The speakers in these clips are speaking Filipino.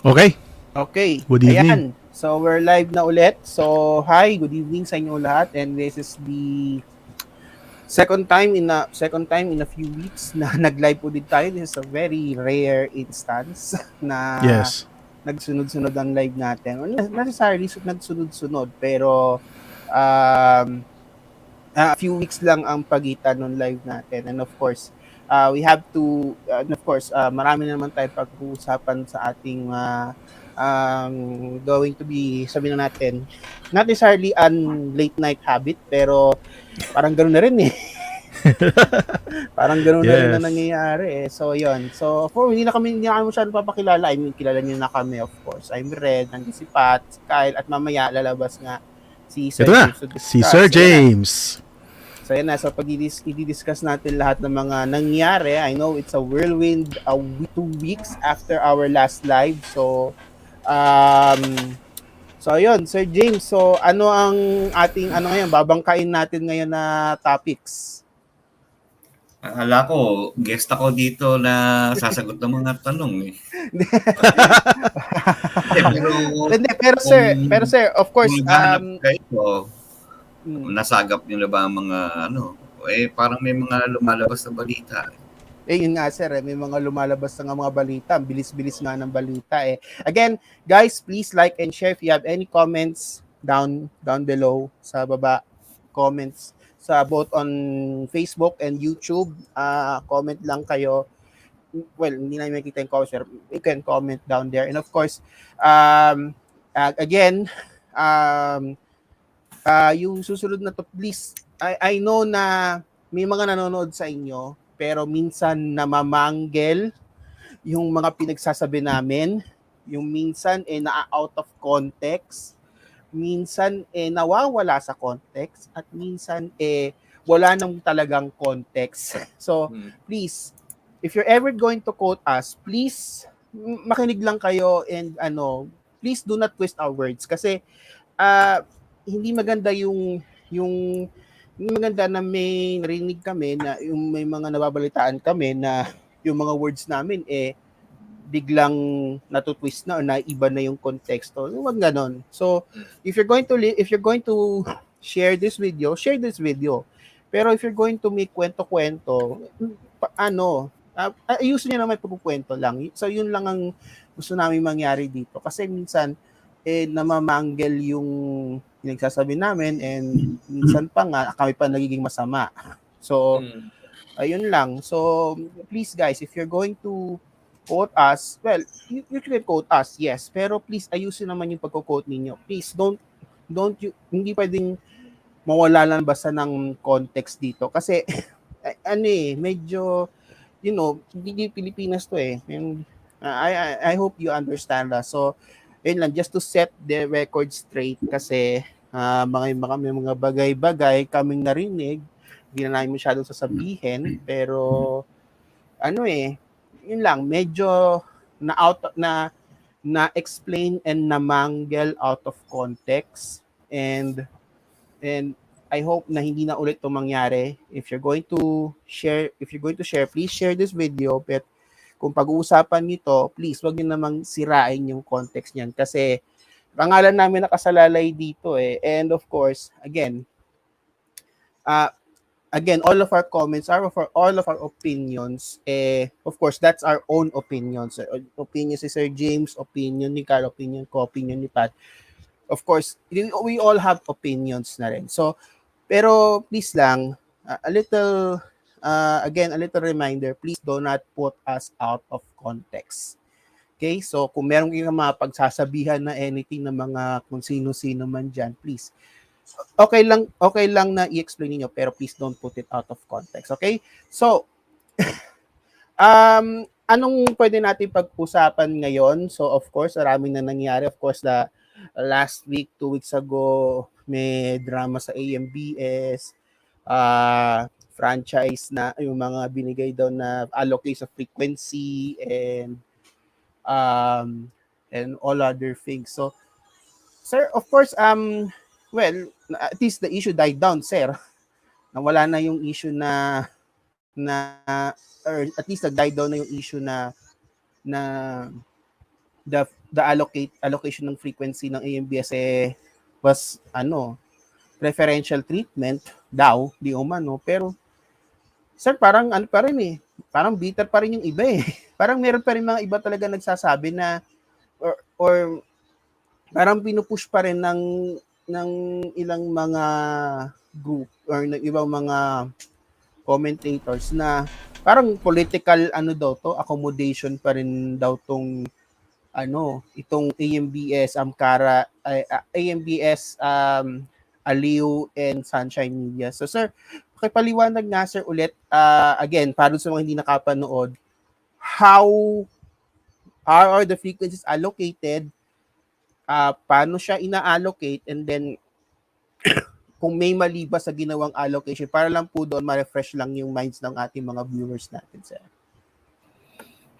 Okay, Okay, good evening. ayan. So we're live na ulit. So hi, good evening sa inyo lahat, and this is the second time in a few weeks na nag-live ulit tayo. This is a very rare instance na Yes. nagsunod-sunod ang live natin. Or not necessarily nagsunod-sunod, pero um, a few weeks lang ang pagitan ng live natin. And of course, we have to, and of course, marami naman tayo pag-uusapan sa ating going to be, sabihin na natin, not necessarily an late night habit, pero parang gano'n na rin eh. Parang gano'n na rin na Yes. nangyayari eh. So, yon. So, for hindi na kami masyadong papakilala. I mean, kilala niyo na kami, of course. I'm Red, nandiyan si Pat, si Kyle, at mamaya lalabas nga si Ito Sir na, James to si Sir discuss. Ayan na. James. So yan na, so i-discuss natin lahat ng mga nangyari. I know it's a whirlwind 2 weeks after our last live. Um, so yun, Sir James, so ano ang ating ano ngayon, babangkain natin ngayon na topics? Akala ko, guest ako dito na sasagot ng mga tanong eh. Hindi, pero Hindi, kung, pero sir, of kung course, naghahanap kayo, mm, nasagap nyo na ba ang mga ano, parang may mga lumalabas na balita. yun nga sir, may mga lumalabas na nga mga balita, bilis-bilis nga ng balita eh. Again, guys, please like and share if you have any comments down below sa baba, comments sa both on Facebook and YouTube. Comment lang kayo. Well, hindi namin makikita yung comments, pero you can comment down there. And of course, um, again, um, yung susunod na to, please, I know na may mga nanonood sa inyo, pero minsan namamanggel yung mga pinagsasabi namin, yung minsan na-out of context, minsan nawawala sa context, at minsan wala nang talagang context. So, please, if you're ever going to quote us, please makinig lang kayo, and please do not twist our words kasi uh, hindi maganda yung hindi maganda na may narinig kami na yung may mga nababalitaan kami na yung mga words namin biglang natutwist na o naiba na yung konteksto. Huwag ganon. So, if you're going to share this video. Pero if you're going to make kwento-kwento, ayusin niyo naman pagkukwento lang. So, yun lang ang gusto namin mangyari dito. Kasi minsan, namamanggel yung pinagsasabi namin, and minsan pa nga, kami pa nagiging masama. So, ayun lang. So, please guys, if you're going to quote us, well, you can quote us, yes. Pero please, ayusin naman yung pagko-quote ninyo. Please, hindi pwedeng mawala lang basta ng context dito. Kasi, medyo, hindi Pilipinas to eh. I hope you understand us. So, yun lang, just to set the record straight kasi may mga bagay-bagay kaming narinig, hindi na namin masyadong sasabihin, pero yun lang, medyo na explain and namanggel out of context, and I hope na hindi na ulit 'to mangyari. If you're going to share, please share this video. But kung pag-uusapan nito, please wag niyo namang sirain yung context niyan kasi pangalan namin nakasalalay dito eh. And of course, uh, all of our comments are for all of our opinions. Of course, that's our own opinions. Opinion si Sir James, opinion ni Carl, opinion ko, opinion ni Pat. Of course, we all have opinions na rin. So, pero please lang, a little reminder, please do not put us out of context. Okay? So, kung meron kayong mga pagsasabihan na anything na mga kung sino-sino man dyan, please, okay lang na i-explain niyo, pero please don't put it out of context. Okay? So, anong pwede natin pag-usapan ngayon? So, of course, maraming na nangyari. Of course, last week, 2 weeks ago, may drama sa AMBS, franchise na yung mga binigay daw na allocate sa frequency, and all other things. So, sir, of course, well, at least the issue died down, sir. Nawala na yung issue na or at least nag-die down na yung issue na the allocation ng frequency ng AMBS was preferential treatment daw, di umano. Pero sir, parang pa rin parang bitter pa rin yung iba Parang meron pa rin mga iba talaga nagsasabi na or parang pinupush pa rin ng ilang mga group or ng ibang mga commentators na parang political accommodation pa rin daw tong itong AMBS AMBS Aliw and Sunshine Media. So sir, pakipaliwanag nga sir ulit again para sa mga hindi nakapanood, how are the frequencies allocated, paano siya ina-allocate, and then kung may mali ba sa ginawang allocation para lang po doon ma-refresh lang yung minds ng ating mga viewers natin sir.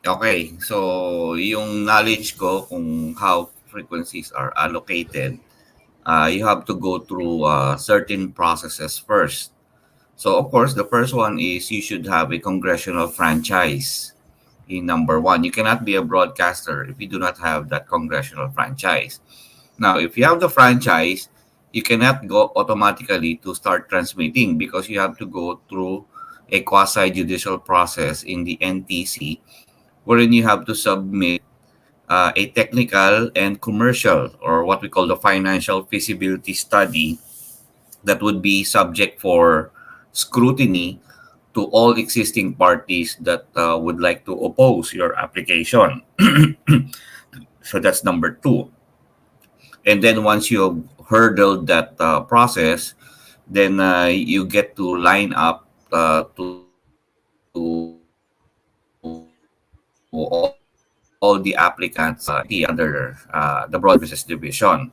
Okay, so yung knowledge ko kung how frequencies are allocated, you have to go through certain processes first. So of course, the first one is you should have a congressional franchise. In number one, you cannot be a broadcaster if you do not have that congressional franchise. Now, if you have the franchise, you cannot go automatically to start transmitting because you have to go through a quasi-judicial process in the NTC wherein you have to submit a technical and commercial, or what we call the financial feasibility study, that would be subject for scrutiny to all existing parties that would like to oppose your application. So that's number two. And then once you have hurdled that process, then you get to line up to all the applicants under the Broad Business Division.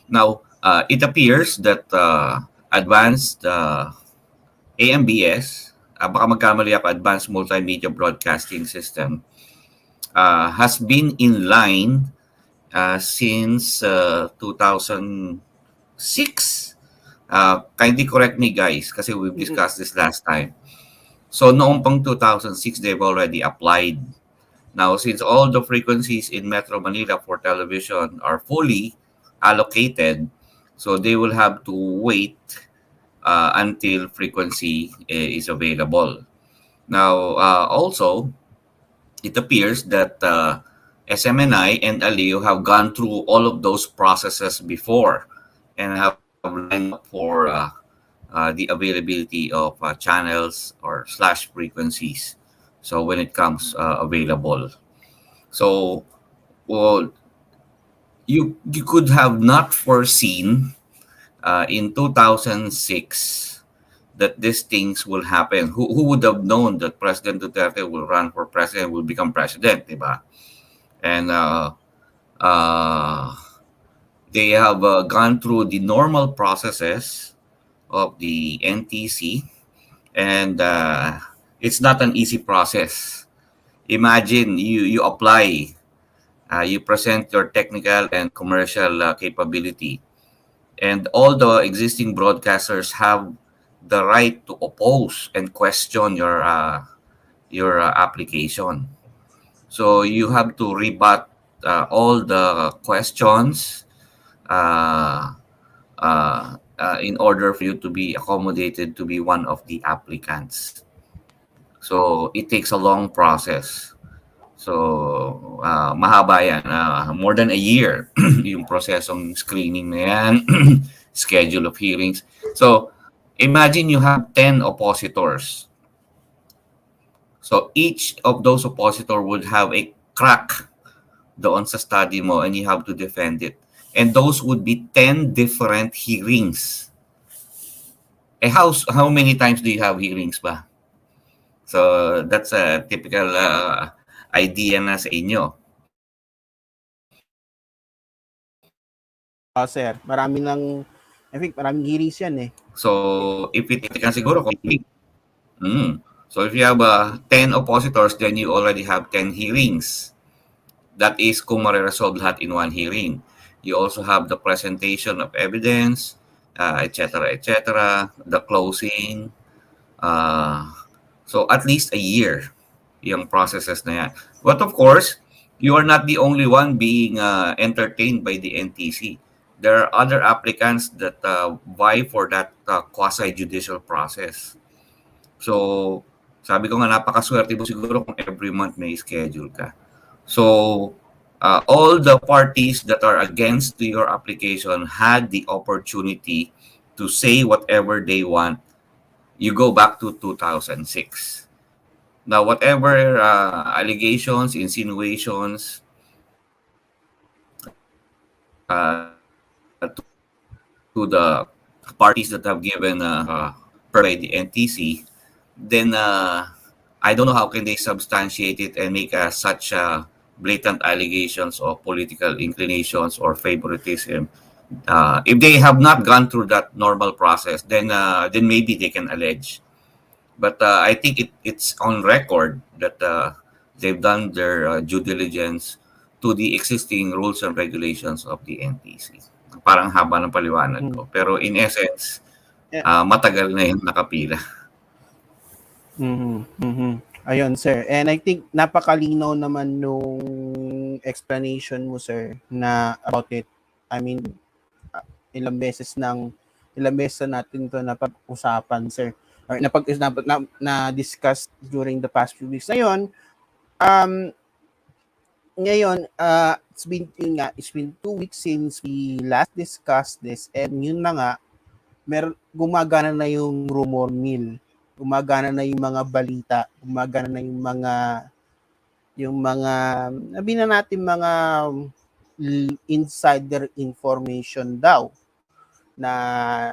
Now, it appears that advanced AMBS, baka magkamali ako, Advanced Multimedia Broadcasting System, has been in line since 2006. Kindly correct me guys kasi we've discussed this last time. So noong pang 2006, they've already applied. Now, since all the frequencies in Metro Manila for television are fully allocated, so they will have to wait until frequency is available. Now, also, it appears that SMNI and Aliw have gone through all of those processes before and have lined up for the availability of channels or / frequencies. So when it comes available, so well, you could have not foreseen in 2006 that these things will happen. Who would have known that President Duterte will run for president, will become president, diba? And they have gone through the normal processes of the NTC, and it's not an easy process. Imagine you apply, you present your technical and commercial capability, and all the existing broadcasters have the right to oppose and question your application. So you have to rebut all the questions in order for you to be accommodated to be one of the applicants. So it takes a long process. So mahaba yan, more than a year yung prosesong screening na yan, schedule of hearings. So imagine you have 10 oppositors. So each of those oppositors would have a crack doon sa study mo and you have to defend it. And those would be 10 different hearings. How many times do you have hearings ba? So that's a typical idea na sa inyo. Sir, maraming hearings yan So if it can siguro so if you have 10 oppositors, then you already have 10 hearings. That is kung mariresolve lahat in one hearing. You also have the presentation of evidence, etc., the closing. So at least a year yung processes na yan. But of course, You are not the only one being entertained by the NTC. There are other applicants that vie for that quasi-judicial process. So, sabi ko nga, napakaswerte mo siguro kung every month may schedule ka. So, all the parties that are against to your application had the opportunity to say whatever they want. You go back to 2006. Now, whatever allegations, insinuations to the parties that have given per the NTC, then I don't know how can they substantiate it and make such blatant allegations of political inclinations or favoritism. If they have not gone through that normal process, then maybe they can allege. But I think it's on record that they've done their due diligence to the existing rules and regulations of the NTC. Parang haba ng paliwanag ko. Pero in essence, matagal na yung nakapila. Ayun, sir. And I think napakalinaw naman nung explanation mo, sir, na about it. I mean, ilang beses na natin to napag-usapan, sir. Or na-discuss during the past few weeks. Ngayon, it's been 2 weeks since we last discussed this, and yun na nga, gumagana na yung rumor mill, gumagana na yung mga balita, gumagana na yung mga sabi na natin mga insider information daw na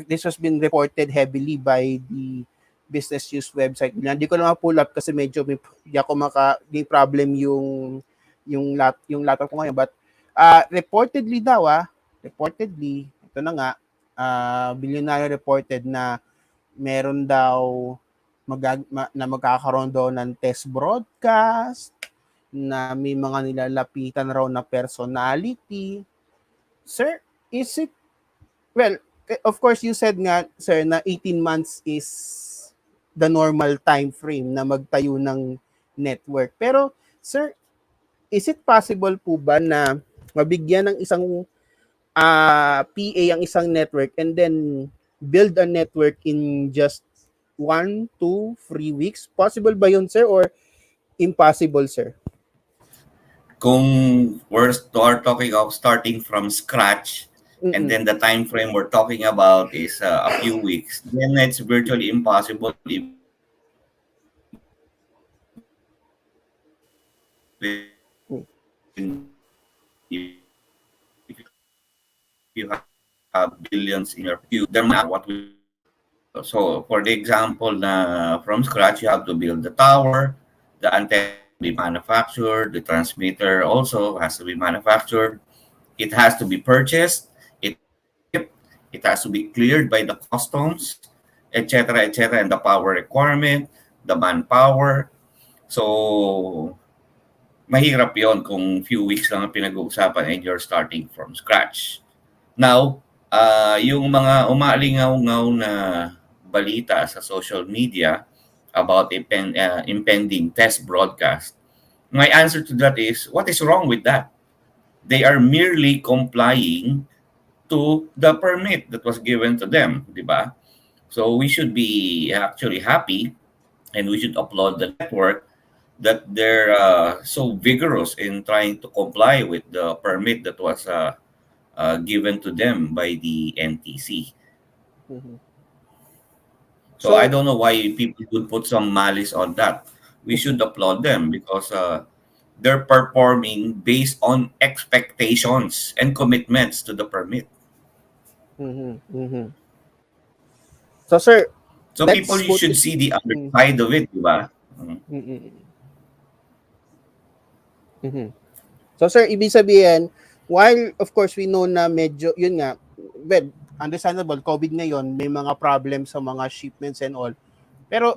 this has been reported heavily by the business news website. Hindi ko na ma-pull up kasi medyo may problem yung laptop ko ngayon, but reportedly ito na nga, Billionaire reported na meron daw na magkakaroon daw ng test broadcast, na may mga nilalapitan raw na personality. Sir, is it, well, of course you said nga, sir, na 18 months is the normal time frame na magtayo ng network. Pero sir, is it possible po ba na mabigyan ng isang PA ang isang network and then build a network in just 1, 2, 3 weeks? Possible ba yun, sir, or impossible, sir? Kung we're talking of starting from scratch, and then the time frame we're talking about is a few weeks, then it's virtually impossible if you have billions in your queue. There might what we so for the example from scratch, you have to build the tower, the antenna be manufactured, the transmitter also has to be manufactured, it has to be purchased, it has to be cleared by the customs, etc., and the power requirement, the manpower. So mahirap yon kung few weeks lang ang pinag-uusapan and you're starting from scratch. Now, yung mga umaalingaw-ngaw na balita sa social media about impending test broadcast, my answer to that is, what is wrong with that? They are merely complying to the permit that was given to them, di ba? So we should be actually happy and we should applaud the network that they're so vigorous in trying to comply with the permit that was given to them by the NTC. So I don't know why people would put some malice on that. We should applaud them because they're performing based on expectations and commitments to the permit. So sir, so people should see the other side of it, di ba? So sir, ibig sabihin, while of course we know na medyo, yun nga, well, understandable, COVID ngayon, may mga problems sa mga shipments and all. Pero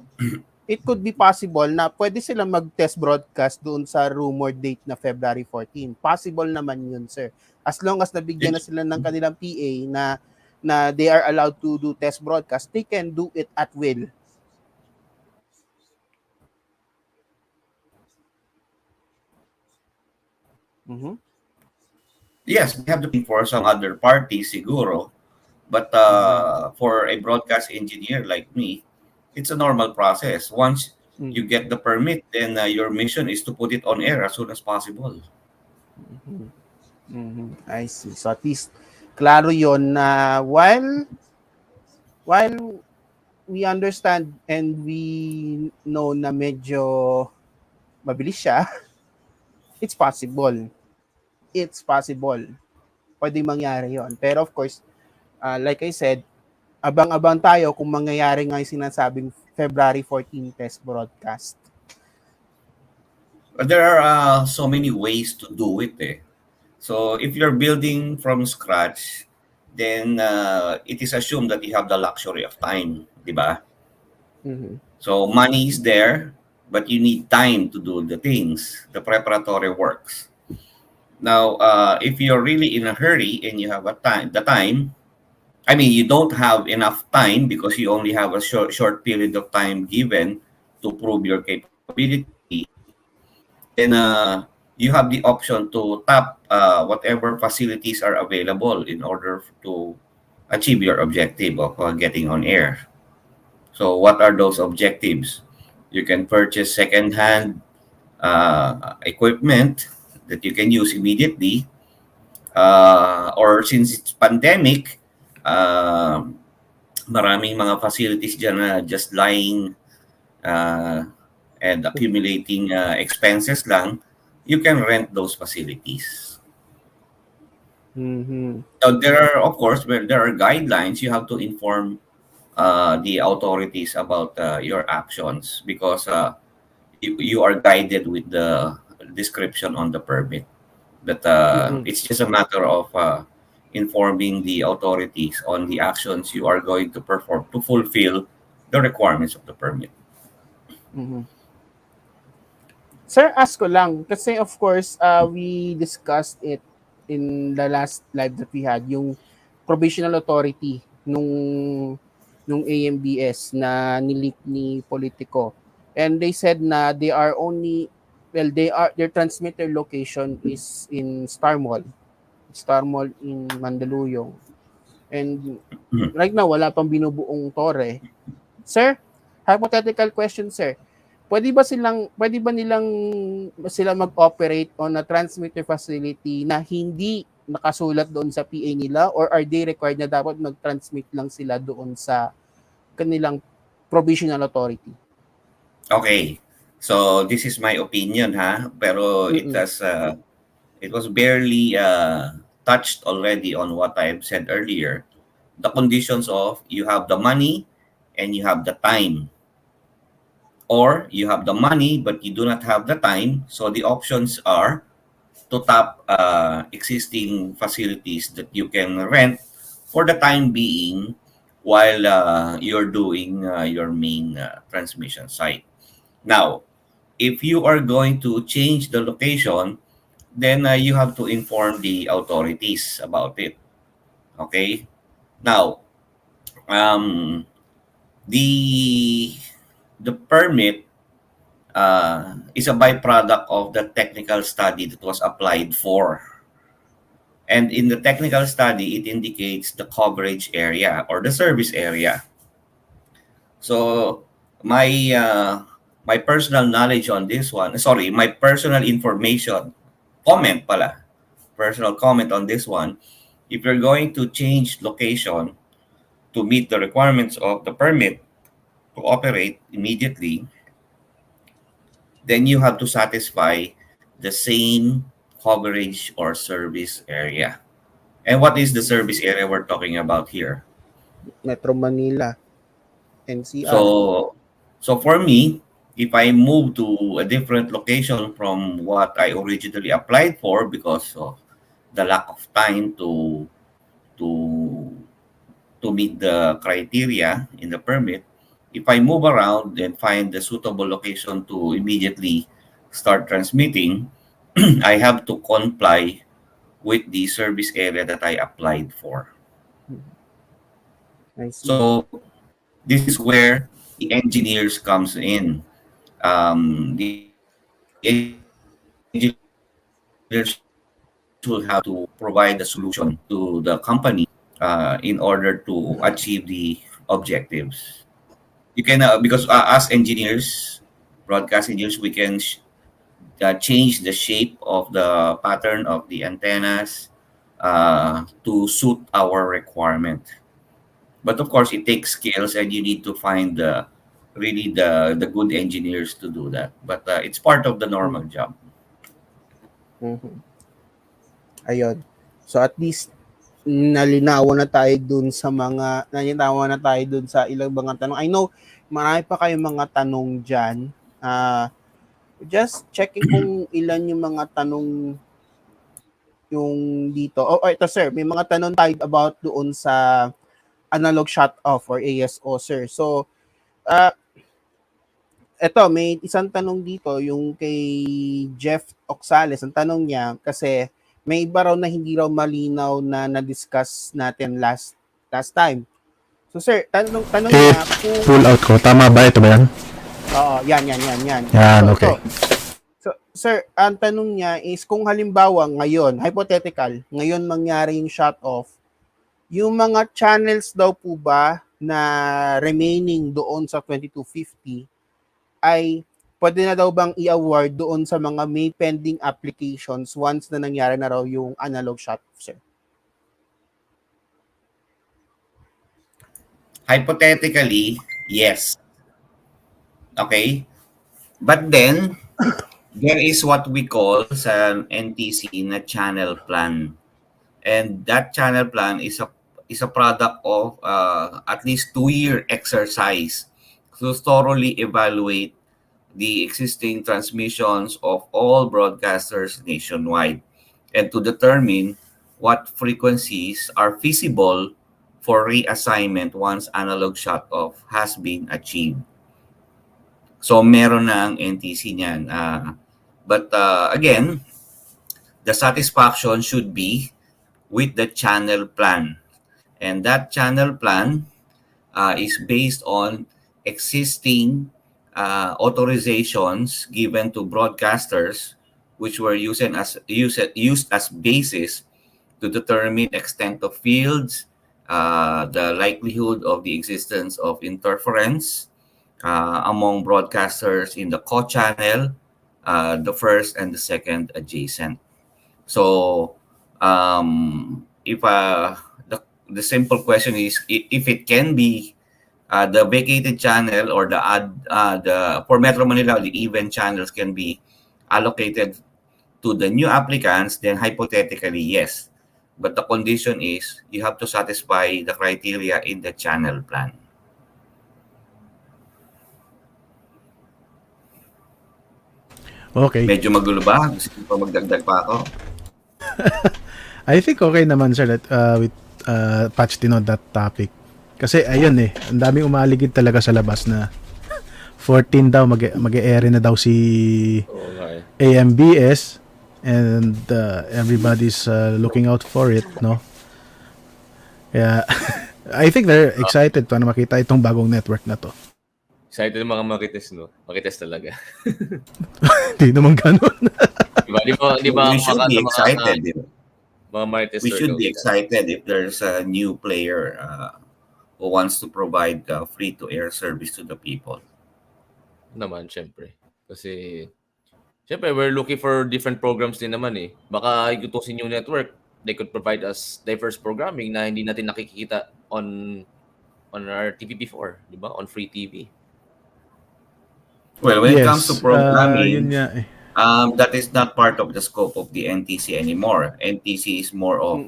it could be possible na pwede silang mag-test broadcast doon sa rumored date na February 14. Possible naman yun, sir. As long as nabigyan na sila ng kanilang PA na they are allowed to do test broadcast, they can do it at will. Mhm. Yes, they have to pay for some other parties, siguro. But Mhm. for a broadcast engineer like me, it's a normal process. Once you Mhm. get the permit, then your mission is to put it on air as soon as possible. Mhm. Mhm. I see. So at least klaro 'yon na while we understand and we know na medyo mabilis siya, it's possible. It's possible. Pwedeng mangyari 'yon. Pero of course, like I said, abang-abang tayo kung mangyayari nga yung sinasabing February 14 test broadcast. But there are so many ways to do it. Eh. So if you're building from scratch, then it is assumed that you have the luxury of time, di ba? Mhm. So money is there, but you need time to do the things, the preparatory works. Now, if you're really in a hurry and you have the time, I mean, you don't have enough time because you only have a short period of time given to prove your capability, then you have the option to tap whatever facilities are available in order to achieve your objective of getting on air. So, what are those objectives? You can purchase second-hand equipment that you can use immediately, or since it's pandemic, uh, maraming mga facilities dyan na just lying uh, and accumulating expenses lang, you can rent those facilities. Mhm. So there are, of course, where there are guidelines, you have to inform the authorities about your actions because you are guided with the description on the permit. But Mhm. it's just a matter of informing the authorities on the actions you are going to perform to fulfill the requirements of the permit. Mhm. Sir, ask ko lang kasi of course, we discussed it in the last live that we had, yung provisional authority nung AMBS na nileak ni Politico. And they said na they are only well, their transmitter location is in Star Mall in Mandaluyong. And Mhm. right now wala pang binubuong tore. Sir, hypothetical question, sir. Pwede ba nilang sila mag-operate on a transmitter facility na hindi nakasulat doon sa PA nila, or are they required na dapat mag-transmit lang sila doon sa kanilang provisional authority? Okay. So this is my opinion ha, pero Mm. it was barely touched already on what I've said earlier. The conditions of you have the money and you have the time, or you have the money but you do not have the time. So the options are to tap existing facilities that you can rent for the time being while you're doing your main transmission site. Now, if you are going to change the location, then you have to inform the authorities about it. Okay. Now, um, the the permit is a byproduct of the technical study that was applied for. And in the technical study, it indicates the coverage area or the service area. So my my personal knowledge on this one, sorry, my personal information, comment pala, personal comment on this one. If you're going to change location to meet the requirements of the permit to operate immediately, then you have to satisfy the same coverage or service area. And what is the service area we're talking about here? Metro Manila, NCR. So, so for me, if I move to a different location from what I originally applied for because of the lack of time to to meet the criteria in the permit, if I move around and find the suitable location to immediately start transmitting, I have to comply with the service area that I applied for. I see. So this is where the engineers comes in. The engineers should know will have to provide a solution to the company in order to achieve the objectives. You can because as engineers, broadcast engineers, we can change the shape of the pattern of the antennas to suit our requirement. But of course, it takes skills, and you need to find the good engineers to do that. But it's part of the normal job. Mhm. Ayun. So at least nalinawan na tayo dun sa ilang mga tanong. I know marami pa kayong mga tanong diyan. Just checking kung ilan yung mga tanong yung dito. Oh, ito sir, may mga tanong tayo about doon sa analog shut off or ASO sir. So, eto, may isang tanong dito, yung kay Jeff Oxales. Ang tanong niya, kasi may iba raw na hindi raw malinaw na na-discuss natin last time. So sir, tanong niya kung... Pull out ko. Tama ba? Ito ba yan? Oo, yan. Yan, So, okay. So, sir, ang tanong niya is kung halimbawa ngayon, hypothetical, ngayon mangyari yung shut off, yung mga channels daw po ba na remaining doon sa 2250 ay pwede na daw bang i-award doon sa mga may pending applications once na nangyari na raw yung analog shut off, sir? Hypothetically, yes. Okay? But then, there is what we call sa NTC na channel plan. And that channel plan is a product of at least 2-year exercise to thoroughly evaluate the existing transmissions of all broadcasters nationwide and to determine what frequencies are feasible for reassignment once analog shut-off has been achieved. So meron na ang NTC niyan. But again, the satisfaction should be with the channel plan. And that channel plan is based on existing authorizations given to broadcasters, which were used as basis to determine extent of fields, the likelihood of the existence of interference among broadcasters in the co-channel, the first and the second adjacent. So, if the simple question is if it can be the vacated channel or the for Metro Manila, the even channels can be allocated to the new applicants, then hypothetically yes. But the condition is you have to satisfy the criteria in the channel plan. Okay. Medyo magulo ba? Gusto ko pa magdagdag pa ako? I think okay naman, sir, with Patch din on that topic. Kasi ayun ang daming umaligid talaga sa labas na 14 daw mag-e-air na daw si AMBS and everybody's looking out for it, no? Kaya I think they're excited para makita itong bagong network na to. Excited yung mga Marites, no? Marites talaga. Hindi naman ganun. Di ba We should be excited. Mga Marites We should be excited if there's a new player who wants to provide free-to-air service to the people. Naman, syempre. Kasi, syempre, we're looking for different programs din naman eh. Baka igutusin yung network, they could provide us diverse programming na hindi natin nakikita on our TV before, di ba? On free TV. Well, when it comes to programming, yun nga that is not part of the scope of the NTC anymore. NTC is more of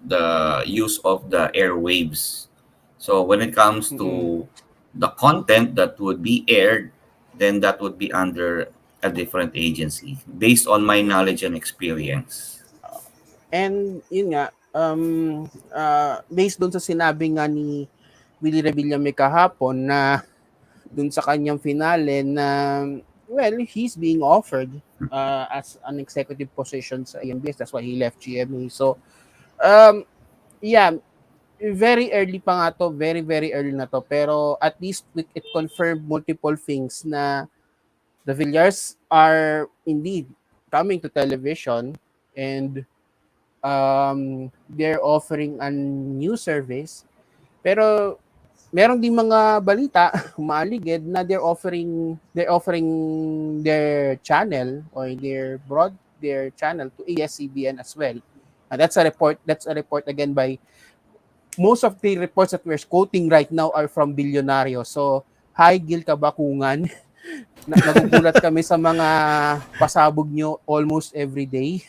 the use of the airwaves. So when it comes to the content that would be aired, then that would be under a different agency based on my knowledge and experience. And yun nga, based doon sa sinabi nga ni Willie Revillame kahapon na dun sa kanyang finale na, well, he's being offered as an executive position sa AMBS. That's why he left GMA. So, yeah, very early pa nga to. Very, very early na to. Pero at least it confirmed multiple things na the Villar's are indeed coming to television. and they're offering a new service. Pero meron din mga balita maaligid na they're offering their channel or their channel to ABS-CBN as well. And that's a report again by most of the reports that we're quoting right now are from Bilyonaryo. So, hi Gil Kabakungan. Nagugulat kami sa mga pasabog nyo almost every day.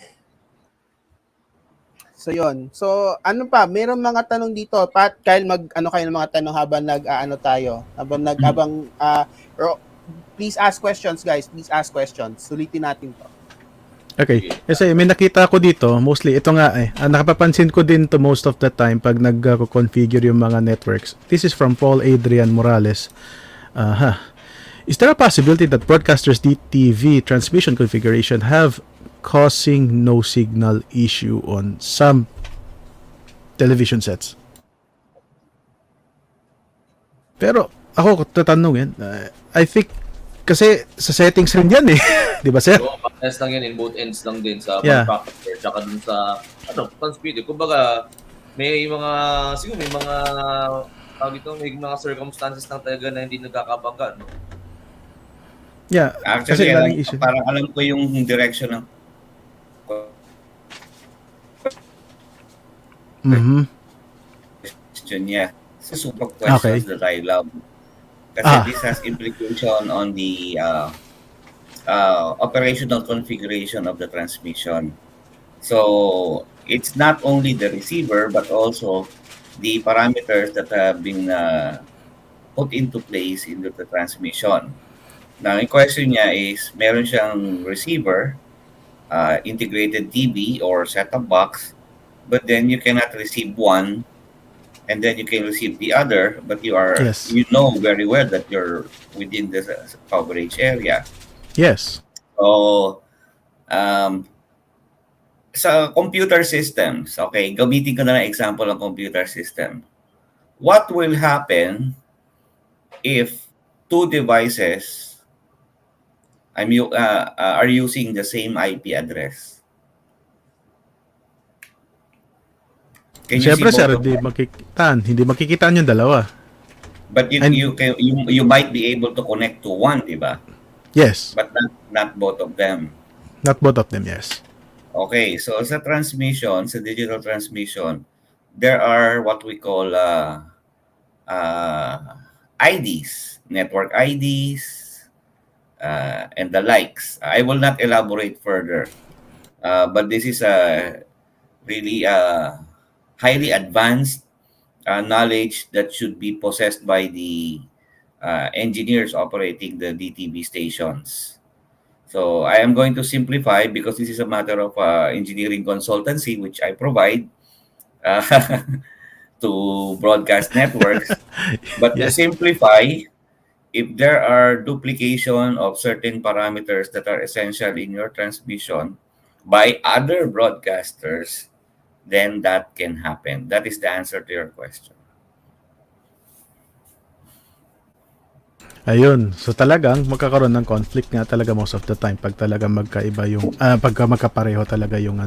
So, yon. So, ano pa? Meron mga tanong dito. Pat, Kyle, ano kayo ng mga tanong habang tayo? Please ask questions, guys. Please ask questions. Sulitin natin to. Okay. Kasi may nakita ko dito, mostly, ito nga nakapapansin ko din to most of the time pag nag-configure yung mga networks. This is from Paul Adrian Morales. Is there a possibility that broadcasters' DTV transmission configuration have causing no signal issue on some television sets? Pero ako tatanungin, I think kasi sa settings rin yan eh. Di ba, sir? So, balance lang yan in both ends lang din sa Yeah. factor tsaka dun sa transmitter. Kumbaga, siguro may mga tawag dito, may mga circumstances lang talaga na hindi nagkakabangga, no? Yeah. Actually, kasi issue. parang alam ko yung direction ng Mhm. question niya. So, super questions that I love. Kasi this has implication on the operational configuration of the transmission. So, it's not only the receiver, but also the parameters that have been put into place into the transmission. Now, yung question niya is, meron siyang receiver, integrated TV or set-top box, but then you cannot receive one, and then you can receive the other, but you know very well that you're within the coverage area. Yes. So, sa computer systems, okay, gamitin ko na ng example ng computer system. What will happen if two devices are using the same IP address? Can you Siyempre, see sir, both of hindi makikitaan yung dalawa. But you might be able to connect to one, diba? Yes. But not both of them. Not both of them, yes. Okay, so sa transmission, sa digital transmission, there are what we call IDs, network IDs, and the likes. I will not elaborate further, but this is a really highly advanced knowledge that should be possessed by the engineers operating the DTV stations. So I am going to simplify because this is a matter of engineering consultancy, which I provide to broadcast networks. But to simplify, if there are duplication of certain parameters that are essential in your transmission by other broadcasters, then that can happen. That is the answer to your question. Ayun. So talagang magkakaroon ng conflict nga talaga most of the time pag talaga magkaiba yung pagka magkapareho talaga yung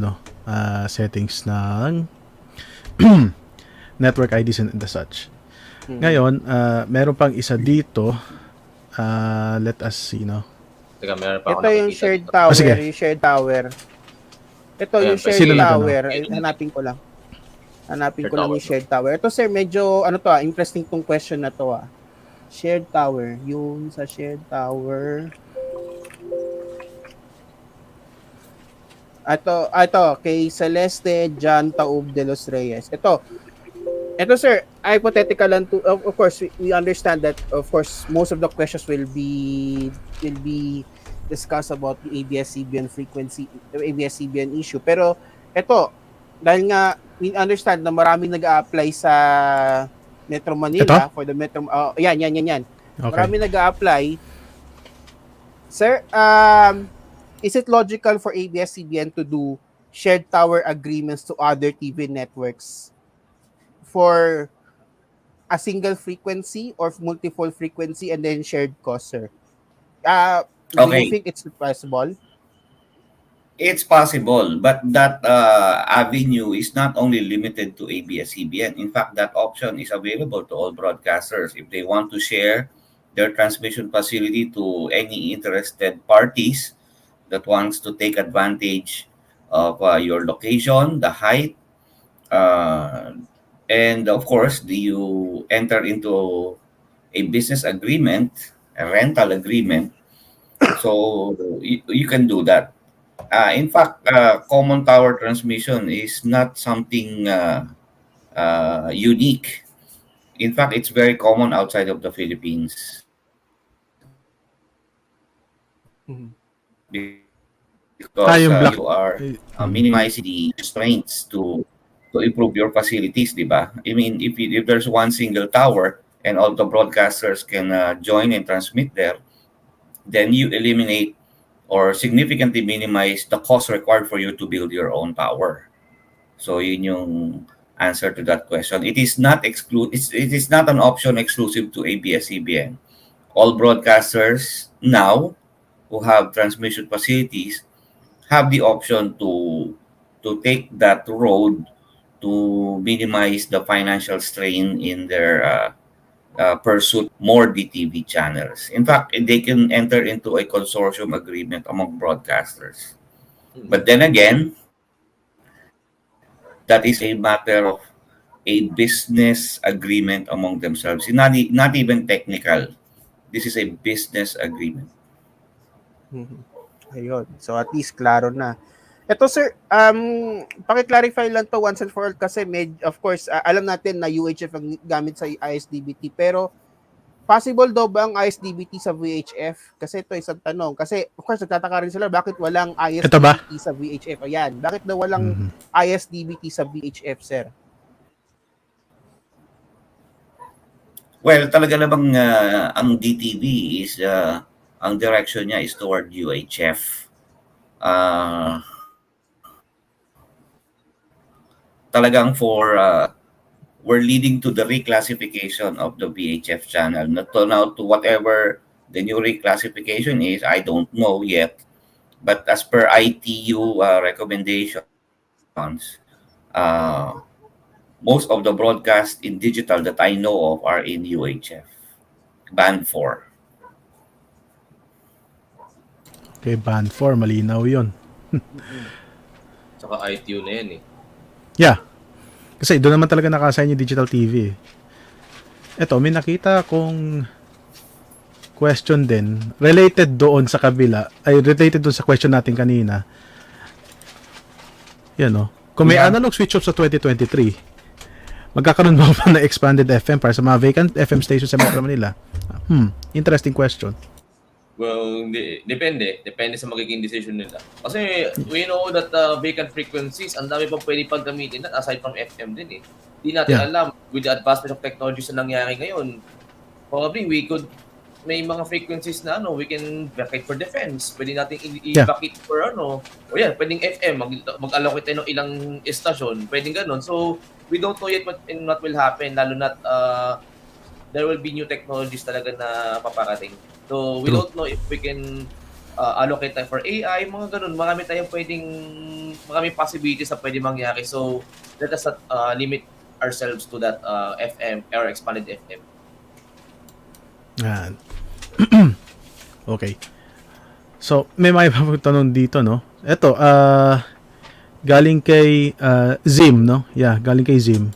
settings ng network IDs and the such. Ngayon, meron pang isa dito. Let us see, no? Teka, meron pa ako Ito yung nakikita shared dito. tower, sige. yung shared tower. Ito Ayan, yung shared sino na tower. ganun? Hanapin ko lang. Hanapin Shared ko lang tower yung shared tower. Ito sir, medyo interesting tong question na to. Shared tower. Yung sa shared tower. Ito, kay Celeste John Taub de los Reyes. Ito sir, hypothetical lang to, of course we understand that of course most of the questions will be discussed about the ABS-CBN frequency, ABS-CBN issue. Pero ito, dahil nga we understand na maraming nag-a-apply sa Metro Manila for the Metro yan. Okay. Maraming nag-a-apply. Sir, is it logical for ABS-CBN to do shared tower agreements to other TV networks for a single frequency or multiple frequency and then shared cost, sir? Do you Okay. think it's possible? It's possible, but that avenue is not only limited to ABS-CBN. In fact, that option is available to all broadcasters if they want to share their transmission facility to any interested parties that wants to take advantage of your location, the height, uh, and of course, you enter into a business agreement, a rental agreement. So you can do that. In fact, common tower transmission is not something unique. In fact, it's very common outside of the Philippines Mhm. because Yung black. you are minimizing the constraints to improve your facilities, di ba? I mean, if there's one single tower and all the broadcasters can join and transmit there, then you eliminate or significantly minimize the cost required for you to build your own tower. So yun yung answer to that question. It is not it is not an option exclusive to ABS-CBN. All broadcasters now who have transmission facilities have the option to take that road to minimize the financial strain in their pursuit more DTV channels. In fact, they can enter into a consortium agreement among broadcasters. But then again, that is a matter of a business agreement among themselves. Not even technical. This is a business agreement. Mhm. Ayun. So at least klaro na. Ito sir, paki-clarify lang to once and for all kasi of course, alam natin na UHF ang gamit sa ISDBT pero possible daw ba ang ISDBT sa VHF? Kasi ito isang tanong. Kasi of course nagtataka rin sila bakit walang Ito ba? ISDBT sa VHF. Ayan. Bakit daw walang Mhm. ISDBT sa VHF sir? Well, talaga namang ang DTV is ang direction niya is toward UHF. Talagang we're leading to the reclassification of the VHF channel. Now to whatever the new reclassification is, I don't know yet. But as per ITU recommendations, most of the broadcasts in digital that I know of are in UHF, band 4. Okay, band 4, malinaw yun. Tsaka ITU na yan eh. Yeah. Kasi doon naman talaga nakasign yung digital TV. Ito, may nakita kong question din. Related doon sa kabila. Ay, related doon sa question natin kanina. Yan o. Kung may analog switch off sa 2023, magkakaroon ba pa na expanded FM para sa mga vacant FM stations sa Metro Manila? Interesting question. Well, depende. Depende sa magiging decision nila. Kasi we know that vacant frequencies, ang dami pang pwede pang gamitin na aside from FM din eh. Di natin alam with the advancement of technology na nangyari ngayon. Probably may mga frequencies na we can vacate for defense. Pwede natin i-vacate for pwedeng FM, mag-allocate tayo ng ilang estasyon, pwedeng ganun. So, we don't know yet what will happen, lalo na there will be new technologies talaga na paparating. So, we don't know if we can allocate time for AI, mga ganun. Maraming possibilities na pwede mangyari. So, let us not limit ourselves to that FM or expanded FM. Yan. Okay. So, may mga tanong dito, no? Ito, galing kay Zim, no? Yeah, galing kay Zim.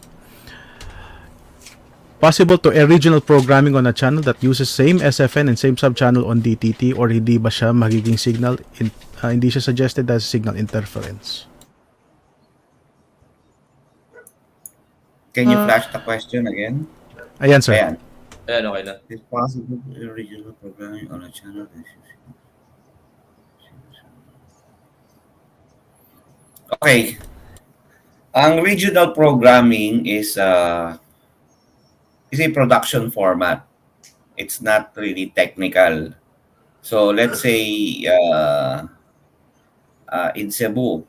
Possible to air regional programming on a channel that uses same SFN and same sub-channel on DTT or hindi ba siya magiging signal? Hindi siya suggested as signal interference. Can you flash the question again? Ayan, sir. Ayan. Ayan, okay na. It's possible to air regional programming on a channel. Okay. Ang regional programming is a production format. It's not really technical. So let's say in Cebu,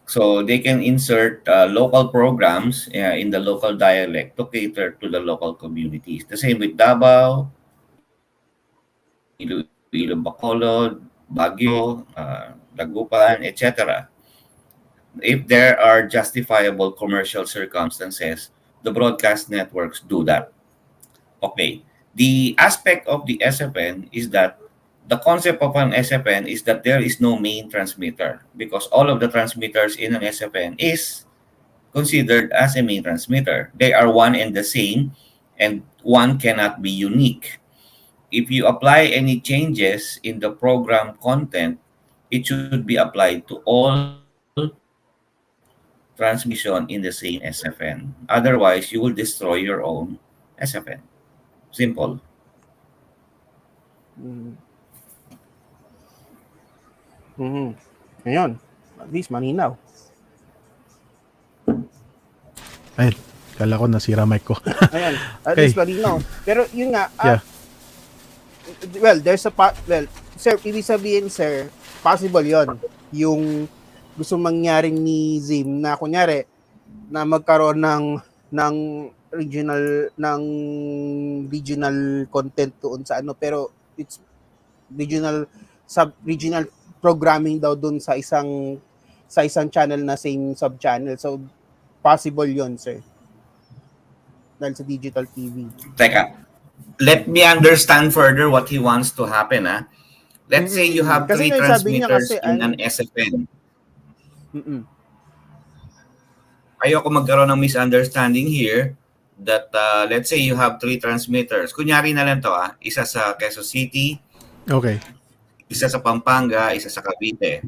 so they can insert local programs in the local dialect to cater to the local communities. The same with Davao, Iloilo, Bacolod, Baguio, Dagupan, etc. If there are justifiable commercial circumstances, the broadcast networks do that. Okay. The aspect of the SFN is that the concept of an SFN is that there is no main transmitter because all of the transmitters in an SFN is considered as a main transmitter. They are one and the same, and one cannot be unique. If you apply any changes in the program content, it should be applied to all transmission in the same SFN. Otherwise, you will destroy your own SFN. Simple. Ayun. At least malinaw. Ay, kala ko nasira mic ko. Ayan. At Okay. least malinaw. Pero yun nga, Yeah. well, there's a sir, ibig sabihin, sir, possible yon yung gusto mangyaring ni Zim na kunyari na magkaroon ng regional content doon sa ano, pero it's regional regional programming daw doon sa isang channel na same sub channel. So possible yon, sir, dahil sa digital TV. Teka, let me understand further what he wants to happen. Let's say you have Kasi three sabi niya transmitters kasi, in an SFN. Mm-mm. Ayoko magkaroon ng misunderstanding here that let's say you have three transmitters. Kunyari na lang to, isa sa Quezon City, Okay. isa sa Pampanga, isa sa Cavite.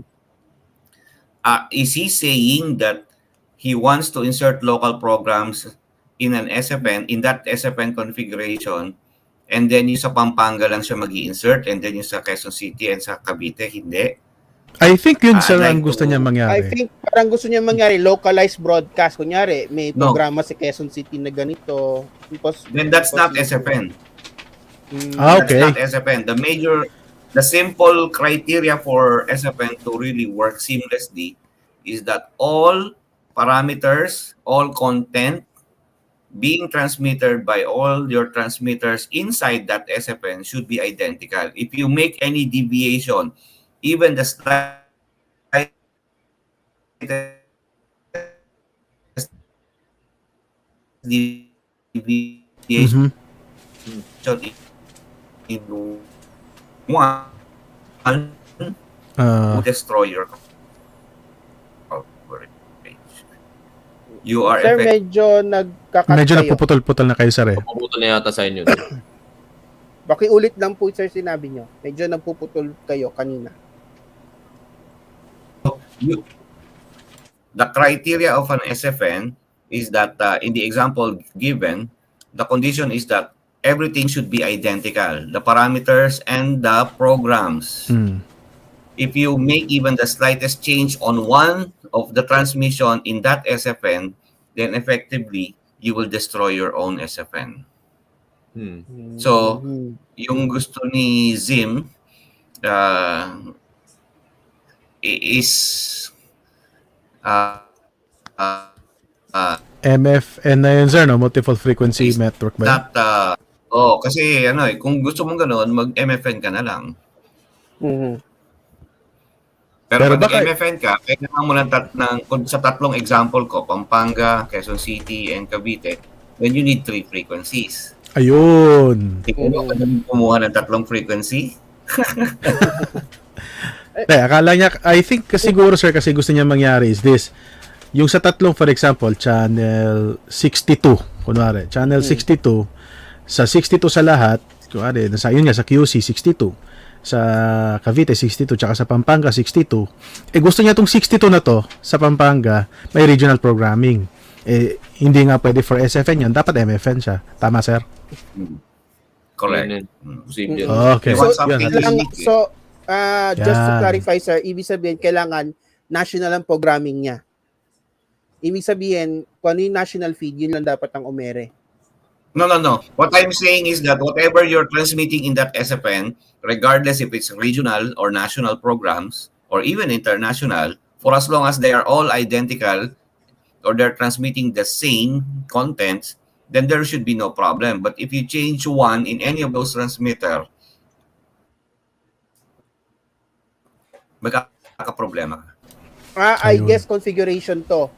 Is he saying that he wants to insert local programs in an SFN, in that SFN configuration, and then yung sa Pampanga lang siya mag-i-insert, and then yung sa Quezon City and sa Cavite, hindi? I think yun, I'd sir, like ang gusto to- niya I mangyari. think parang gusto niya mangyari localized broadcast. Kunyari, may No. programa si Quezon City na ganito. Then that's not SFN. Okay. That's not SFN. The simple criteria for SFN to really work seamlessly is that all parameters, all content being transmitted by all your transmitters inside that SFN should be identical. If you make any deviation, even the slightest deviation Mhm. in one will destroy your coverage. You are Sir, effective. medyo nagkakat Medyo kayo. napuputol-putol na kayo, sir. Puputol na yata sa inyo. Pakiulit lang po, sir, sinabi nyo. Medyo nagpuputol kayo kanina. The criteria of an SFN is that in the example given, the condition is that everything should be identical, the parameters and the programs. Hmm. If you make even the slightest change on one of the transmission in that SFN, then effectively you will destroy your own SFN. So, yung gusto ni Zim is MFN na yun, sir, no? Multiple frequency Is network ba yun? not kasi kung gusto mong ganoon, mag-MFN ka na lang. Pero Pero pag baka- MFN ka, kailangan mo kung sa tatlong example ko, Pampanga, Quezon City, and Cavite, then you need 3 frequencies. Ayun. Ikaw ba kung kumuha ng tatlong frequency? Akala niya, I think siguro, sir, kasi gusto niya mangyari is this. Yung sa tatlong, for example, channel 62, kunwari, channel 62, sa 62 sa lahat, kunwari, yun nga, sa QC, 62, sa Cavite, 62, tsaka sa Pampanga, 62, gusto niya tong 62 na to, sa Pampanga, may regional programming. Hindi nga pwede for SFN yun, dapat MFN siya. Tama, sir? Correct. Posible. Okay. You want So, something yun. unique. Just to Yan. clarify, sir, ibig sabihin, kailangan national ang programming niya. Ibig sabihin, kung ano yung national feed, yun lang dapat ang umere. No. What I'm saying is that whatever you're transmitting in that SFN, regardless if it's regional or national programs, or even international, for as long as they are all identical, or they're transmitting the same contents, then there should be no problem. But if you change one in any of those transmitter, magkakaproblema ka. I Ayun. guess configuration to.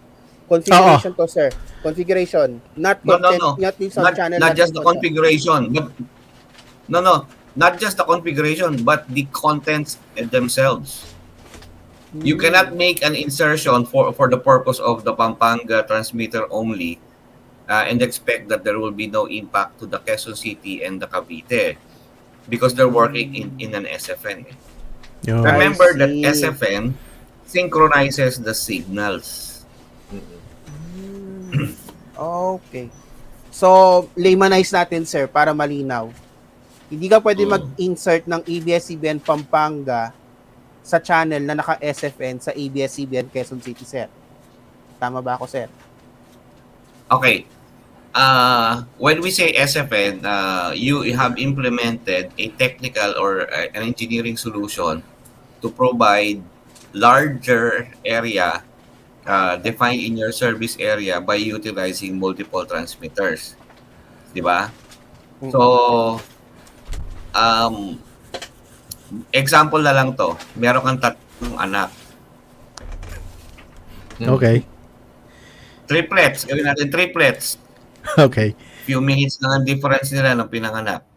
Configuration to, sir. Configuration. Not No, content, no, no. not yung sa channel. Not just natin the to, sir. configuration, but not just the configuration, but the contents themselves. You cannot make an insertion for the purpose of the Pampanga transmitter only and expect that there will be no impact to the Quezon City and the Cavite because they're working in an SFN. Yun. Remember I that see. SFN synchronizes the signals. Okay. So, laymanize natin, sir, para malinaw. Hindi ka pwede mag-insert ng ABS-CBN Pampanga sa channel na naka-SFN sa ABS-CBN Quezon City, sir. Tama ba ako, sir? Okay. When we say SFN, you have implemented a technical or an engineering solution to provide larger area defined in your service area by utilizing multiple transmitters. Di ba? So, example na lang to. Meron kang tatlong anak. Okay. Triplets. Gawin natin triplets. Okay. Few minutes lang ang difference nila ng pinanganak.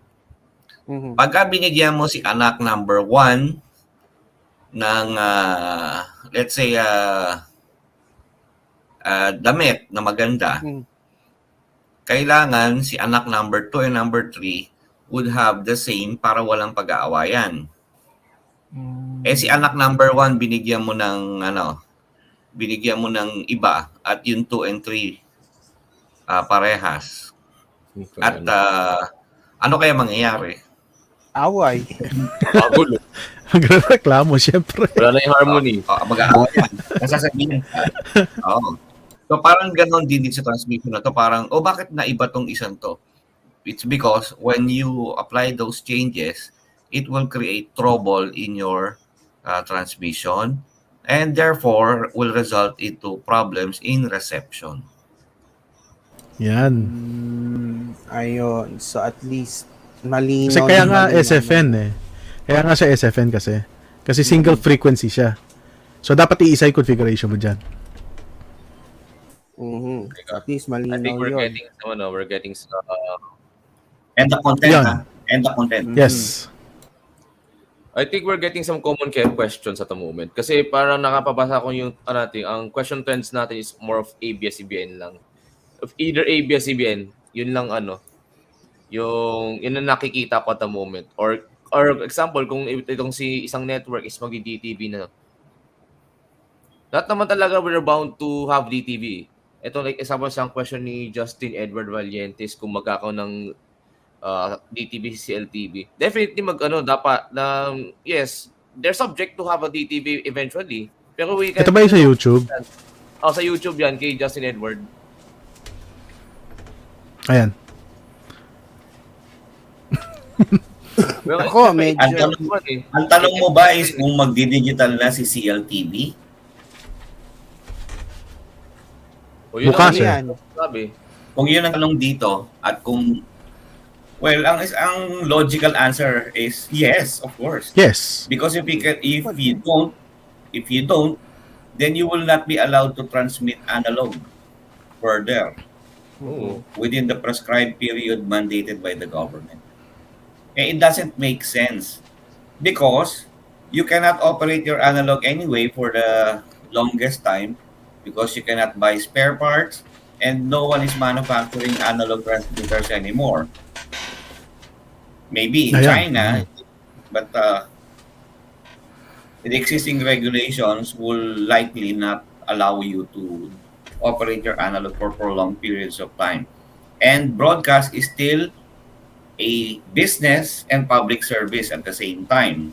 Mhm. Pagka binigyan mo si anak number 1 ng, let's say, damit na maganda, kailangan si anak number 2 and number 3 would have the same para walang pag-aawayan. Si anak number 1 binigyan mo ng iba at yung 2 and 3 parehas. At ano kaya mangyayari? Away. Magulo. Magreklamo, syempre. Wala na yung harmony. Mag-aawayan. Nasasabihin. Oo. So parang ganon din sa transmission na to. Parang, bakit naiba tong isang to? It's because when you apply those changes, it will create trouble in your transmission and therefore will result into problems in reception. Yan. Ayun. So, at least, malinaw. Kasi kaya nga malinaw. SFN eh. Kaya nga siya SFN kasi. Kasi single frequency siya. So, dapat iisa yung configuration mo dyan. Mhm. At least, I malinaw think we're yun. getting some, And the content, Yan. And the content. Yes. I think we're getting some common questions at the moment. Kasi parang nakapabasa ko yung ang question trends natin is more of ABS-CBN lang. Of either ABS-CBN, yun lang yung yun ang nakikita ko at the moment. Or example, kung itong si isang network is mag-DTV na. Lahat naman talaga we're bound to have DTV. Ito like example sa question ni Justin Edward Valientes kung magkakaroon ng DTV CLTV. Definitely dapat na yes, they're subject to have a DTV eventually. Pero we can Ito ba yung sa YouTube? sa YouTube yan kay Justin Edward. Ayan. Well, Ako, siyempre, medyo- Ang tanong mo ba is kung magdi-digital na si CLTV? O, yun Bukas ang eh. Yan. sabi. Kung yun ang tanong dito at kung ang logical answer is yes, of course. Yes. Because if you don't, then you will not be allowed to transmit analog further Oo. within the prescribed period mandated by the government. It doesn't make sense because you cannot operate your analog anyway for the longest time because you cannot buy spare parts and no one is manufacturing analog transmitters anymore. Maybe in Ayan. China, but the existing regulations will likely not allow you to operate your analog for prolonged periods of time. And broadcast is still a business and public service at the same time.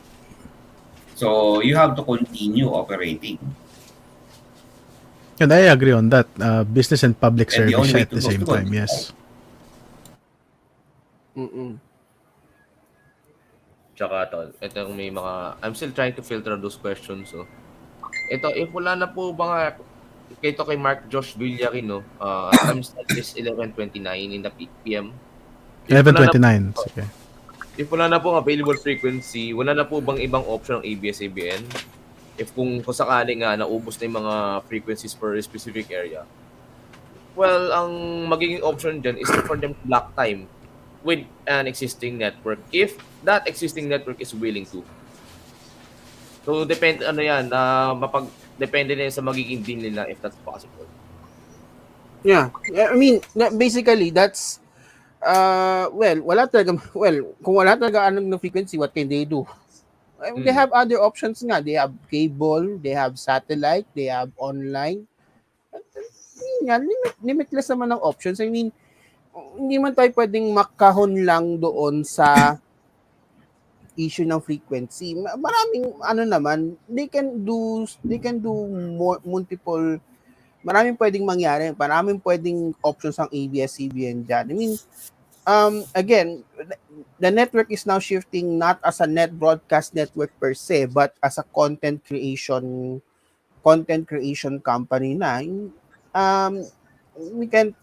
So you have to continue operating. And I agree on that. Business and public And the service only siya way at to the go same to time, it. yes. Tsaka ito may mga, I'm still trying to filter those questions. So. Ito, if wala na po ba nga, kay Mark Josh Villarino, time start is 11:29 in the PM. If wala na 11:29. Sige. If wala na po available frequency, wala na po bang ibang option ng ABS-CBN? if kung sakali nga naubos na yung mga frequencies per specific area, well, ang magiging option dyan is for them to block time with an existing network if that existing network is willing to. So, depende, depende na yun sa magiging deal nila if that's possible. Yeah. I mean, basically, that's, wala talaga, kung wala talaga anong frequency, what can they do? I mean, they have other options nga. They have cable, they have satellite, they have online. Yun nga, limitless naman ang options. I mean, hindi man tayo pwedeng makahon lang doon sa issue ng frequency. Maraming naman, they can do multiple, maraming pwedeng mangyari, maraming pwedeng options ang ABS-CBN dyan. I mean, again, the network is now shifting not as a net broadcast network per se, but as a content creation company na. We can't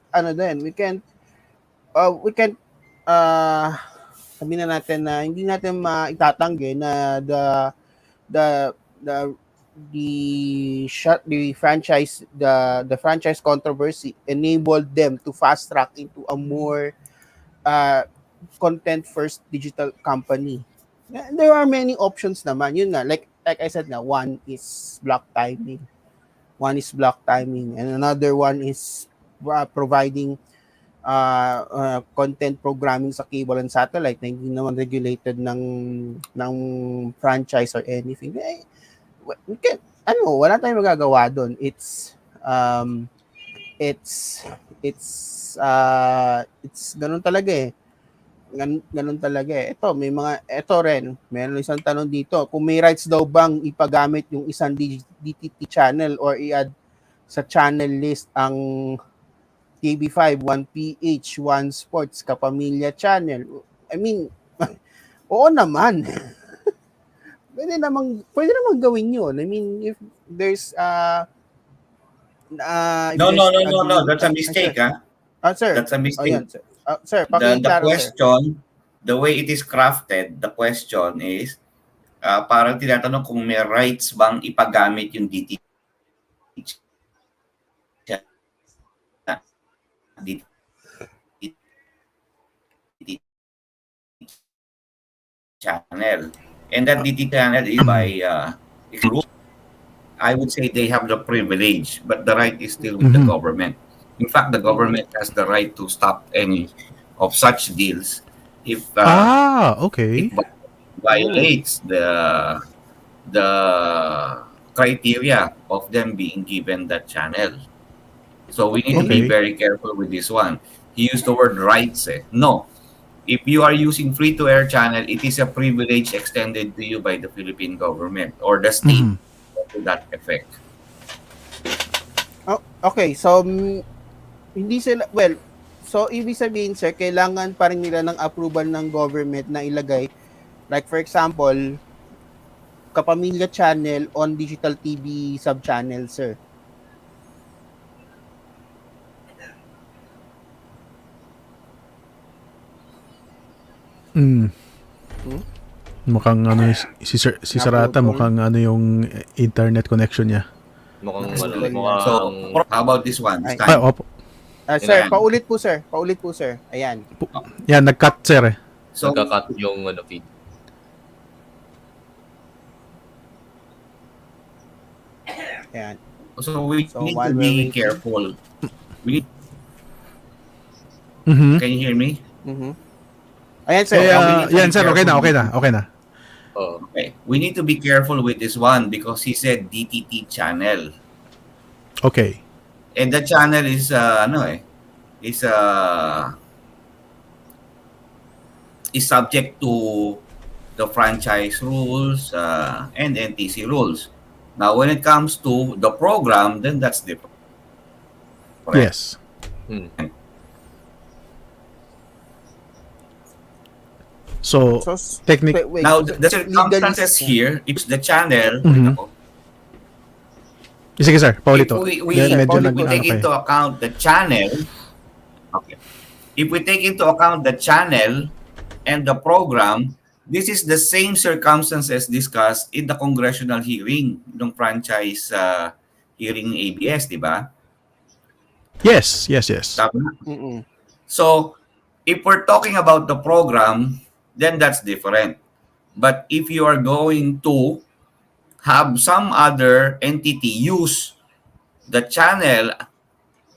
sabi na natin na hindi natin maitatanggi na the franchise controversy enabled them to fast track into a more content first digital company. There are many options naman. Yun nga, like I said na, one is block timing and another one is providing content programming sa cable and satellite na hindi naman regulated ng franchise or anything. Wala tayong magagawa doon. It's ganun talaga eh. Ganun talaga eh. Ito rin, meron isang tanong dito. Kung may rights daw bang ipagamit yung isang DTT channel or i-add sa channel list ang KB5, 1PH, 1 Sports, Kapamilya Channel. I mean, oo naman. pwede namang gawin yun. I mean, if there's No. That's a mistake, sir. That's a mistake. Yan, sir. Sir, The question, the way it is crafted, the question is, parang tinatanong kung may rights bang ipagamit yung DTT channel. And that DTT channel is by rule. I would say they have the privilege, but the right is still with the government. In fact, the government has the right to stop any of such deals if okay. it violates the criteria of them being given that channel. So we need to be very careful with this one. He used the word rights. No. If you are using free-to-air channel, it is a privilege extended to you by the Philippine government or the state to that effect. Okay, so hindi sila, so ibig sabihin sir, kailangan pa rin nila ng approval ng government na ilagay, like for example, Kapamilya Channel on digital TV sub-channel, sir. Mukhang si Sarata, mukhang yung internet connection niya. Mukhang So, how about this one? This Ay, time? opo. Sir, paulit po sir. Ayan. Yan, nag-cut sir eh. So, nagka-cut yung feed. Ayan. so we So, need while to we're be waiting- careful. We need, can you hear me? Ayan sir. Yan sir, okay na. Okay. We need to be careful with this one because he said DTT channel. Okay. And the channel is is subject to the franchise rules and NTC rules. Now, when it comes to the program, then that's different. Yes. So, technic. Now, the circumstances here, if the channel, Sige sir, paulito. if we Medyo take into account the channel, okay. If we take into account the channel and the program, this is the same circumstances discussed in the congressional hearing ng franchise hearing ng ABS, di ba? Yes. Tama? Mm-mm. So, if we're talking about the program, then that's different. But if you are going to have some other entity use the channel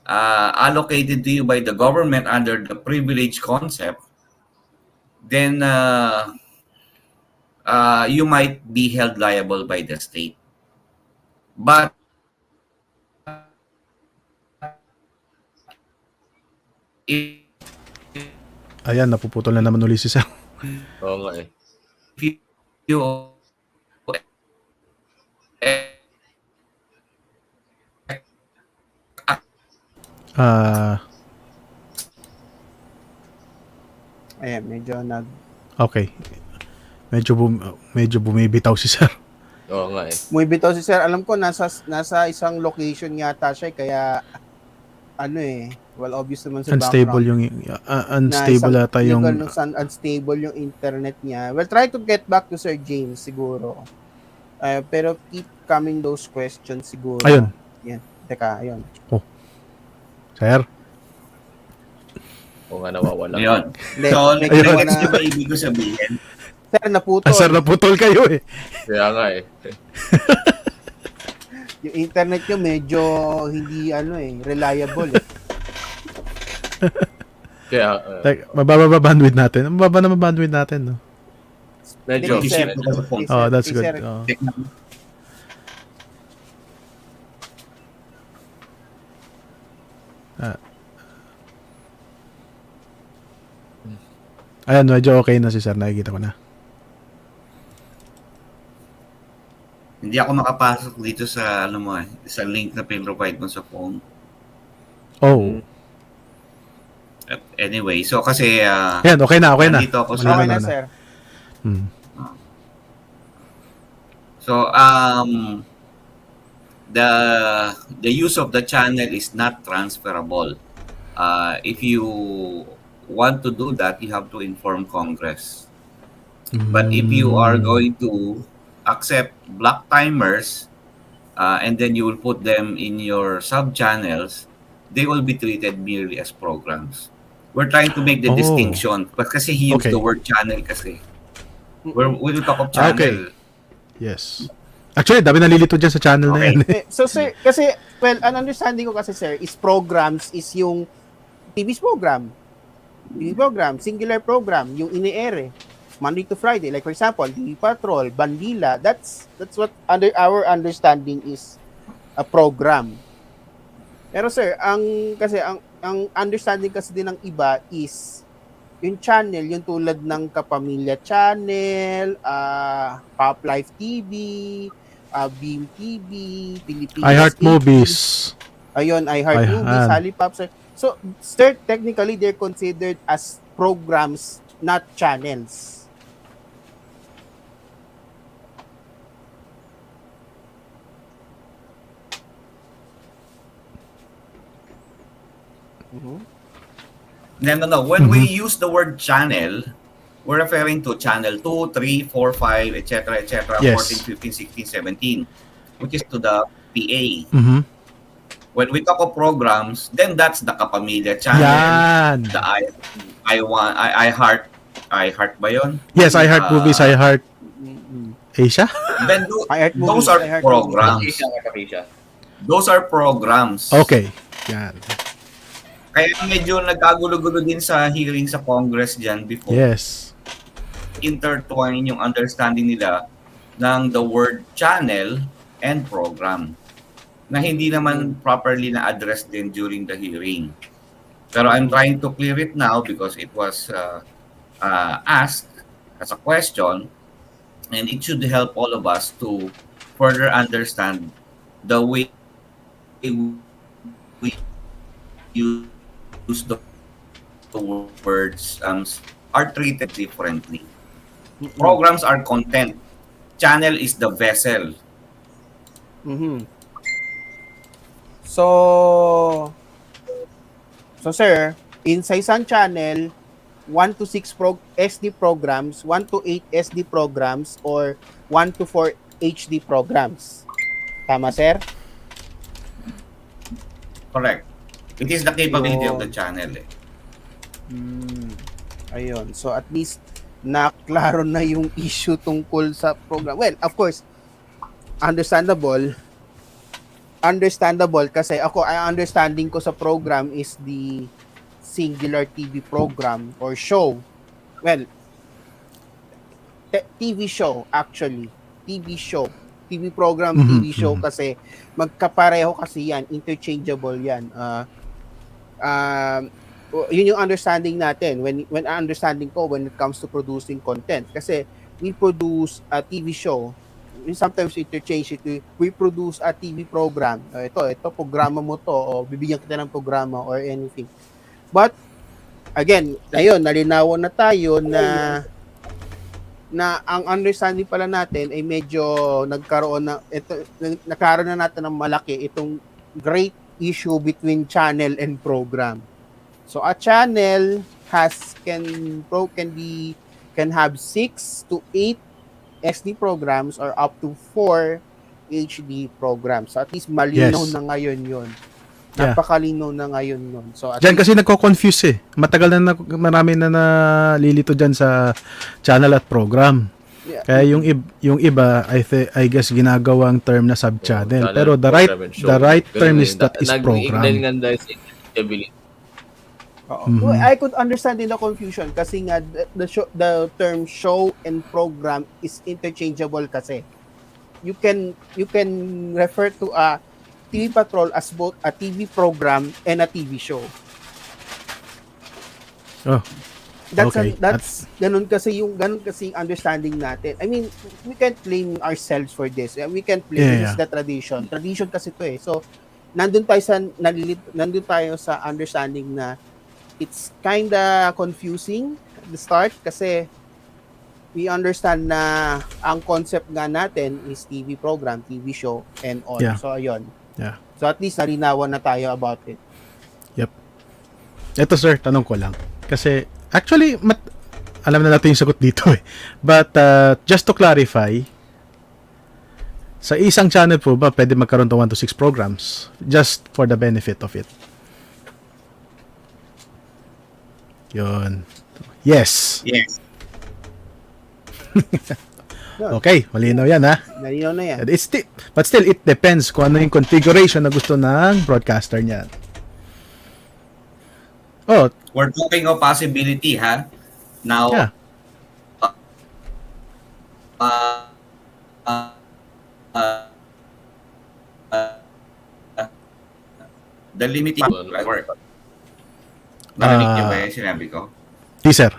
allocated to you by the government under the privilege concept, then you might be held liable by the state. But if Ayan, napuputol na naman uli si Sir. Oo nga eh. you Ah, Ayan, medyo okay. Medyo bumibitaw si Sir. Oo nga eh. Muy bitaw si Sir. Alam ko nasa isang location yata siya kaya ano well obvious naman sa Unstable background. yung unstable ata yung Unstable yung internet niya. We'll try to get back to Sir James siguro. Pero keep coming those questions siguro. Ayun. Yan. Teka, ayun. Sir. Oo nga, nawawala. yun. Hindi, So, may ayun. kinuha nag-gets na- nyo ba ibig ko sabihin? Sir, naputol. Sir, naputol kayo eh. Kaya nga eh. Yung internet nyo medyo hindi reliable. Kaya, Mababa ba bandwidth natin? Mababa na bandwidth natin, no? medyo. Hindi, Isip sir. ko sa phone. Oh, that's good. Sir, Oh. Ayan, medyo okay na si Sir. Nakikita ko na. Hindi ako makapasok dito sa sa link na pin-provide mo sa phone. Oh. Anyway, so kasi Ayan, okay na. nandito ako sa okay Wala na, na. sir. Hmm. So the use of the channel is not transferable. If you want to do that, you have to inform Congress. But if you are going to accept block timers and then you will put them in your sub-channels, they will be treated merely as programs. We're trying to make the Oh. distinction. But kasi he used Okay. the word channel kasi. When we talk of channel, Okay. Yes. Actually, dami nalilito dyan sa channel na Okay. yan. eh. So sir, kasi an understanding ko kasi sir is programs is yung TV program, singular program, yung ini-air Monday to Friday. Like for example, TV Patrol, Bandila, that's what under our understanding is a program. Pero sir, ang understanding kasi din ng iba is yung channel, yung tulad ng Kapamilya Channel, Pop Life TV, Beam TV, Pilipinas iHeart 80. Movies. Ayun, iHeart Movies, Ayan. Halipop. So, sir, technically, they're considered as programs, not channels. No. When we use the word channel, we're referring to channel 2, 3, 4, 5, etc., etc., Yes. 14, 15, 16, 17, which is to the PA. Mhm. When we talk of programs, then that's the Kapamilya channel, Yan. the iHeart ba yun? Yes, iHeart Movies, iHeart Asia. Then iHeart those Movies, are iHeart programs. Kapisha. Those are programs. Okay. Yan. Kaya medyo nagkagulo-gulo din sa hearing sa Congress dyan before. Yes. Intertwine yung understanding nila ng the word channel and program na hindi naman properly na-address din during the hearing. Pero I'm trying to clear it now because it was asked as a question and it should help all of us to further understand the way we use the words are treated differently. Programs are content. Channel is the vessel. Mhm. So sir, in sa isang channel, 1 to 6 SD programs, 1 to 8 SD programs, or 1 to 4 HD programs. Tama, sir? Correct. It is the capability of Yun. the channel. Ayun. So at least naklaro na yung issue tungkol sa program. Well, of course, understandable kasi ang understanding ko sa program is the singular TV program or show. Well, TV show actually. TV show. TV program, TV show kasi magkapareho kasi yan. Interchangeable yan. Yun yung understanding natin when understanding ko when it comes to producing content. Kasi we produce a TV show. Sometimes interchange it. We produce a TV program. Ito programa mo to o bibigyan kita ng programa or anything. But again, ayun, nalinawan na tayo na ang understanding pala natin ay medyo nagkaroon na natin ng malaki itong great issue between channel and program. So a channel can have 6 to 8 SD programs or up to 4 HD programs. So at least malinaw Yes. na ngayon 'yon. Yeah. Napakalinaw na ngayon 'yon. So at Diyan least, kasi nagko-confuse eh. Matagal na marami na nalilito diyan sa channel at program. yeah. Kaya yung iba I guess ginagawang term na sub-channel. Channel, Pero program, and show. the right Ganun term din. is that is Nag-ignite program. nga dahil sa interchangeability. Oo. Mhm. Well, I could understand din the confusion kasi nga the term show and program is interchangeable kasi. You can refer to a TV Patrol as both a TV program and a TV show. Oh, okay. That's ganun kasi yung understanding natin. I mean, we can't blame ourselves for this. We can't blame Yeah, this is yeah. the tradition. Tradition kasi to eh. So nandun tayo sa understanding na it's kinda confusing at the start kasi we understand na ang concept nga natin is TV program, TV show, and all. Yeah. So, ayun. Yeah. So, at least narinawan na tayo about it. Ito sir, tanong ko lang. Kasi actually alam na natin yung sagot dito eh. But just to clarify, sa isang channel po ba pwede magkaroon ng 1 to 6 programs just for the benefit of it? Yun. Yes. Yes. Okay, malinaw yan ha. Narinaw na yan. But still, it depends kung ano yung configuration na gusto ng broadcaster niya. Oh, We're talking of possibility, ha? Now, yeah. The limiting work. Narinig niyo ba yung sinabi ko? Teaser.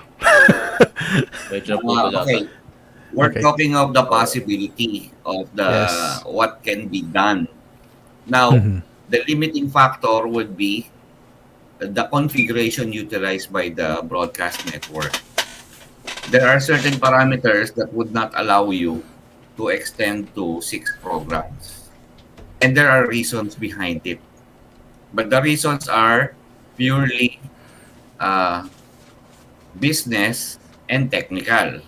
Medyo po ito Okay. dapat. We're Okay. talking of the possibility of the Yes. what can be done. Now, Mhm. the limiting factor would be the configuration utilized by the broadcast network. There are certain parameters that would not allow you to extend to 6 programs. And there are reasons behind it. But the reasons are purely business and technical.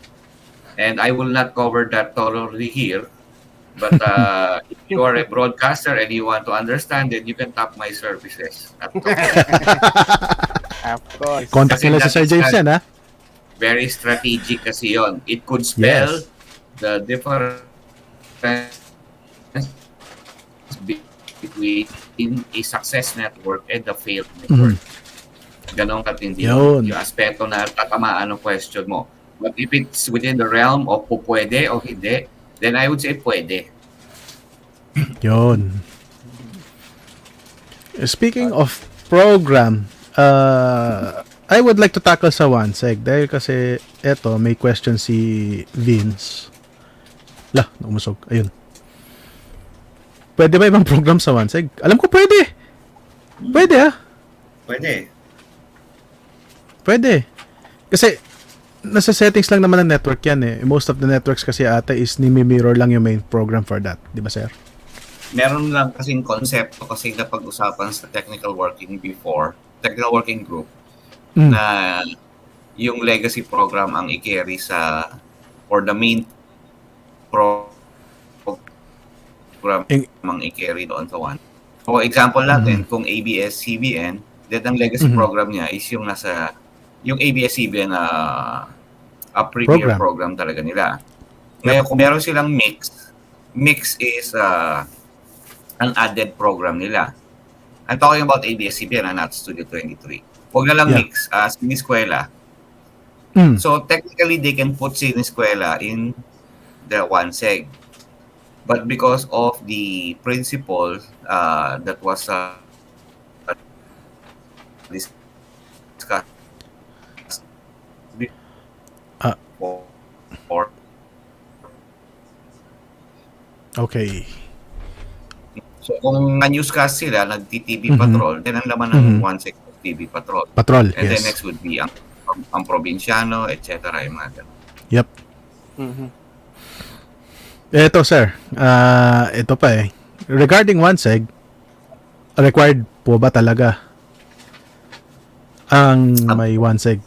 And I will not cover that thoroughly here. But if you are a broadcaster and you want to understand it, you can tap my services. At Of course. Contact Kasi nila sa Sir that's James yan ha. very strategic kasi yon. It could spell Yes. the difference between a success network and a failed network. Ganon katindi Yun. yung aspeto na tatamaan ng question mo. But if it's within the realm of pwede o hindi, then I would say pwede. Yun. Speaking of program, I would like to tackle sa one seg dahil kasi eto may question si Vince. Lah, naumusog. Ayun. Pwede ba ibang program sa one seg? Alam ko pwede. Pwede ah. Pwede. Pwede. Kasi nasa settings lang naman ng network yan eh. Most of the networks kasi ata is nimi-mirror lang yung main program for that. Di ba sir? Meron lang kasing konsepto kasi napag-usapan sa technical working group Mm. na yung legacy program ang i-carry or the main program ang i-carry doon sa one. For example natin, kung ABS-CBN, then ang legacy program niya is yung ABS-CBN a premier program talaga nila. Ngayon, kung meron silang mix is an added program nila. I'm talking about ABS-CBN and not Studio 23. Huwag na lang mix, Siniskwela. So, technically, they can put Siniskwela in the one seg. But because of the principle that was discussed before, Okay. so kung newscast sila, nag-TV Patrol, then ang laman ng one seg of TV Patrol. Patrol, And then yes. next would be ang Probinsyano, etc. Yung mga ganun. Yep. Mhm. Ito, sir. Ito pa eh. Regarding one seg, required po ba talaga ang may one seg?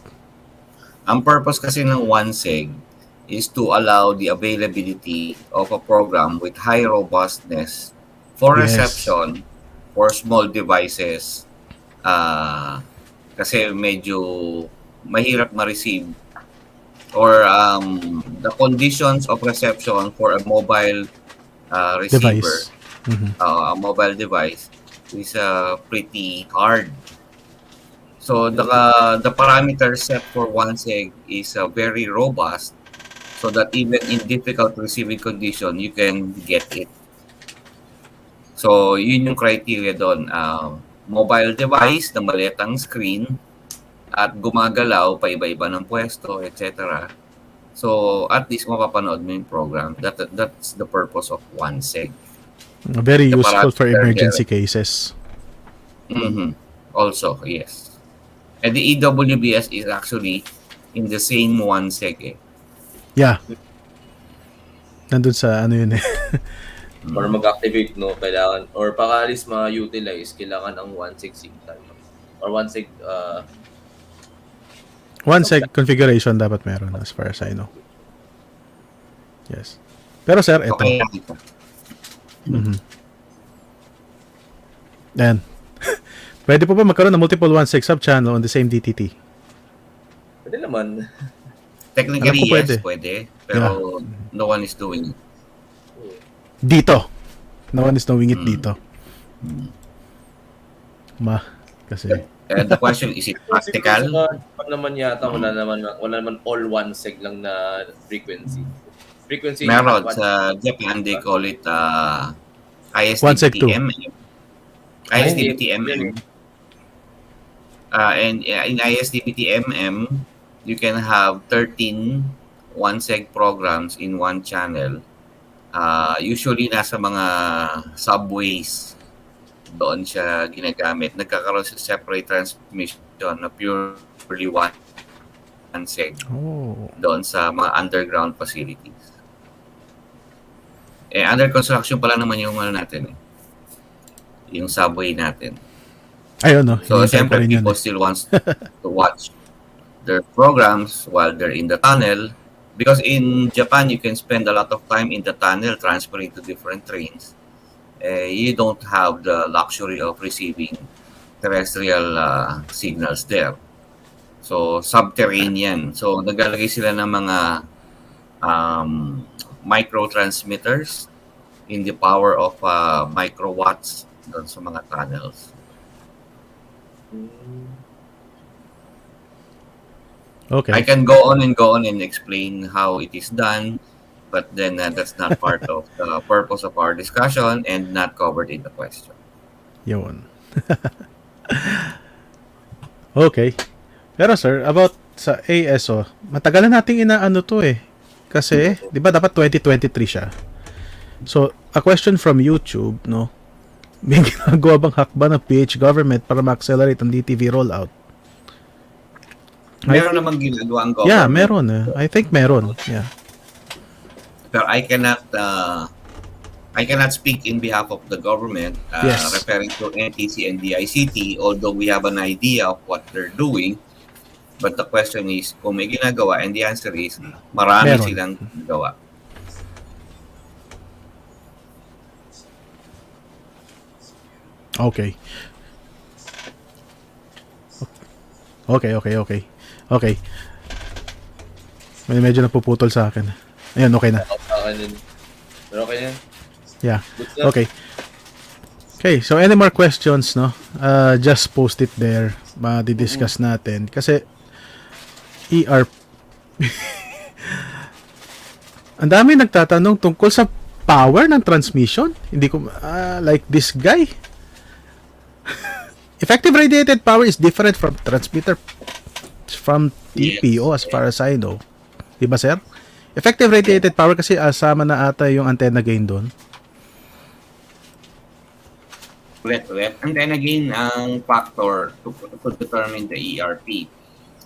Ang purpose kasi ng one seg is to allow the availability of a program with high robustness for Yes. reception for small devices, kasi medyo mahirap ma-receive, or the conditions of reception for a mobile receiver, Device. a mobile device is pretty hard. So the parameter set for one seg is very robust, so that even in difficult receiving condition, you can get it. So yun yung criteria doon. Mobile device na maliit ang screen at gumagalaw pa iba-iba ng pwesto, etc. So at least mapapanood mo yung program. That's the purpose of one seg. Very The useful for parameter emergency cases. Also, yes. And the EWBS is actually in the same one seg. Yeah. Nandun sa ano yun eh. Para mag-activate, no, kailangan, or para at least ma-utilize, kailangan ang 1.6 SIG time. Or 1.6, One seg configuration dapat meron as far as I know. Yes. Pero sir, ito. Okay. Yan. Pwede po ba magkaroon ng multiple 1.6 sub-channel on the same DTT? pwede naman. Technically, Alam ko yes, pwede. pwede. Pero no one is doing it. Dito. No one is knowing it dito. Kasi The question, is it practical? Pag naman yata, wala naman all 1 seg lang na frequency. Frequency Meron. one- Sa Japan, they call it 1 seg 2. ISDPTM. ISDPTMM. And in ISDPTMM, you can have 13 1 seg programs in one channel. Usually nasa mga subways doon siya ginagamit. Nagkakaroon sa separate transmission na purely 1 seg Oh. doon sa mga underground facilities. Under construction pala naman yung ano natin yung subway natin. Ayun, no. So, Hinihintay ko siyempre, rin yun people still wants to watch their programs while they're in the tunnel. Because in Japan, you can spend a lot of time in the tunnel transferring to different trains. You don't have the luxury of receiving terrestrial signals there. So, subterranean. So, naglalagay sila ng mga micro-transmitters in the power of microwatts doon sa mga tunnels. Okay. I can go on and explain how it is done, but then that's not part of the purpose of our discussion and not covered in the question. Yun. Okay. Pero sir, about sa ASO, matagal na nating inaano to eh. Kasi, di ba dapat 2023 siya? So, a question from YouTube, no? May ginagawa bang hakba ng PH government para ma-accelerate ang DTV rollout? Meron namang ginagawa ang government. Yeah, meron. I think meron. Yeah. Pero I cannot speak in behalf of the government Yes. referring to NTC and DICT, although we have an idea of what they're doing. But the question is, kung may ginagawa, and the answer is, marami Meron. silang ginagawa. Okay. Okay. Medyo napuputol sa akin. Ayun, okay na. Out sa akin yun. Pero okay yan. Yeah. Good stuff. Okay. Okay, so any more questions, no? Just post it there. Di-discuss natin. Kasi, ERP. Ang dami nagtatanong tungkol sa power ng transmission. Hindi ko, like this guy. Effective radiated power is different from transmitter from TPO as far as I know. Diba, sir? Effective radiated power kasi asama na ata yung antenna gain doon. Ulit. And then again, ang factor to determine the ERP.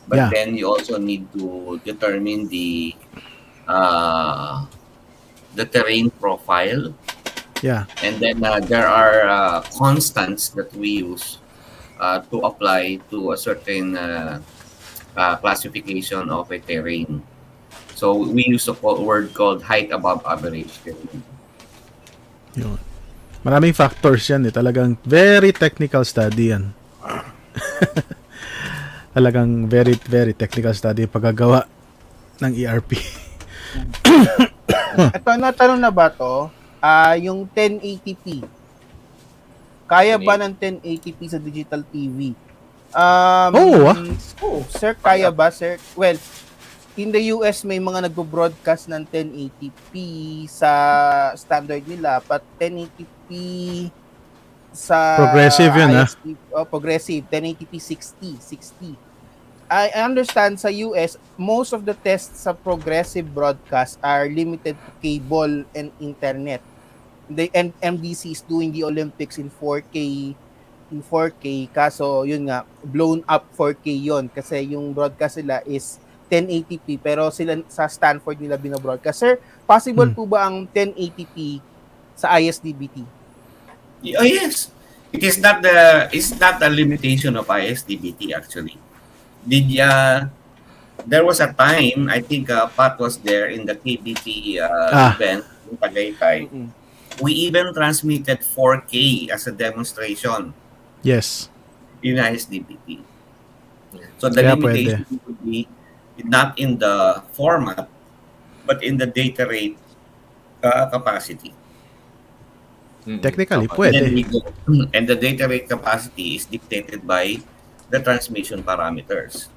But Yeah. then you also need to determine the terrain profile. Yeah. And then there are constants that we use to apply to a certain classification of a terrain. So we use a word called height above average terrain. Yun. Maraming factors yan eh. Talagang very technical study yan. Talagang very, very technical study yung paggagawa ng ERP. Ito, natanong na ba to? Yung 1080p. Kaya ba ng 1080p sa digital TV? Sir, kaya ba, sir? Well, in the US, may mga nagbo-broadcast ng 1080p sa standard nila, but 1080p sa Progressive yun, ISP, progressive, 1080p 60. I understand sa US, most of the tests sa progressive broadcast are limited to cable and internet. The MDC is doing the Olympics in 4K, kaso yun nga, blown up 4K yon kasi yung broadcast nila is 1080p pero sila sa Stanford nila binobroadcast. Sir, possible po ba ang 1080p sa ISDBT? Oh, yes. It's not a limitation of ISDBT actually. There was a time, I think Pat was there in the KBT event in Tagaytay. We even transmitted 4K as a demonstration Yes. in ISDBT. So the Kaya limitation would be not in the format, but in the data rate capacity. Technically, And then pwede. we go, and the data rate capacity is dictated by the transmission parameters.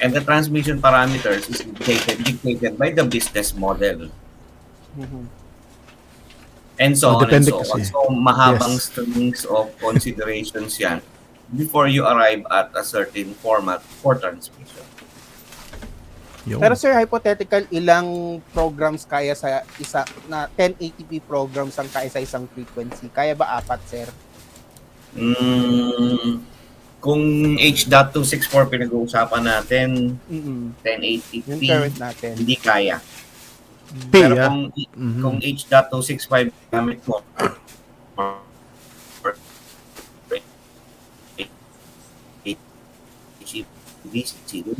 And the transmission parameters is dictated by the business model. And so on and Depende so on. kasi. So mahabang Yes. strings of considerations yan before you arrive at a certain format for transmission. Yun. Pero sir, hypothetical, ilang programs kaya sa isa na 1080p programs ang kaya sa isang frequency? Kaya ba 4, sir? Kung H.264 pinag-uusapan natin, Yung 1080p, current natin. hindi kaya. P, Pero ah. kung H.265 gamit mo,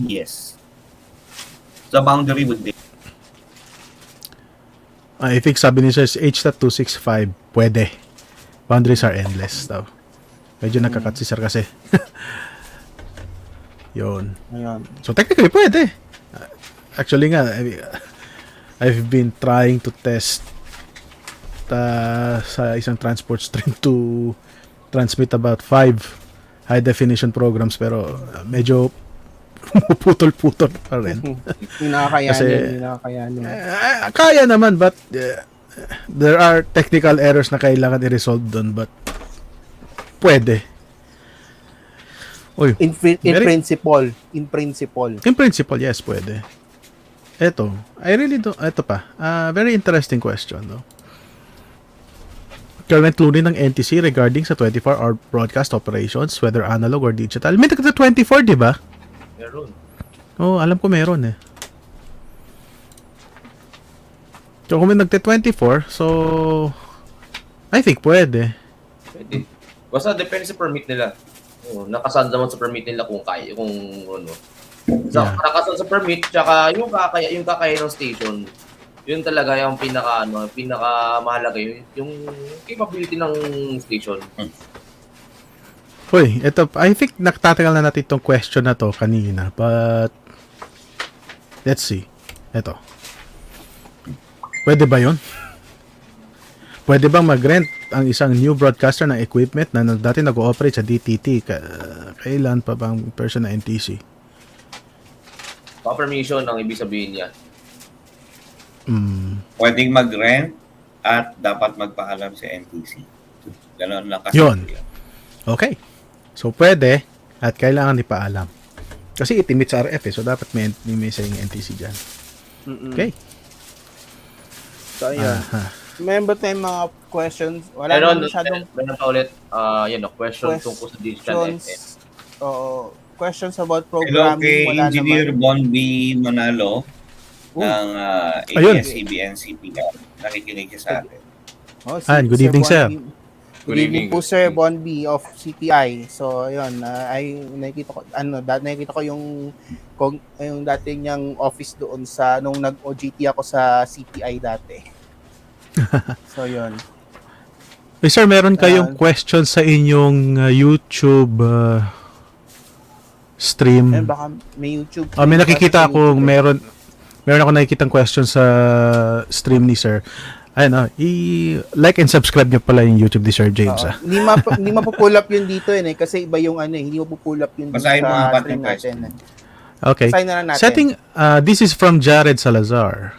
yes. The boundary would be I think sabi ni Sir, H.265, pwede. Boundaries are endless daw. Medyo nagkakat si Sir kasi. Yun. Ayun. So technically, pwede. Actually nga, I've been trying to test sa isang transport stream to transmit about 5 high definition programs pero medyo putol-putol pa rin. Hindi nakakayanin, Kasi- hindi nakakayanin. Kaya naman but there are technical errors na kailangan i-resolve doon but pwede. Uy, In Very- principle. in principle, yes, pwede. Eto, eto pa, very interesting question, no? Current lunin ng NTC regarding sa 24-hour broadcast operations, whether analog or digital. May nagka 24, di ba? Meron. Oo, alam ko meron eh. So, kung may nagte-24, so I think pwede. Pwede. Basta depende sa permit nila. Nakasaan naman sa permit nila kung kaya, kung ano. Sa Yeah. kalakasan sa permit, tsaka yung kakaya ng station, yun talaga yung pinaka mahalaga yung capability ng station. Hoy, ito, I think nakatatagal na natin itong question na to kanina, but let's see. Ito. Pwede ba yun? Pwede bang mag-rent ang isang new broadcaster ng equipment na dati nag-ooperate sa DTT? Kailan pa bang person na NTC? Pa-permission ang ibig sabihin niya. Pwedeng mag-rent at dapat magpaalam sa NTC. Ganon lang kasi. Yun. Okay. So, pwede at kailangan ipaalam. Kasi itimit sa RF so dapat may saying NTC dyan. Okay. So, ayun. Aha. Remember tayong mga questions. Wala na masyadong meron pa ulit, question tungkol sa digital FM. questions. Oo. Questions about Hello programming. kay Wala Engineer naman. Bon B. Manalo ng Ayun. ABS-CBN CPR. Nakikinig siya sa atin. Oh, Good evening, Bon sir. B. Good evening po, Sir Bon B of CTI. So, ayun, nakikita ko yung dating niyang office doon sa nung nag-OJT ako sa CTI dati. So, yun. Eh, sir, meron kayong question sa inyong YouTube stream? Ayun, baka may YouTube. May nakikita ako, meron ako nakikitang question sa stream ni sir. Ayun, like and subscribe niyo pala yung YouTube ni Sir James. Oo. Hindi mapupull up yun dito kasi iba yung hindi mapupull up yun dito Basahin mo nga sa pa stream yung natin. Okay. Basahin na lang natin. This is from Jared Salazar.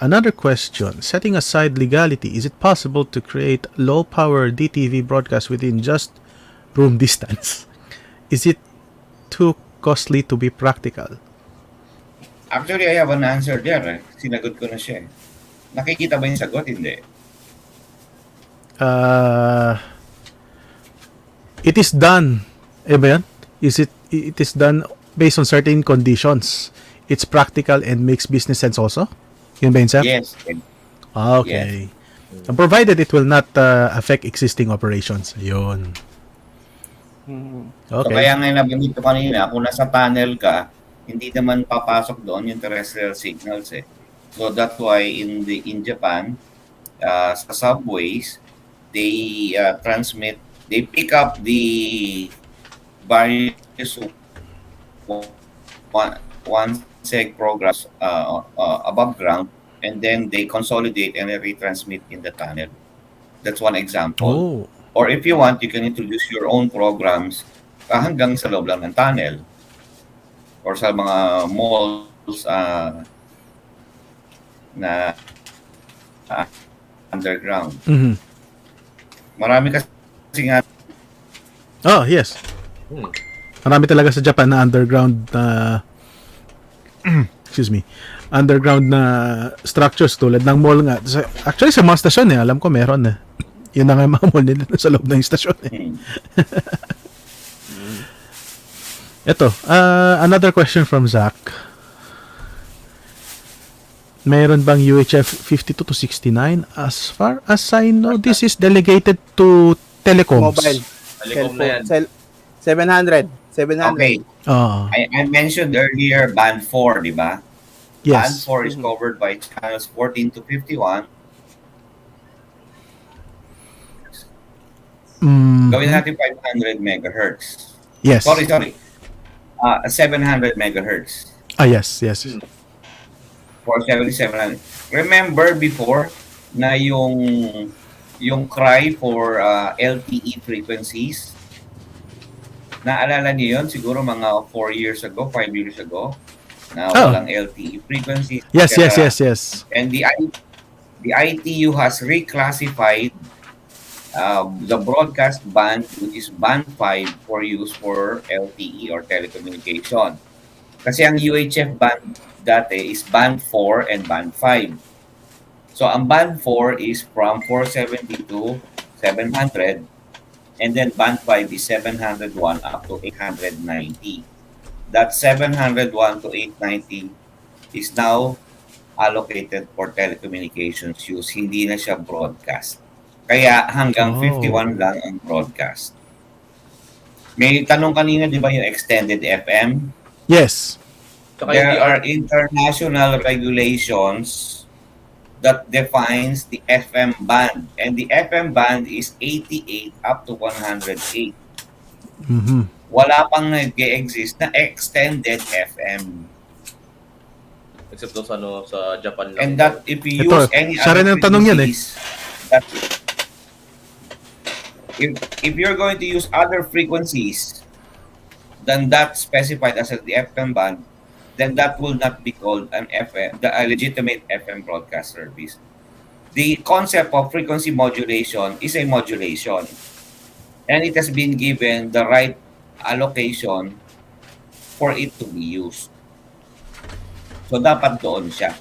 Another question. Setting aside legality, is it possible to create low-power DTV broadcast within just room distance? Is it too costly to be practical? Actually, I have an answer there. Sinagot ko na siya. Nakikita ba yung sagot? Hindi. It is done. Ba yan? It is done based on certain conditions. It's practical and makes business sense also? Yun ba yun, sir? Yes. Okay. And provided it will not affect existing operations. Yun. So, Okay. kaya nga nabanggit ko kanina, kung nasa tunnel ka, hindi naman papasok doon yung terrestrial signals eh. So that's why in Japan, sa subways, they they pick up the various one seg programs above ground, and then they consolidate and retransmit in the tunnel. That's one example. Oh. Or if you want, you can introduce your own programs hanggang sa loob lang ng tunnel or sa mga malls na underground. Mhm. Marami kasi nga Oh, yes. Marami talaga sa Japan na underground na excuse me. Underground na structures tulad ng mall nga. Actually sa mga stasyon alam ko meron na. Yun na nga yung mga mall nila sa loob ng stasyon Ito, another question from Zach. Meron bang UHF 52 to 69? As far as I know, this is delegated to telecoms. Mobile. Telecom na yan. 700. okay. I mentioned earlier band 4, di ba? Band Yes. 4 is covered by channels 14 to 51. Gawin natin 500 megahertz. Yes. Sorry. 700 megahertz. Yes. For 7700. Remember before na yung cry for LTE frequencies, naalala niyo yun siguro mga 4 years ago, 5 years ago, na walang LTE frequencies. Yes. And the ITU has reclassified the broadcast band, which is band 5, for use for LTE or telecommunication. Kasi ang UHF band dati is band 4 and band 5. So ang band 4 is from 470 to 700, and then band 5 is 701 up to 890. That 701 to 890 is now allocated for telecommunications use, hindi na siya broadcast. Kaya hanggang 51 lang ang broadcast. May tanong kanina, di ba, yung extended FM? Yes. Tsaka There hindi are international regulations that defines the FM band, and the FM band is 88 up to 108. Mhm. Wala pang nag-exist na extended FM. except daw sa ano sa Japan lang. And that if you Ito, use any siya rin other ang tanong yan eh. frequencies, that if you're going to use other frequencies than that specified as the FM band, then that will not be called an FM, a legitimate FM broadcast service. The concept of frequency modulation is a modulation, and it has been given the right allocation for it to be used. So, dapat doon siya.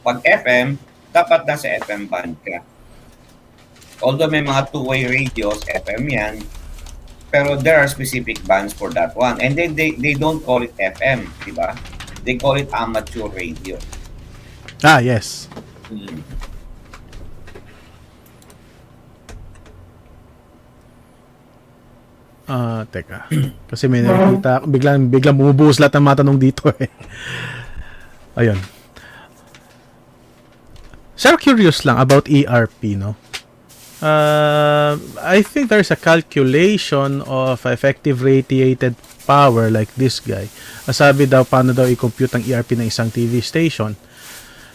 Pag FM, dapat nasa FM band ka. Although may mga two-way radios, FM yan, pero there are specific bands for that one. And then they don't call it FM, di ba? They call it amateur radio. Ah, yes. Mm. Teka. Kasi may nakikita, biglang bumubuhos lahat ng mga tanong dito eh. Ayun. Sir, curious lang about ERP, no? I think there's a calculation of effective radiated power like this guy. Sabi daw, paano daw i-compute ang ERP ng isang TV station.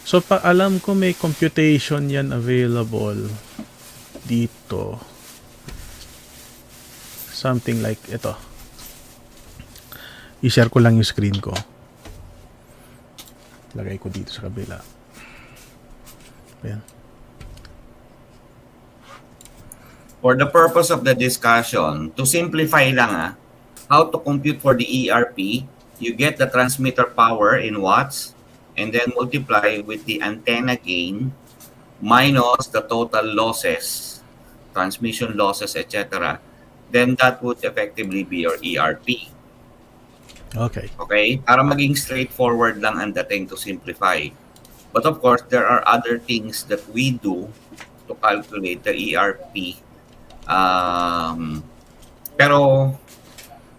So, alam ko may computation yan available dito. Something like ito. I-share ko lang yung screen ko. Lagay ko dito sa kabila. Ayan. For the purpose of the discussion, to simplify lang how to compute for the ERP, you get the transmitter power in watts and then multiply with the antenna gain minus the total losses, transmission losses, etc. Then that would effectively be your ERP. Okay. Okay? Para maging straightforward lang ang dating to simplify. But of course, there are other things that we do to calculate the ERP. Pero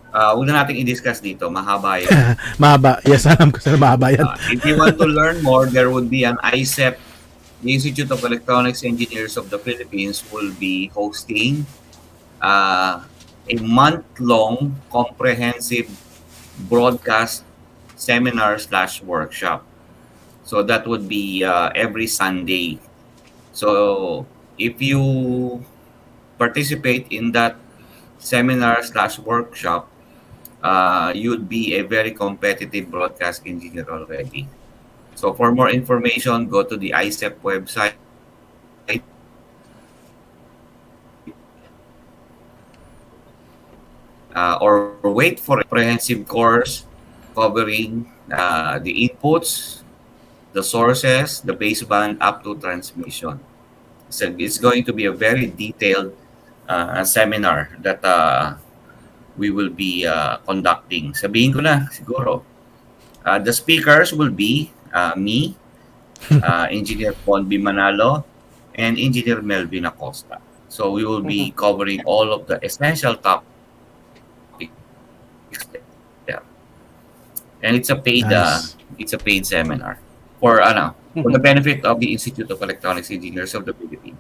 huwag na natin i-discuss dito. Mahaba yun. Mahaba. Yes, alam ko sir, mahaba yan. If you want to learn more, there would be an ICEP. The Institute of Electronics Engineers of the Philippines will be hosting a month-long comprehensive broadcast seminar/workshop. So that would be every Sunday. So if you participate in that seminar/workshop, you'd be a very competitive broadcast engineer already. So for more information, go to the ICEP website. Or wait for a comprehensive course covering the inputs, the sources, the baseband up to transmission. So it's going to be a very detailed seminar that we will be conducting. Sabihin ko na siguro. The speakers will be me, Engineer Ponby Manalo, and Engineer Melvin Acosta. So we will be covering all of the essential topics. Yeah. And it's a paid Nice. seminar for the benefit of the Institute of Electronics Engineers of the Philippines.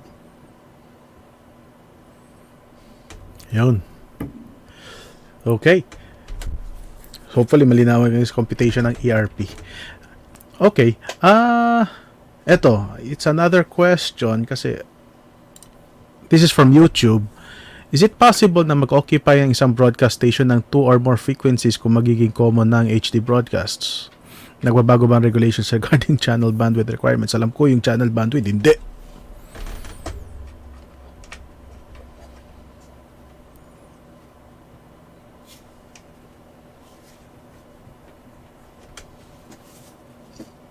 Yun. Okay. Hopefully malinawan yung computation ng ERP. Okay. Eto, it's another question kasi this is from YouTube. Is it possible na mag-occupy ang isang broadcast station ng 2 or more frequencies kung magiging common na ang HD broadcasts? Nagbabago ba ang regulations regarding channel bandwidth requirements? Alam ko yung channel bandwidth, hindi.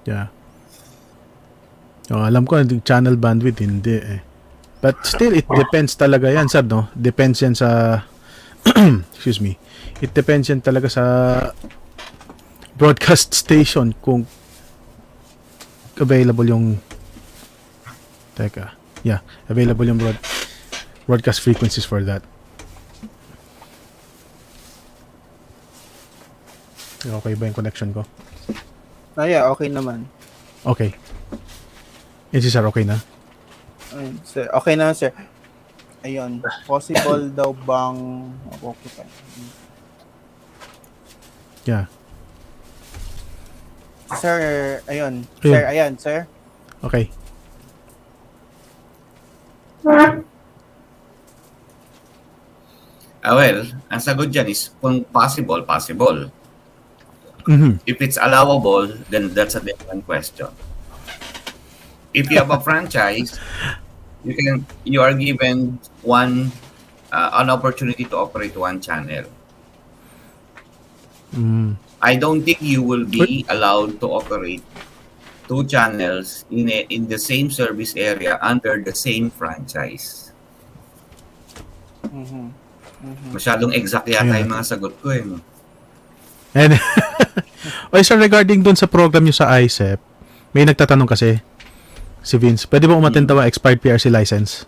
Yeah. Alam ko yung channel bandwidth, hindi eh. But still, it depends talaga yan, sir, no? Depends yan sa... excuse me. It depends yan talaga sa broadcast station kung available yung... Teka. Yeah, available yung broadcast frequencies for that. Okay ba yung connection ko? Yeah, okay naman. Okay. Yes, sir, okay na? Ayun, sir. Okay naman, sir. Ayun. Possible daw bang... Okay pa. Yeah. Sir, ayun. Ayun. Sir, ayan, sir. Okay. Well, ang sagot dyan is kung possible, possible. Mhm. If it's allowable, then that's a different question. If you have a franchise, you are given an opportunity to operate one channel. Mm. I don't think you will be allowed to operate two channels in the same service area under the same franchise. Mhm. Mhm. Masyadong exact yata Ayun. yung mga sagot ko eh. No? And okay, sir, regarding dun sa program nyo sa ICEP, may nagtatanong kasi si Vince, pwede ba umattend daw ang expired PRC license?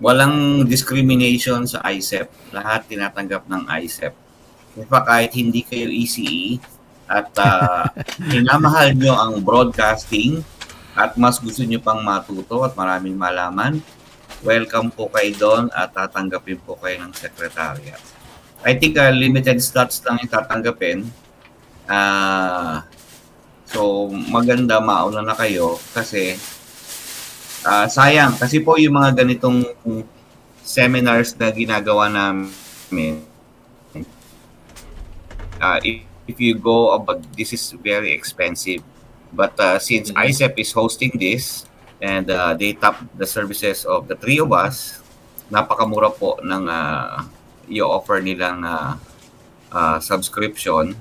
Walang discrimination sa ICEP. Lahat tinatanggap ng ICEP. In fact, kahit hindi kayo ECE at minamahal nyo ang broadcasting at mas gusto nyo pang matuto at maraming malaman, welcome po kayo doon at tatanggapin po kayo ng secretariat. I think limited slots lang yung tatanggapin. So, maganda mauna na kayo kasi sayang. Kasi po yung mga ganitong seminars na ginagawa namin, if you go abroad, this is very expensive. But since ICEP is hosting this and they tap the services of the three of us, napakamura po ng i-offer nilang subscription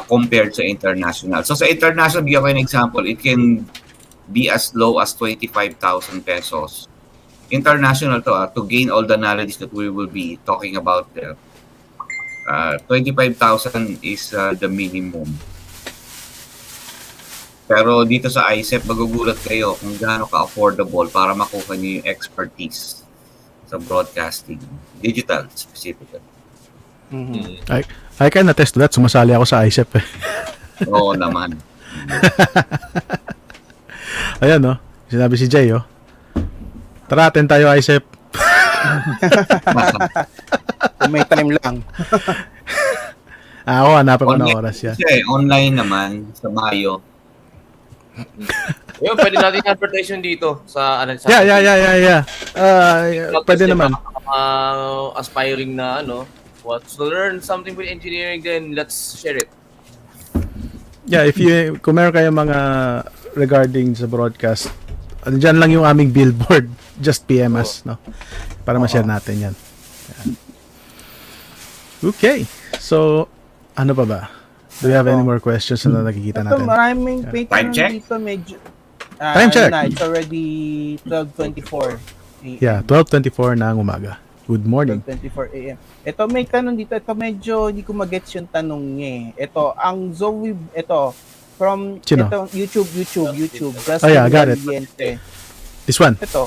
compared sa international. So sa international, bigyan ko an example, it can be as low as 25,000 pesos. International to gain all the knowledge that we will be talking about there. 25,000 is the minimum. Pero dito sa ICEP, magugulat kayo kung gaano ka-affordable para makuha niyo yung expertise sa broadcasting. Digital, specifically. Mhm. I can attest to that. Sumasali ako sa ICEP. Oo naman. Ayan, no? Sinabi si Jay, oh. Tara, attend tayo ICEP. Kung may time lang. Ako, hanapin ko na oras yan. Kasi online naman sa Mayo. Yun, pwede natin advertise yun dito sa Yeah. Pwede naman. Aspiring na wants to learn something with engineering, then let's share it. Yeah, kung meron kayong mga regarding sa broadcast, dyan lang yung aming billboard. Just PM us, no? Para ma-share natin yan. Yan. Okay. So, ano pa ba? Do we have any more questions na nakikita Ito, natin? maraming may Time tanong check? dito. Medyo, Time check. It's already 12:24 a.m. Yeah, 12:24 ng umaga. Good morning. 12:24 a.m. Ito, may tanong dito. Ito, medyo hindi ko magets yung tanong niya eh. Ito, ang Zoe, from Sino? ito, YouTube. Oh, yeah, I got it. Valiente. This one. Ito,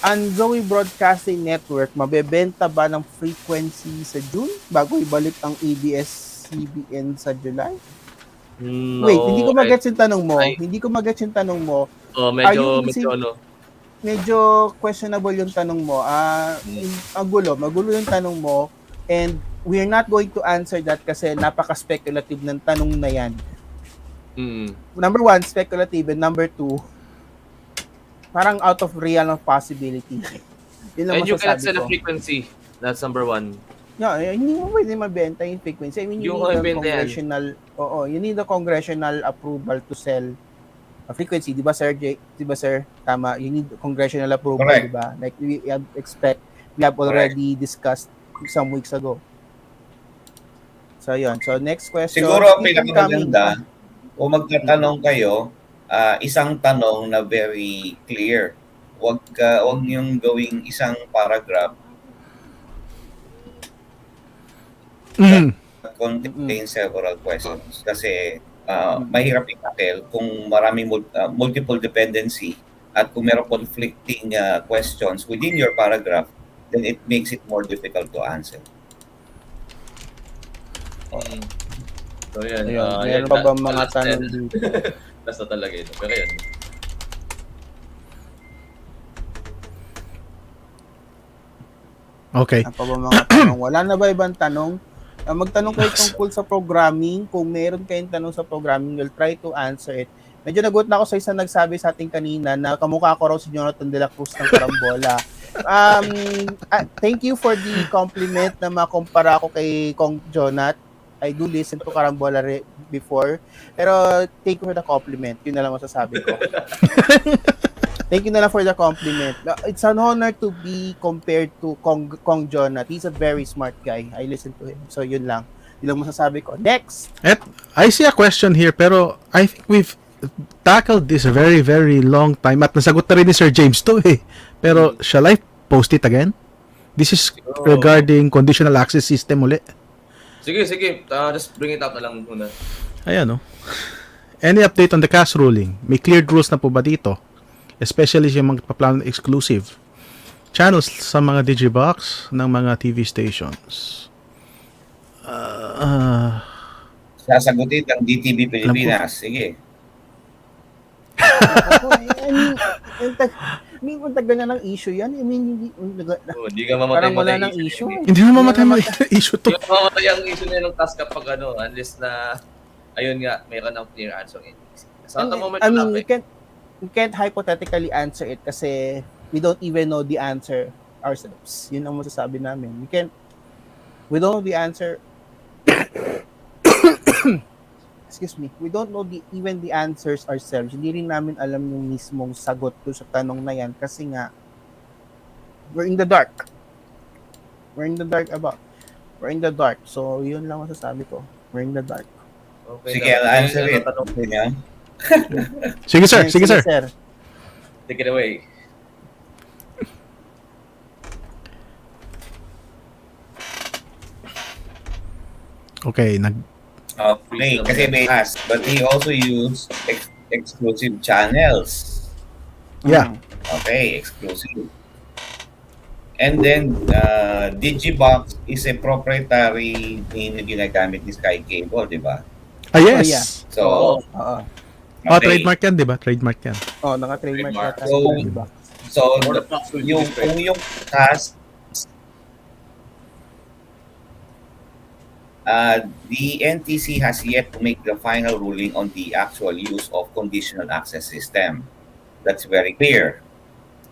ang Zoe Broadcasting Network, mabebenta ba ng frequency sa June bago ibalik ang ABS-CBN sa July? No, Wait, hindi ko magets yung tanong mo. Ay. Hindi ko magets yung tanong mo. Medyo Medyo questionable yung tanong mo. Magulo yung tanong mo, and we're not going to answer that kasi napaka-speculative ng tanong na yan. Number one, speculative, and number two, parang out of realm of possibility. Yun lang and you cannot masasabi set a ko. frequency. That's number one. No, hindi mo pwede mabenta yung frequency. I mean, you Yung need a mabenta yan. you need a congressional approval to sell a frequency. Di ba, sir? Di ba, sir? Tama. You need congressional approval, Correct. di ba? Like we have already discussed some weeks ago. So, yun. So, next question. Siguro ang Incoming- pinakamaganda, kung magtatanong kayo, isang tanong na very clear. Wag niyong gawing isang paragraph Mhm. that contain several questions. Kasi mahirap i-tackle kung maraming multiple dependency at kung meron conflicting questions within your paragraph, then it makes it more difficult to answer. So yan, Ayun, yan meron pa ba mga last tanong na- dito? last na talaga ito. Pero yan. Okay. Ano pa ba mga tanong? Wala na ba ibang tanong? Magtanong kayo tungkol sa programming. Kung meron kayong tanong sa programming, we'll try to answer it. Medyo nagulat na ako sa isang nagsabi sa ating kanina na kamukha ko raw si Jonathan De La Cruz ng Carambola. Thank you for the compliment na makumpara ako kay Kong Jonat. I do listen to Carambola before. Pero thank you for the compliment. Yun na lang masasabi ko. Thank you na lang for the compliment. It's an honor to be compared to Kong Jonat. He's a very smart guy. I listen to him. So yun lang. Yun lang masasabi ko. Next! I see a question here, pero I think we've tackled this a very, very long time at nasagot na rin ni Sir James to eh. Pero shall I post it again? This is regarding conditional access system ulit. Sige. Just bring it up na lang muna. Ayan, no? Any update on the CAS ruling? May cleared rules na po ba dito? Especially yung mga paplano exclusive channels sa mga Digibox ng mga TV stations. Sasagutin ng DTV Pilipinas. Sige. Ang tagal na ng issue yan. I mean, Hindi ka mamatay. parang wala ng issue. Hindi mo mamatay issue to. Hindi ka mamatay ang issue na ng task kapag unless na, ayun nga, mayroon ng clear answer. So, at the moment, I mean, we can't hypothetically answer it kasi we don't even know the answer ourselves. Yun ang masasabi namin. We don't know the answer. Excuse me. We don't know even the answers ourselves. Hindi rin namin alam yung mismong sagot to sa tanong na yan kasi nga we're in the dark. We're in the dark. So, yun lang masasabi ko. We're in the dark. Okay, Sige, I'll answer it. Sige. Sige, sir. Take it away. Okay, Play. Kasi may has, but he also used exclusive channels. yeah. Okay, exclusive. And then, Digibox is a proprietary name na ginagamit ni Sky Cable, di ba? Yes. yeah. So, Oo. Trademark yan, di ba? Trademark yan. Naka-trademark Trademark. na So, tayo, diba? So, Or the box will be yung, displayed. kung yung task, the NTC has yet to make the final ruling on the actual use of conditional access system. That's very clear.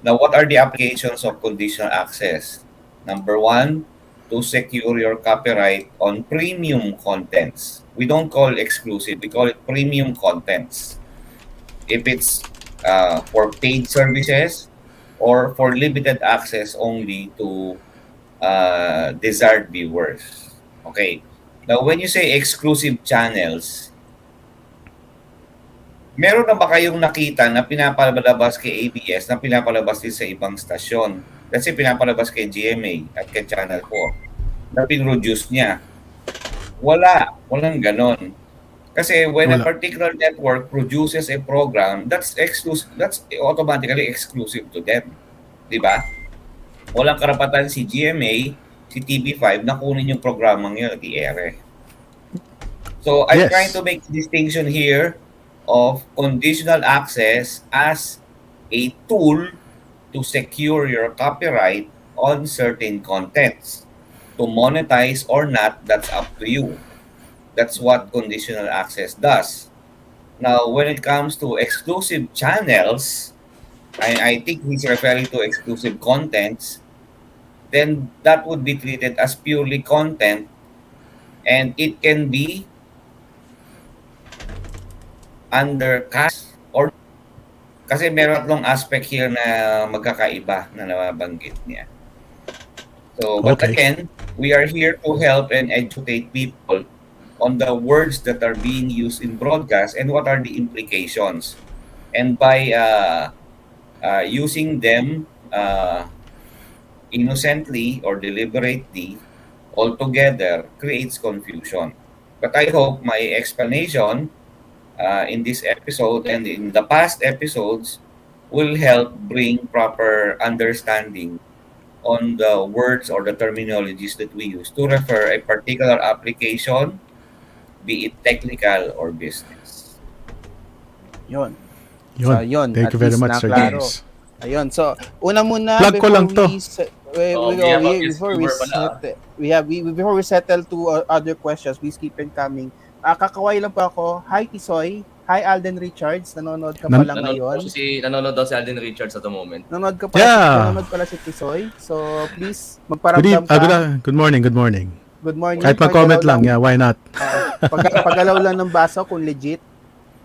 Now, what are the applications of conditional access? Number one, to secure your copyright on premium contents. We don't call it exclusive, we call it premium contents. If it's for paid services or for limited access only to desired viewers. Okay. Now, when you say exclusive channels, meron na ba kayong nakita na pinapalabas kay ABS na pinapalabas din sa ibang stasyon? Kasi pinapalabas kay GMA at kay Channel 4 na pinroduce niya. Walang ganon. Kasi when a Wala. particular network produces a program, that's exclusive, that's automatically exclusive to them. Di ba? Walang karapatan si GMA, si TV5 na kunin yung programang yun at i-ere. So I'm Yes. trying to make a distinction here of conditional access as a tool to secure your copyright on certain contents. To monetize or not, that's up to you. That's what conditional access does. Now, when it comes to exclusive channels, I think he's referring to exclusive contents, then that would be treated as purely content, and it can be under CAS or kasi meron tatlong aspect here na magkakaiba na nababanggit niya. So, but Okay. again, we are here to help and educate people on the words that are being used in broadcast and what are the implications. And by using them innocently or deliberately altogether creates confusion. But I hope my explanation in this episode and in the past episodes will help bring proper understanding on the words or the terminologies that we use to refer a particular application, be it technical or business. Yun. Yun. So, yun. Thank At you very least much, Sir naklaro. James. Ayun. So, una muna Plug ko lang to. Before we settle to other questions, please keep in coming. Kakaway lang po ako. Hi, Tisoy. Hi, Alden Richards. Nanonood ka pala ngayon. Nanonood daw si Alden Richards at the moment. Nanonood ka pala, Yeah. nanonood pala si Tisoy. So, please, magparamdam ka. Good morning. Good morning. Kahit mag-comment lang, yeah, why not? Paggalaw lang ng baso kung legit.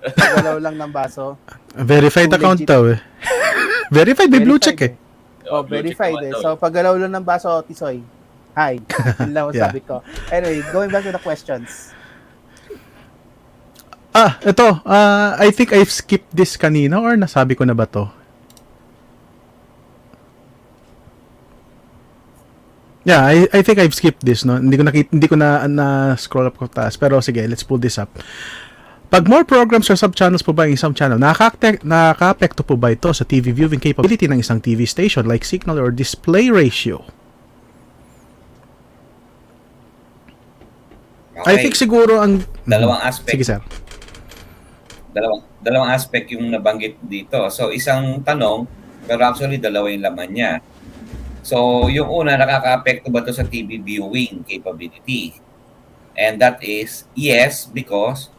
Paggalaw lang ng baso. Verified Kung account legit. daw eh. Verified, may blue check eh. Oh, verified eh. So, paggalaw lang ng baso, Tisoy. Hi. Yun lang ang Yeah. sabi ko. Anyway, going back to the questions. Ito. I think I've skipped this kanina or nasabi ko na ba to? Yeah, I think I've skipped this, no. Hindi ko na scroll up ko taas. Pero sige, let's pull this up. Pag more programs or sub-channels po ba ang isang channel, nakaka-apekto po ba ito sa TV viewing capability ng isang TV station like signal or display ratio? I think siguro ang Dalawang aspect. Sige, sir. Dalawang aspect yung nabanggit dito. So, isang tanong, pero actually dalawa yung laman niya. So, yung una, nakaka-apekto ba ito sa TV viewing capability? And that is, yes, because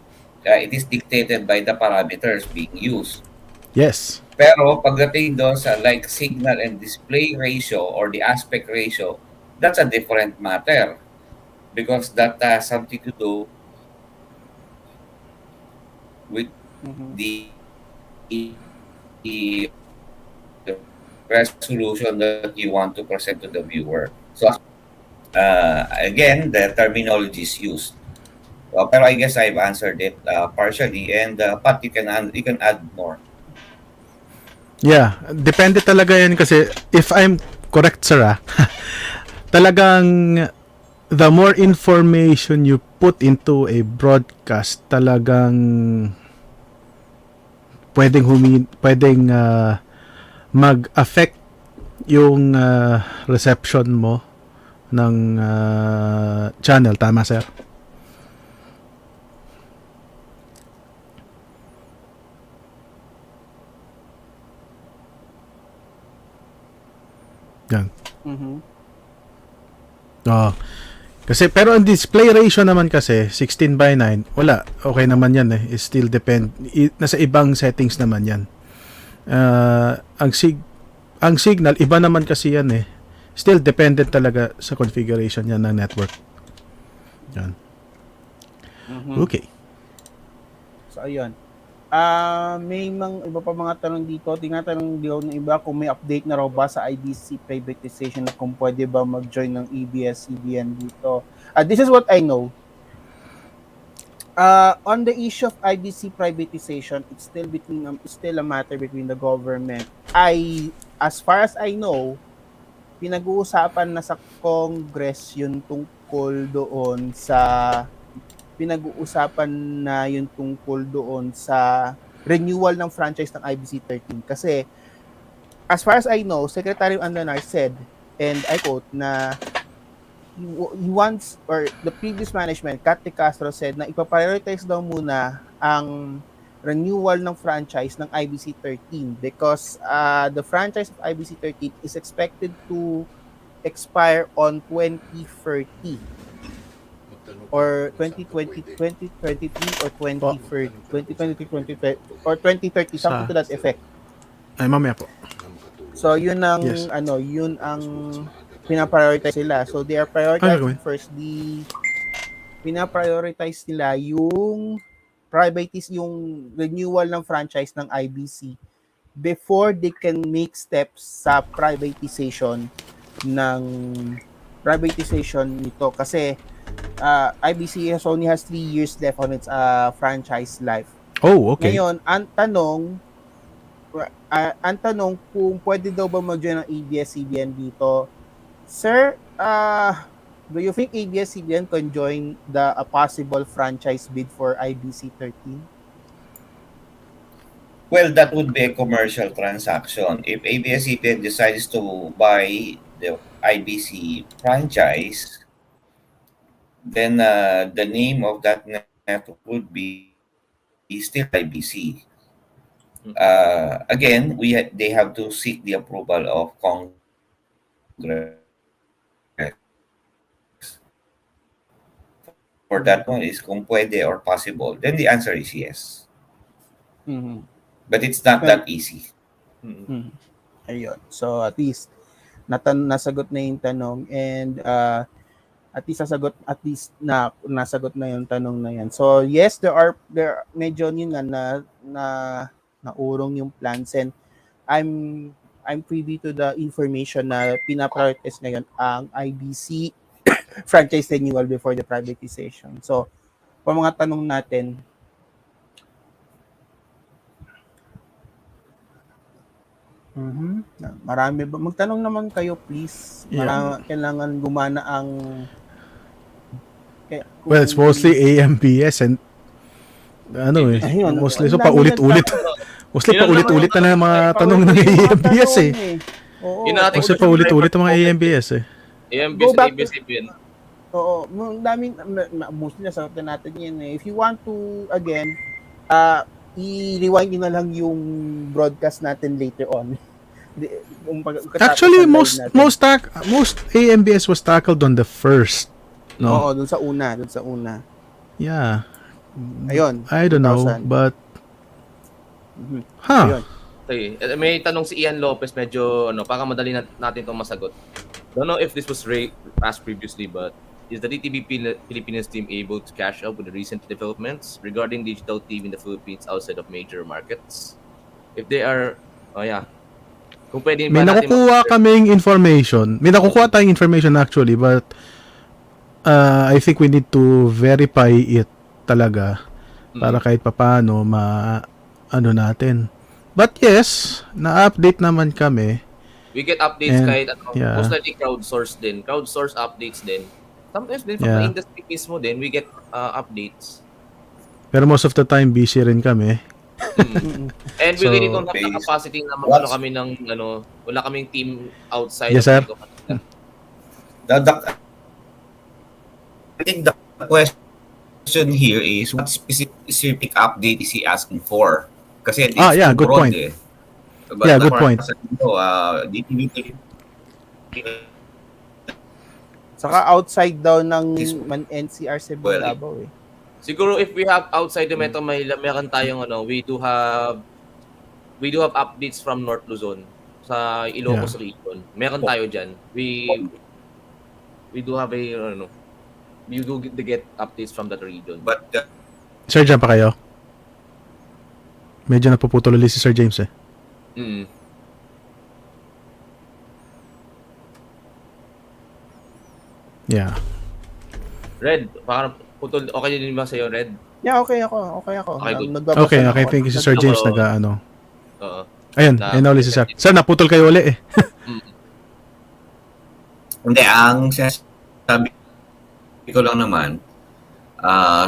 it is dictated by the parameters being used. Yes. Pero pagdating doon sa like signal and display ratio or the aspect ratio, that's a different matter. Because that has something to do with the resolution that you want to present to the viewer. So, again, the terminology is used. Pero I guess I've answered it partially, and Pat, you can add more. Yeah, depende talaga yan kasi if I'm correct, sir, talagang the more information you put into a broadcast, talagang pwedeng mag-affect yung reception mo ng channel. Tama, sir? Yan. Kasi pero ang display ratio naman kasi 16:9, wala, okay naman yan eh. It still nasa ibang settings naman yan. Ang signal iba naman kasi yan eh. Still dependent talaga sa configuration yan ng network. Yan. Okay. So, ayun. May iba pa mga tanong dito. Tinatanong din ng iba kung may update na raw ba sa IBC privatization, kung pwede ba mag-join ng ABS-CBN dito. This is what I know. On the issue of IBC privatization, it's still a matter between the government. As far as I know, pinag-uusapan na sa Congress yung tungkol doon sa renewal ng franchise ng IBC 13. Kasi, as far as I know, Secretary Andanar said, and I quote, na he wants, or the previous management, Kat de Castro said na ipaprioritize daw muna ang renewal ng franchise ng IBC 13 because the franchise of IBC 13 is expected to expire on 2030. Or 2023 or 2030 or 2030, something to that effect. Ay, mamaya po. So yun ang Yes. yun ang pinaprioritize nila. So they are prioritizing pinaprioritize nila yung yung renewal ng franchise ng IBC before they can make steps sa privatization nito kasi IBC only has 3 years left on its franchise life. Oh, okay. Ngayon, ang tanong kung pwede daw ba mag-join ng ABS-CBN dito. Sir, do you think ABS-CBN can join a possible franchise bid for IBC 13? Well, that would be a commercial transaction. If ABS-CBN decides to buy the IBC franchise, then the name of that network would be still IBC. Mm. Again, they have to seek the approval of Congress. For that one is kung pwede or possible, then the answer is yes. Mhm. But it's not Well, that easy. Mhm. Ayun. So at least nasagot na yung tanong, and at least nasagot na yung tanong na yan. So yes, there medyo yun nga na naurong yung plans, and I'm privy to the information na pina-prioritize ngayon ang IBC franchise renewal before the privatization. So for mga tanong natin, marami ba? Magtanong naman kayo, please. Kailangan gumana ang... Well, it's mostly AMBS and Ayun, mostly so ang dami paulit-ulit. Mostly Yun ang paulit-ulit na ng mga nagtatanong. tanong ng Paulit-ulit yung mga AMBS eh. tanong Oo. Yun ang ating Mostly paulit-ulit ang mga AMBS eh. AMBS Go at back to- ABS-CBN. Oo. Ang daming, mostly nasagot na natin yun eh. If you want to, again, i-rewind nyo na lang yung broadcast natin later on. Actually, most AMBS was tackled on the first. No. Oo, dun sa una. Yeah. Ayun. I don't know, 2000. but Mhm. huh. Ayun. Okay. May tanong si Ian Lopez, medyo parang madali natin itong masagot. Don't know if this was asked previously, but is the DTV Philippines team able to catch up with the recent developments regarding digital TV in the Philippines outside of major markets? If they are, kung pwede May nakukuha kaming information. May nakukuha tayong information actually, but I think we need to verify it talaga para kahit papaano ano natin. But yes, na-update naman kami. We get updates And, kahit yeah. most likely crowdsourced din. Crowdsource updates din. Sometimes din from Yeah. the industry mismo din, we get updates. Pero most of the time busy rin kami. And we So, really don't have the based- capacity na kami ng wala kaming team outside Yes, of sir. Metro Manila. I think the question here is what specific update is he asking for? Kasi it's yeah, too good broad point. eh. Yeah, good point. DTV Saka outside daw ng This- NCR Cebu Well, Davao eh. Siguro if we have outside the Metro Manila, meron tayong we do have updates from North Luzon sa Ilocos region. Meron tayo diyan. We do have we do get updates from that region. but Sir, dyan pa kayo? Medyo napuputol ulit si Sir James eh. Mm. Yeah. Red, parang putol. Okay din ba sa'yo, Red? Yeah, okay ako. Okay, good. Nagbabasa Okay, na okay. ako. Thank you si Sir James Oo. Oo. Ayun, Na- ayun na ulit si Sir. Sir, naputol kayo ulit eh. hindi, ang sabi ko lang naman,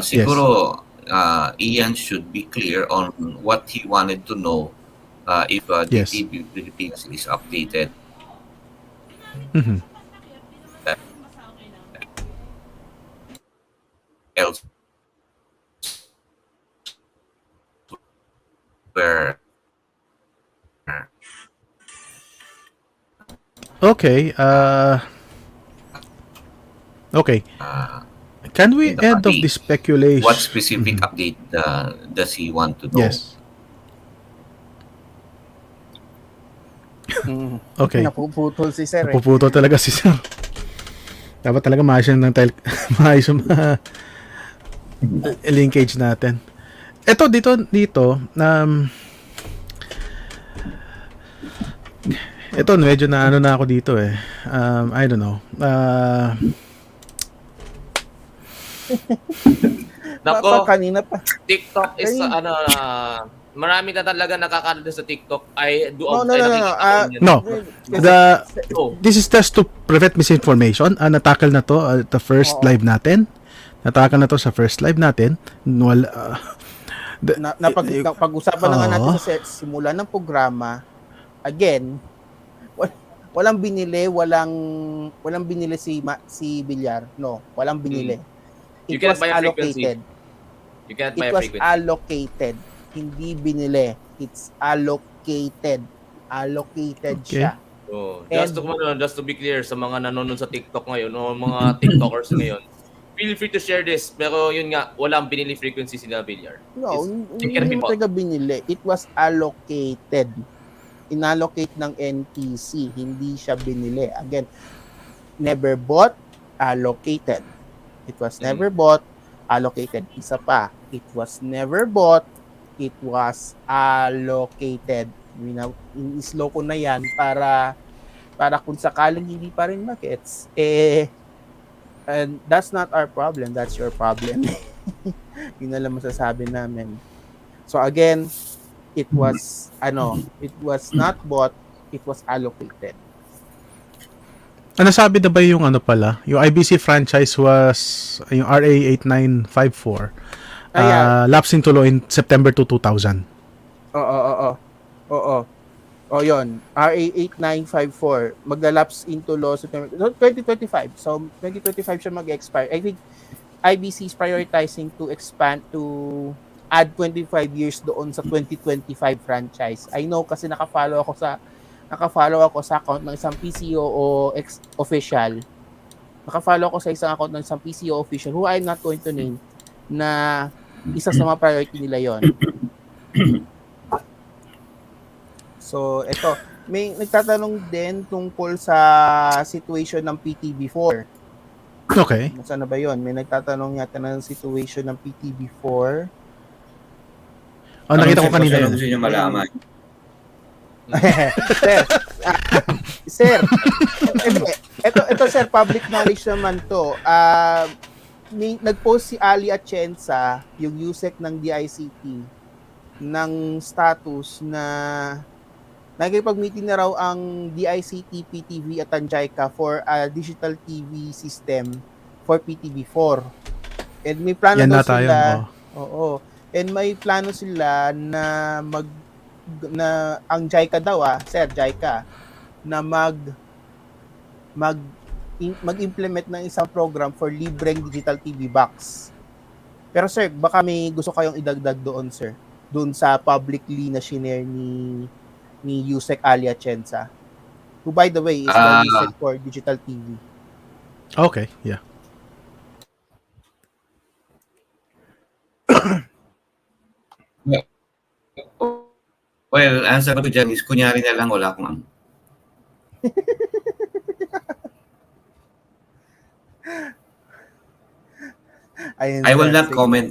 siguro Ian should be clear on what he wanted to know if Yes. DTV Philippines is updated. Mhm. Else where Okay, okay. Can we in the end of update, the speculation? what specific update does he want to know? Yes. Mhm. Okay. Napuputol si Sir eh. Napuputol talaga si Sir. Dapat talaga maayos yung maayos yung linkage natin. Ito dito ito medyo na ano na ako dito eh. I don't know. Nako, Kanina pa. TikTok is marami na talaga nakakanood sa TikTok. I do No. No. Oh, This is just to prevent misinformation. Natakal na to the first Oo. live natin. Natakal na to sa first live natin. Wala Pag-usapan na nga natin Oo. sa simula ng programa, again, walang binili si Villar. No, walang binili. You It cannot was buy a frequency. allocated. You can't It buy a was frequency. allocated. Hindi binili. It's allocated. Allocated Okay. siya. Oh, And- just to be clear sa mga nanonood sa TikTok ngayon o mga TikTokers ngayon, feel free to share this. Pero yun nga, walang binili frequency si Villar. No, It can hindi be mo bought. talaga binili. It was allocated. Inallocate ng NTC. Hindi siya binili. Again, never bought, allocated. It was never bought, allocated. Isa pa, it was never bought, it was allocated. In-slow ko na yan para kung sakaling hindi pa rin magets, and that's not our problem, that's your problem. Yun na lang masasabi namin. So again, it was not bought, it was allocated. Nasabi na ba yung ano pala? Yung IBC franchise was yung RA 8954. Lapsed into law in September 2000. Oo. O yun, RA 8954, maglalapse into law September 2025. So 2025 siya mag-expire. I think IBC is prioritizing to expand to add 25 years doon sa 2025 franchise. I know kasi naka-follow ako sa account ng isang PCO o official. Naka-follow ako sa isang account ng isang PCO official who I'm not going to name na isa sa mga priority nila yon. So, ito, may nagtatanong din tungkol sa situation ng PTB4. Okay. Saan na ba yun? May nagtatanong yata ng situation ng PTB4. Nakita ko kanina yun. Gusto nyo malaman. Sir, ito sir, public knowledge naman to. Nag-post si Ali Atienza, yung USEC ng DICT, ng status na nakikipag-meeting na raw ang DICT, PTV at ang JICA for a digital TV system for PTV4. And may plano Yan daw na tayo. sila. Oh. Oo. And may plano sila na ang JICA daw Sir JICA, na mag-implement ng isang program for libreng digital TV box. Pero sir, baka may gusto kayong idagdag doon, sir. Doon sa publicly na shinare ni Yusek Ali Atienza, who by the way is the Yusek for digital TV. Okay, yeah. Well, answer ko dyan is kunyari na lang wala akong ano. Ayun, I will sir. not Sige. comment.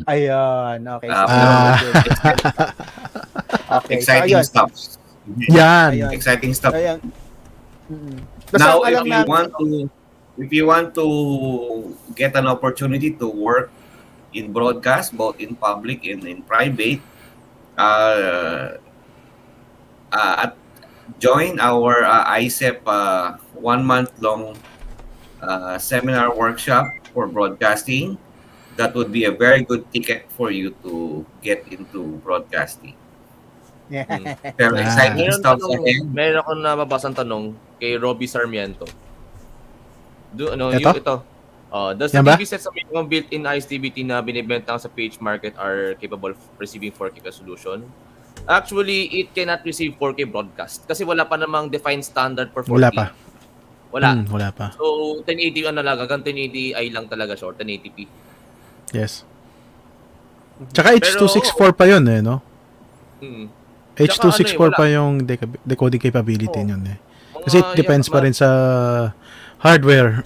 Ayun, okay. Okay, Exciting so, stuff. Yan. Ayun. Exciting stuff. Ayun. Basta Now, alam if you want to get an opportunity to work in broadcast, both in public and in private, join our ICEP 1 month long seminar workshop for broadcasting. That would be a very good ticket for you to get into broadcasting. Pero exciting stuff ahead. Meron ako nababasang tanong kay Robbie Sarmiento. Ito? Ito. Does Yan the ba? TV sets sa mga built-in ISDBT na binibenta sa page market are capable of receiving 4K resolution? Actually, it cannot receive 4K broadcast kasi wala pa namang defined standard for 4K. Wala pa. Wala. Wala pa. So, 1080 hanggang 1080i lang talaga siya or 1080p. Yes. Tsaka H264 pa yun no? Mm. H264 wala. pa yung decoding capability yun Kasi it Mga- depends pa rin sa hardware.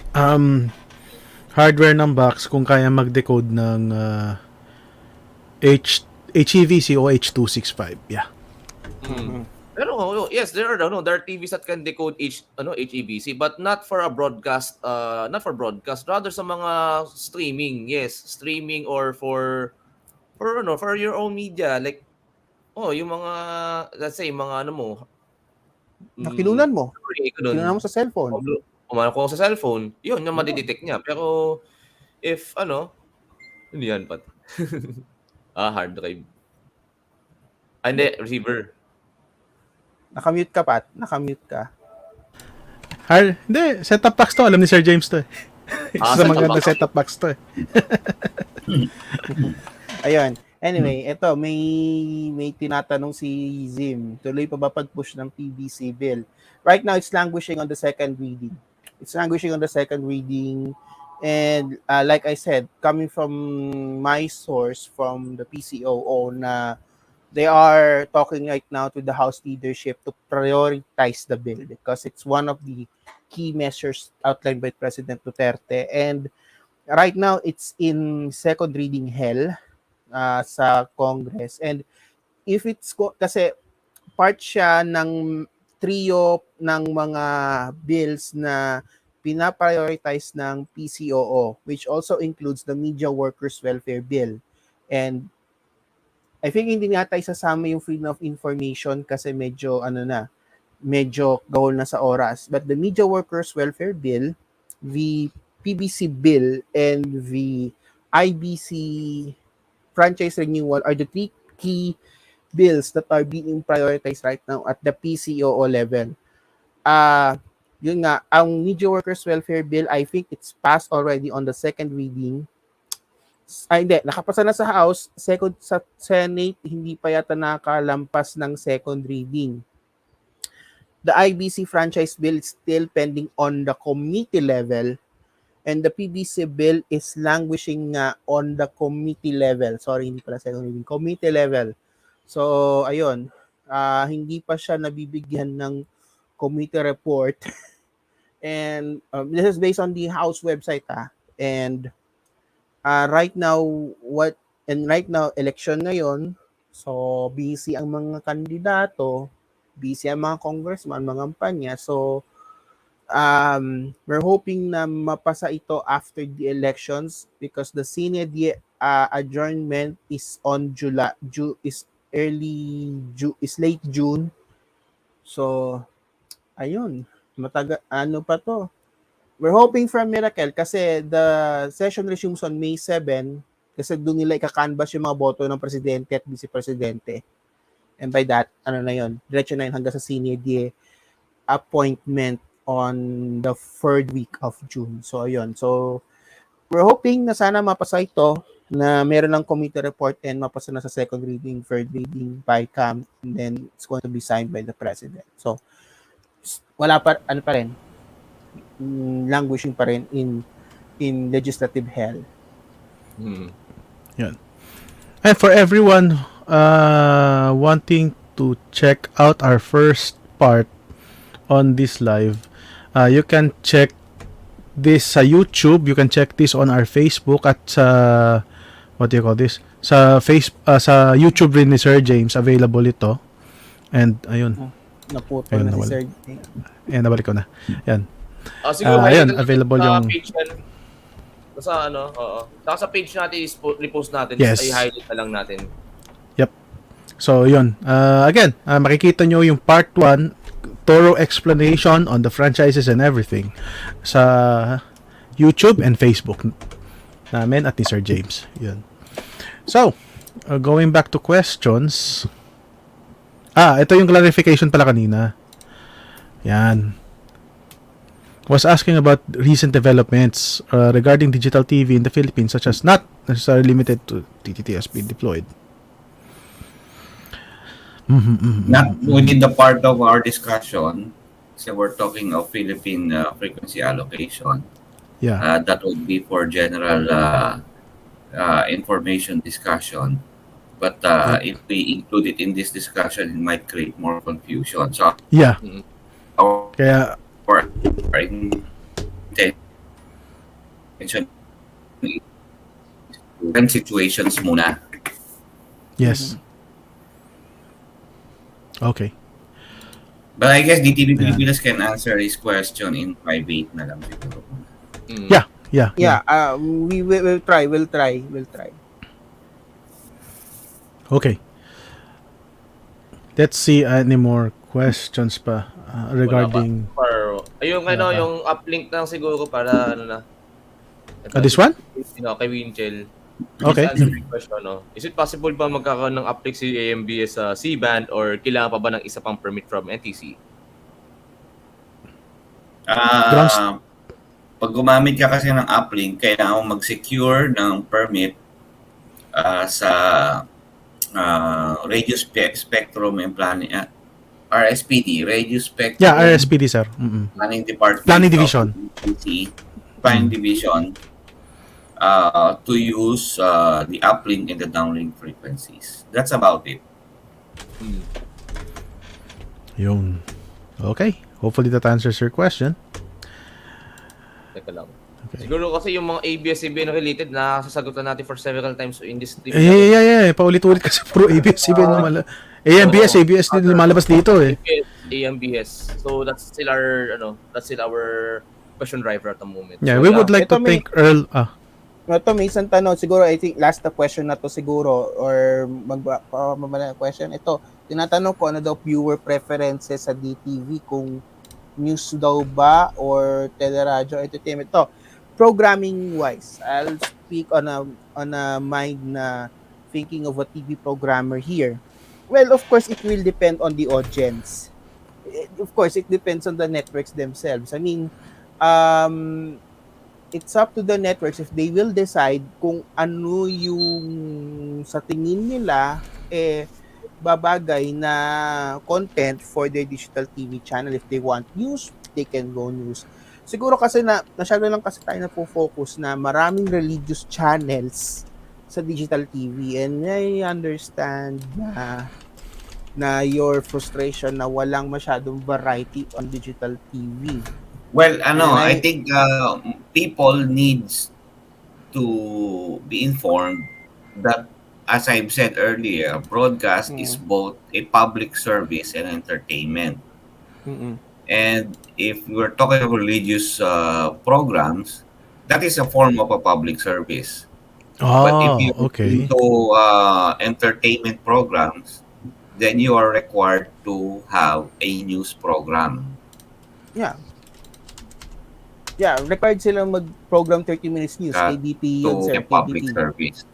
Hardware ng box kung kaya mag-decode ng HEVC o H265. Yeah. Pero yes, there are TVs that can decode HEVC but not for a broadcast, not for broadcast, rather sa mga streaming. Yes, streaming or for your own media like yung mga let's say mga Nakinunan mo. Kinunan Kinunan mo sa cellphone. Kung sa cellphone, yun yung madidetect niya. Pero if hindi yan pat. Hard drive. Hindi, receiver. Nakamute ka, Pat. Nakamute ka. Hindi, setup box to. Alam ni Sir James to Isa sa setup maganda box. setup box to Ayun. Anyway, ito may tinatanong si Zim. Tuloy pa ba pag-push ng PBC bill? Right now it's languishing on the second reading. It's languishing on the second reading, and like I said, coming from my source from the PCOO na they are talking right now to the House leadership to prioritize the bill because it's one of the key measures outlined by President Duterte, and right now it's in second reading hell sa Congress. And if kasi part siya ng trio ng mga bills na pinaprioritize ng PCOO, which also includes the Media Workers Welfare Bill. And I think hindi natin isasama yung freedom of information kasi medyo medyo gawol na sa oras. But the Media Workers Welfare Bill, the PBC bill, and the IBC franchise renewal are the three key bills that are being prioritized right now at the PCOO level. Yun nga, ang Media Workers Welfare Bill, I think it's passed already on the second reading. Hindi, nakapasa na sa House, second sa Senate, hindi pa yata nakalampas ng second reading. The IBC franchise bill is still pending on the committee level, and the PBC bill is languishing on the committee level. Sorry, hindi pala second reading. Committee level. So, ayun. Hindi pa siya nabibigyan ng committee report. And this is based on the House website. And right now, election ngayon. So, busy ang mga kandidato. Busy ang mga congressman, mga kampanya. So, we're hoping na mapasa ito after the elections because the Senate adjournment is on late June. So ayun, pa to. We're hoping for a miracle kasi the session resumes on May 7 kasi doon nila ika-canvas yung mga boto ng presidente at vice presidente. And by that, diretso na yun hanggang sa Senate appointment on the third week of June. So, ayun. So, we're hoping na sana mapasa ito, na meron ng committee report and mapasa na sa second reading, third reading by CAM, and then it's going to be signed by the President. So, wala pa, rin, languishing pa rin in legislative hell. Yan. And for everyone wanting to check out our first part on this live, you can check this sa YouTube. You can check this on our Facebook at sa what do you call this? Sa sa YouTube rin ni Sir James available ito. And ayun. Naputol na si Sir James. Ayan, nabalik ko na. Yan. Siguro ayun, available yung page yan. Sa oo. Sa page natin repost natin, yes. I-highlight na lang natin. Yep. So, yun. Again, makikita nyo yung part 1, thorough explanation on the franchises and everything sa YouTube and Facebook namin at ni Sir James. Yun. So, going back to questions. Ito yung clarification pala kanina. Yan. Was asking about recent developments regarding digital TV in the Philippines, such as not necessarily limited to TTTS being deployed. Not within the part of our discussion, so we're talking of Philippine frequency allocation. Yeah. That would be for general information discussion. But if we include it in this discussion, it might create more confusion. So, yeah. Kaya, situations muna. Yes. Okay. But I guess DTV Pilipinas can answer his question in private na lang siguro. Yeah. We will try. We'll try. Okay. Let's see any more questions pa regarding Ayun, yung uplink lang siguro para this one? Kay Winchell. Okay. Question, is it possible ba magkakaroon ng uplink si AMBS sa C-band or kailangan pa ba ng isa pang permit from NTC? Pag gumamit ka kasi ng uplink, kailangan mag-secure ng permit sa spectrum and planning, RSPD, radio spectrum. Yeah, RSPD, sir. Planning Department. Planning Division. Planning Division to use the uplink and the downlink frequencies. That's about it. Yun. Okay. Hopefully that answers your question. Teka lang. Okay. Siguro kasi yung mga ABS-CBN related na sasagutan natin for several times in this TV. Yeah. Paulit-ulit kasi puro ABS-CBN naman. ABS din lumalabas dito eh. AMBS. So that's still our question driver at the moment. Yeah, So, we would like to Ito may- thank Earl. Ito, may isang tanong. Siguro, I think, last na question na to siguro. Or question. Ito, tinatanong ko ano daw viewer preferences sa DTV. Kung news daw ba or teleradyo, entertainment. Ito, programming-wise, I'll speak on a mind na thinking of a TV programmer here. Well, of course, it will depend on the audience. Of course, it depends on the networks themselves. I mean, it's up to the networks if they will decide kung ano yung sa tingin nila babagay na content for their digital TV channel. If they want news, they can go news. Siguro kasi nasyado lang kasi tayo na focus na maraming religious channels sa digital TV, and I understand na your frustration na walang masyadong variety on digital TV. Well, I And think people needs to be informed that, as I've said earlier, broadcast is both a public service and entertainment. And if we're talking about religious programs, that is a form of a public service. But if you Okay. into entertainment programs, then you are required to have a news program. Yeah, required silang mag-program 30 minutes news, KBP yun, To sir, a public KBP. service.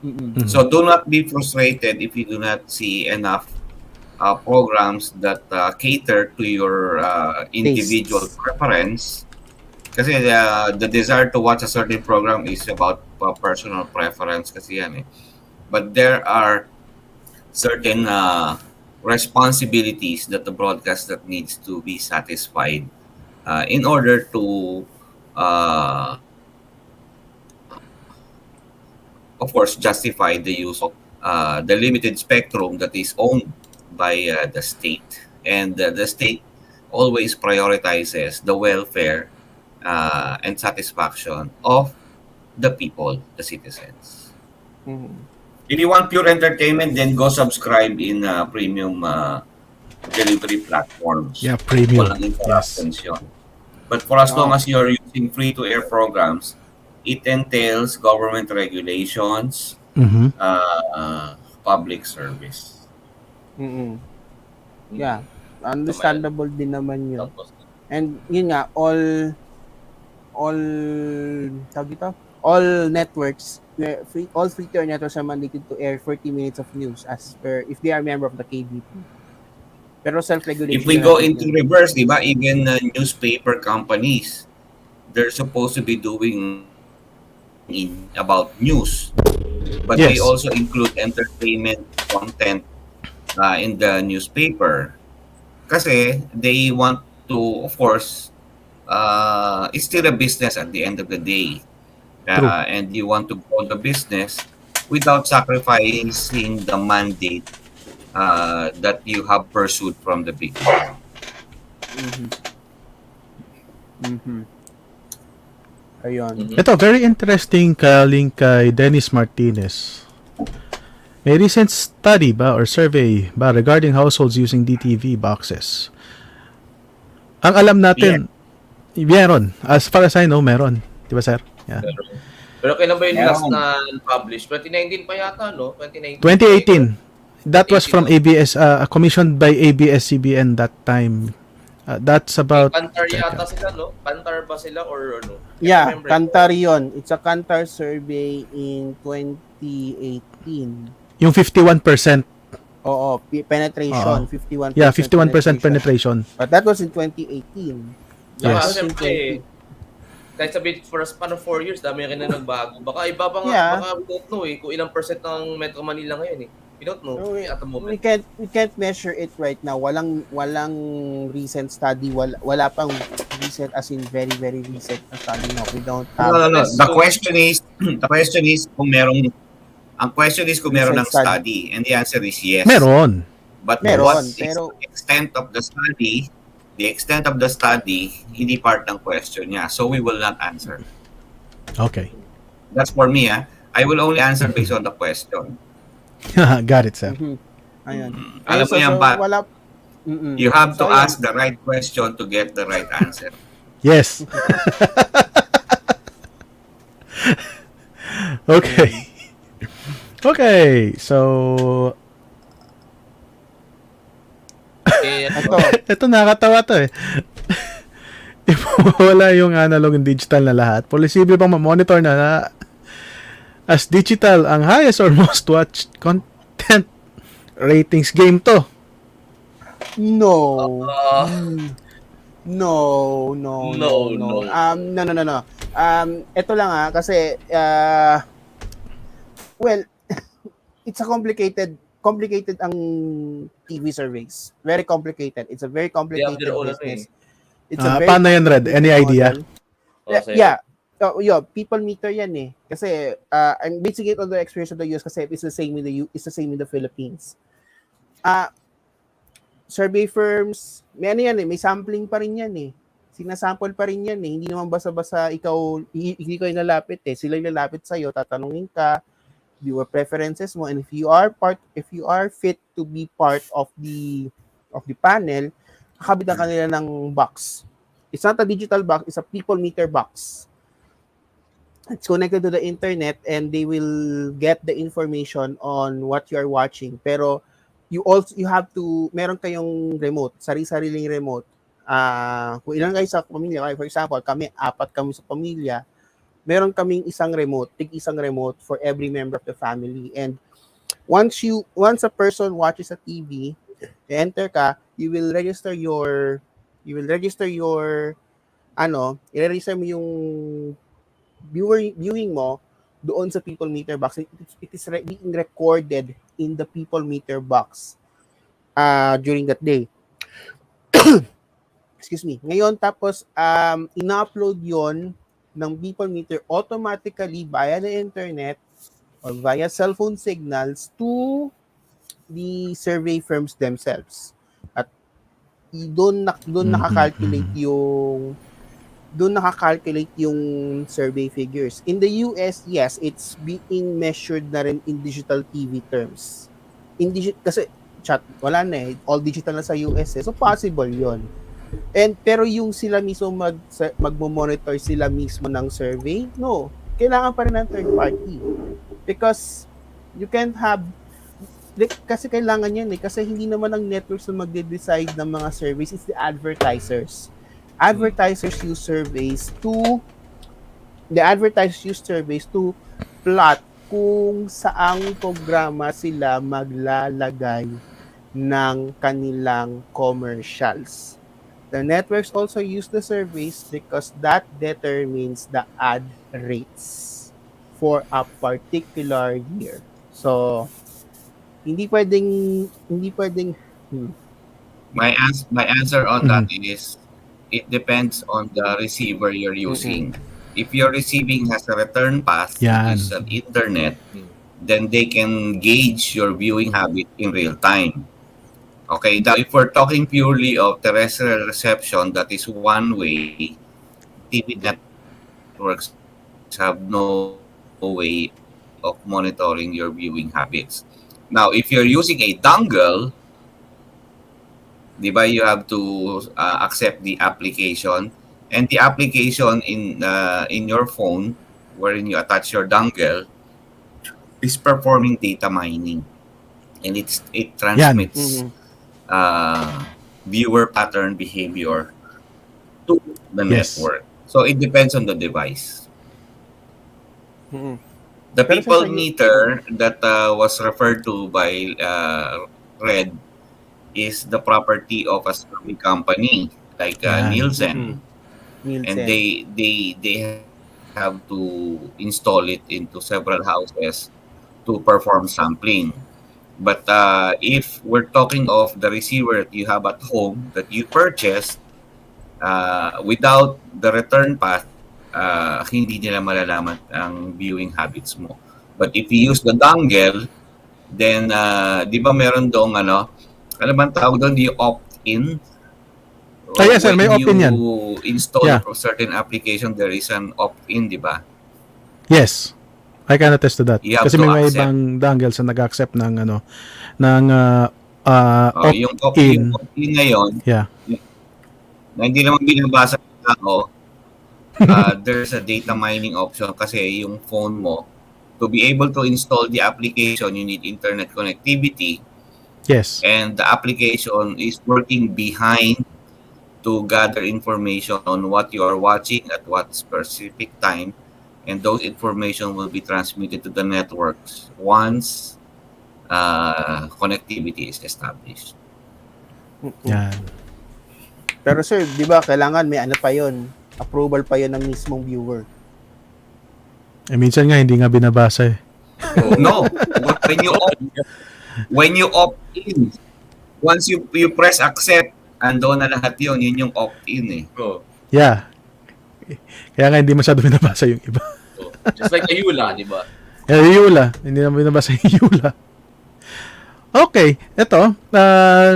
Mhm. So do not be frustrated if you do not see enough programs that cater to your individual Tastes. preference. Kasi the desire to watch a certain program is about personal preference kasi yan eh. But there are certain responsibilities that the broadcaster needs to be satisfied in order to of course justify the use of the limited spectrum that is owned by the state, and the state always prioritizes the welfare and satisfaction of the people, the citizens. If you want pure entertainment, then go subscribe in premium delivery platforms. Yeah, premium. Walang interruptions yun. But for as long as you're using free-to-air programs, it entails government regulations, Mhm. public service. Yeah, understandable din naman yun. Tapos, And yun nga, all tawag dito? All networks, all free-to-air networks are mandated to air 40 minutes of news as per if they are member of the KBP. Pero self-regulation. If we go into reverse, di ba, even newspaper companies, they're supposed to be doing about news. But they Yes. also include entertainment content in the newspaper. Kasi they want to, of course, it's still a business at the end of the day. True. And you want to grow the business without sacrificing the mandate that you have pursued from the beginning. Ayun. Ito, very interesting link kay Dennis Martinez. May recent study ba or survey ba regarding households using DTV boxes? Ang alam natin, meron. As far as I know, meron. Di ba, sir? Yeah. pero kailan ba yung Meron. last na published? 2019 pa yata, no? 2019. 2018. That was from ABS, commissioned by ABS-CBN that time. That's about... Kantar yata sila, no? Kantar ba sila or ano? Yeah, Remember. Kantar yun. It's a Kantar survey in 2018. Yung 51%. Oo, penetration, Oo. 51%. Yeah, 51% penetration. But that was in 2018. Saka, Yes. syempre, kahit sabihin for a span of 4 years, dami rin na nagbago. Baka iba pa nga, Yeah. baka we don't know kung ilang percent ng Metro Manila ngayon We don't know So, at the moment. we can't measure it right now. Walang recent study, wala pang recent as in very very recent na study na we don't have. No. Yes, The so- question is kung merong ang question is kung meron ng Recent study, and the answer is yes. Meron. But Meron, what is pero- the extent of the study? The extent of the study, hindi part ng question niya. So we will not answer. Okay. That's for me. I will only answer based on the question. Got it, sir. Mhm. Ayun. Alam mo yan, Pat. Wala. Mm-mm. You have to So, ayun. ask the right question to get the right answer. Yes. Okay. Okay. So, Ito. ito nakakatawa to eh. Wala yung analog and digital na lahat. Posible bang ma-monitor na as digital ang highest or most watched content ratings game to? No. No. No. No. Ito lang kasi well, it's a complicated ang TV surveys. Very complicated. It's a very complicated their own business. It's a very Paano yan, Red? Any idea? Yeah. People meter yan eh. Kasi I'm basing it on the experience of the US kasi it's the same in the Philippines. Survey firms, may sampling pa rin yan eh. Sinasample pa rin yan eh. Hindi naman basta-basta hindi ko yung lalapit eh. Sila yung lalapit sa'yo, tatanungin ka, your preferences mo, and if you are fit to be part of the panel, kakabitan ka nila ng box. It's not a digital box, it's a people meter box. It's connected to the internet and they will get the information on what you are watching. Pero you have to, meron kayong remote, sari-sariling remote. Kung ilan kayo sa pamilya, for example, 4 kami sa pamilya, meron kaming isang remote for every member of the family. And once a person watches a TV, enter ka, you will register mo yung viewing mo doon sa people meter box. It is being recorded in the people meter box during that day. Excuse me. Ngayon, tapos ina-upload yon ng people meter automatically via the internet or via cellphone signals to the survey firms themselves. At doon nakakalculate yung survey figures. In the US, yes, it's being measured na rin in digital TV terms. Kasi wala na eh, all digital na sa US eh. So possible 'yon. Pero yung sila mismo magmo-monitor sila mismo ng survey, no. Kailangan pa rin ng third party. Because you can't have, kasi kailangan yan eh, kasi hindi naman ang networks na magde-decide ng mga surveys, it's the advertisers. Advertisers use surveys to plot kung saang programa sila maglalagay ng kanilang commercials. The networks also use the surveys because that determines the ad rates for a particular year. So, hindi pwedeng My answer on that is it depends on the receiver you're using. If your receiving has a return path, Yan. which is an internet, then they can gauge your viewing habit in real time. Okay, now if we're talking purely of terrestrial reception, that is one way. TV networks have no way of monitoring your viewing habits. Now, if you're using a dongle, di ba, you have to accept the application, and the application in your phone, wherein you attach your dongle, is performing data mining, and it transmits viewer pattern behavior to the Yes. network. So it depends on the device. The Pero people sa- meter that was referred to by Red is the property of a survey company like Yan. Nielsen. and Nielsen. they have to install it into several houses to perform sampling. But if we're talking of the receiver that you have at home that you purchased, without the return path, hindi nila malalaman ang viewing habits mo. But if you use the dongle, then di ba meron doong ano bang tawag doon, yung opt-in? Yes, sir, may When opt-in yan. you install Yeah. a certain application, there is an opt-in, di ba? Yes. I can attest to that. You have Kasi to may accept. ibang dongles na nag-accept ng ng Yung opt-in. opt-in ngayon, Yeah. na hindi naman binabasa ng tao, there's a data mining option kasi yung phone mo, to be able to install the application, you need internet connectivity, Yes. and the application is working behind to gather information on what you are watching at what specific time, and those information will be transmitted to the networks once connectivity is established. Yan. Pero sir, di ba, kailangan may ano pa yun, approval pa yun ng mismong viewer. Minsan nga hindi nga binabasa eh. No, when you opt in, once you press accept, ando na lahat yun yung opt-in eh. Oh. Yeah. Kaya nga hindi masyado binabasa yung iba. Oh. Just like the Yula, di ba? Yula. Hindi naman binabasa yung Yula. Okay. Ito.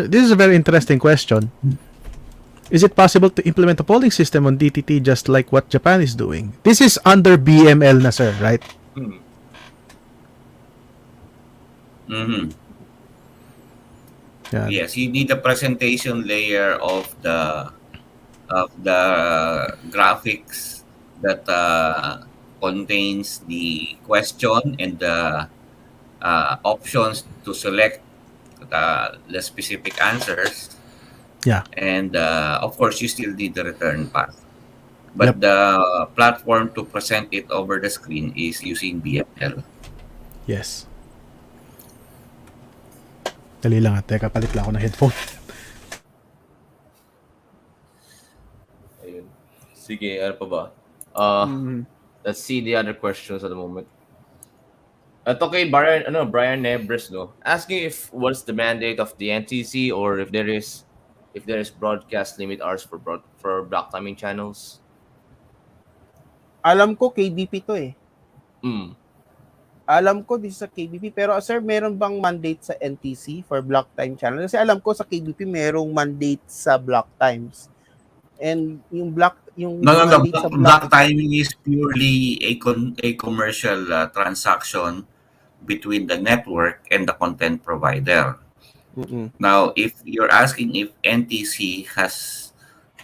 This is a very interesting question. Is it possible to implement a polling system on DTT just like what Japan is doing? This is under BML na, sir, right? Hmm. Mm-hmm. Yan. Yes, you need a presentation layer of the graphics that contains the question and the options to select the specific answers. Yeah. And of course, you still need the return path. But the platform to present it over the screen is using BML. Yes. Dali lang at teka, palit lang ako ng headphone. Ayun. Sige, ano pa ba? Let's see the other questions at the moment. Ito kay Brian Nebres, no? Asking if what's the mandate of the NTC or if there is broadcast limit hours for block timing channels. Alam ko KBP to eh. Hmm. Alam ko this is sa KBP, pero sir, meron bang mandate sa NTC for block time channel? Kasi alam ko sa KBP merong mandate sa block times. And yung No. mandate sa Block timing is purely a commercial transaction between the network and the content provider. Mm-mm. Now, if you're asking if NTC has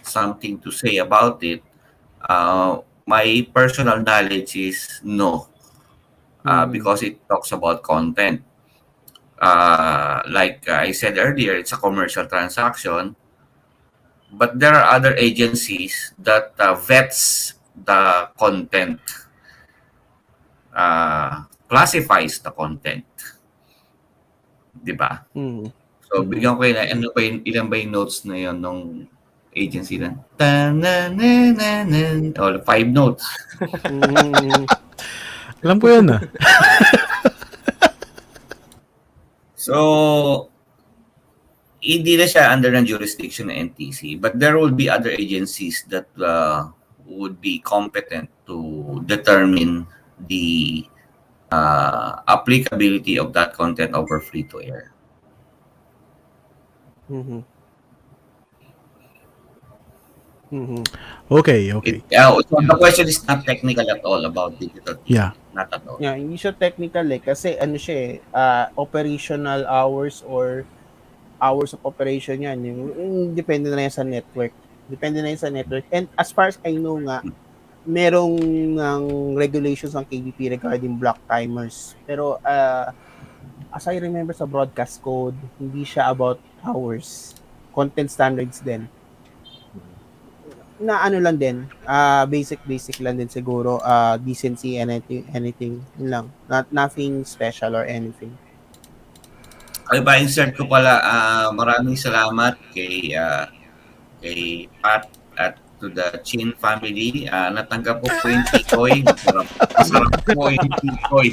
something to say about it, my personal knowledge is no, because it talks about content. Like I said earlier, it's a commercial transaction, but there are other agencies that vets the content, classifies the content. Diba? Mm. So, bigyan ko kayo na, ilan ba yung notes na yun nung agency na? 5 notes. Alam ko yun ah. So, hindi na siya under ng jurisdiction ng NTC, but there will be other agencies that would be competent to determine the applicability of that content over free-to-air. Mm-hmm. Mm-hmm. Okay. So the question is not technical at all about digital TV. Yeah. Not at all. Yeah, hindi siya technical eh. Kasi ano siya operational hours or hours of operation yan. Yung depende na yan sa network. And as far as I know nga, merong ng regulations ng KBP regarding block timers. Pero as I remember sa broadcast code, hindi siya about hours. Content standards din. Na ano lang din, basic lang din siguro, decency, anything yun lang. Nothing special or anything. Ay ba, insert ko pala, maraming salamat kay Pat at to the Chin family. Natanggap po yung tikoy. Masarap po yung tikoy.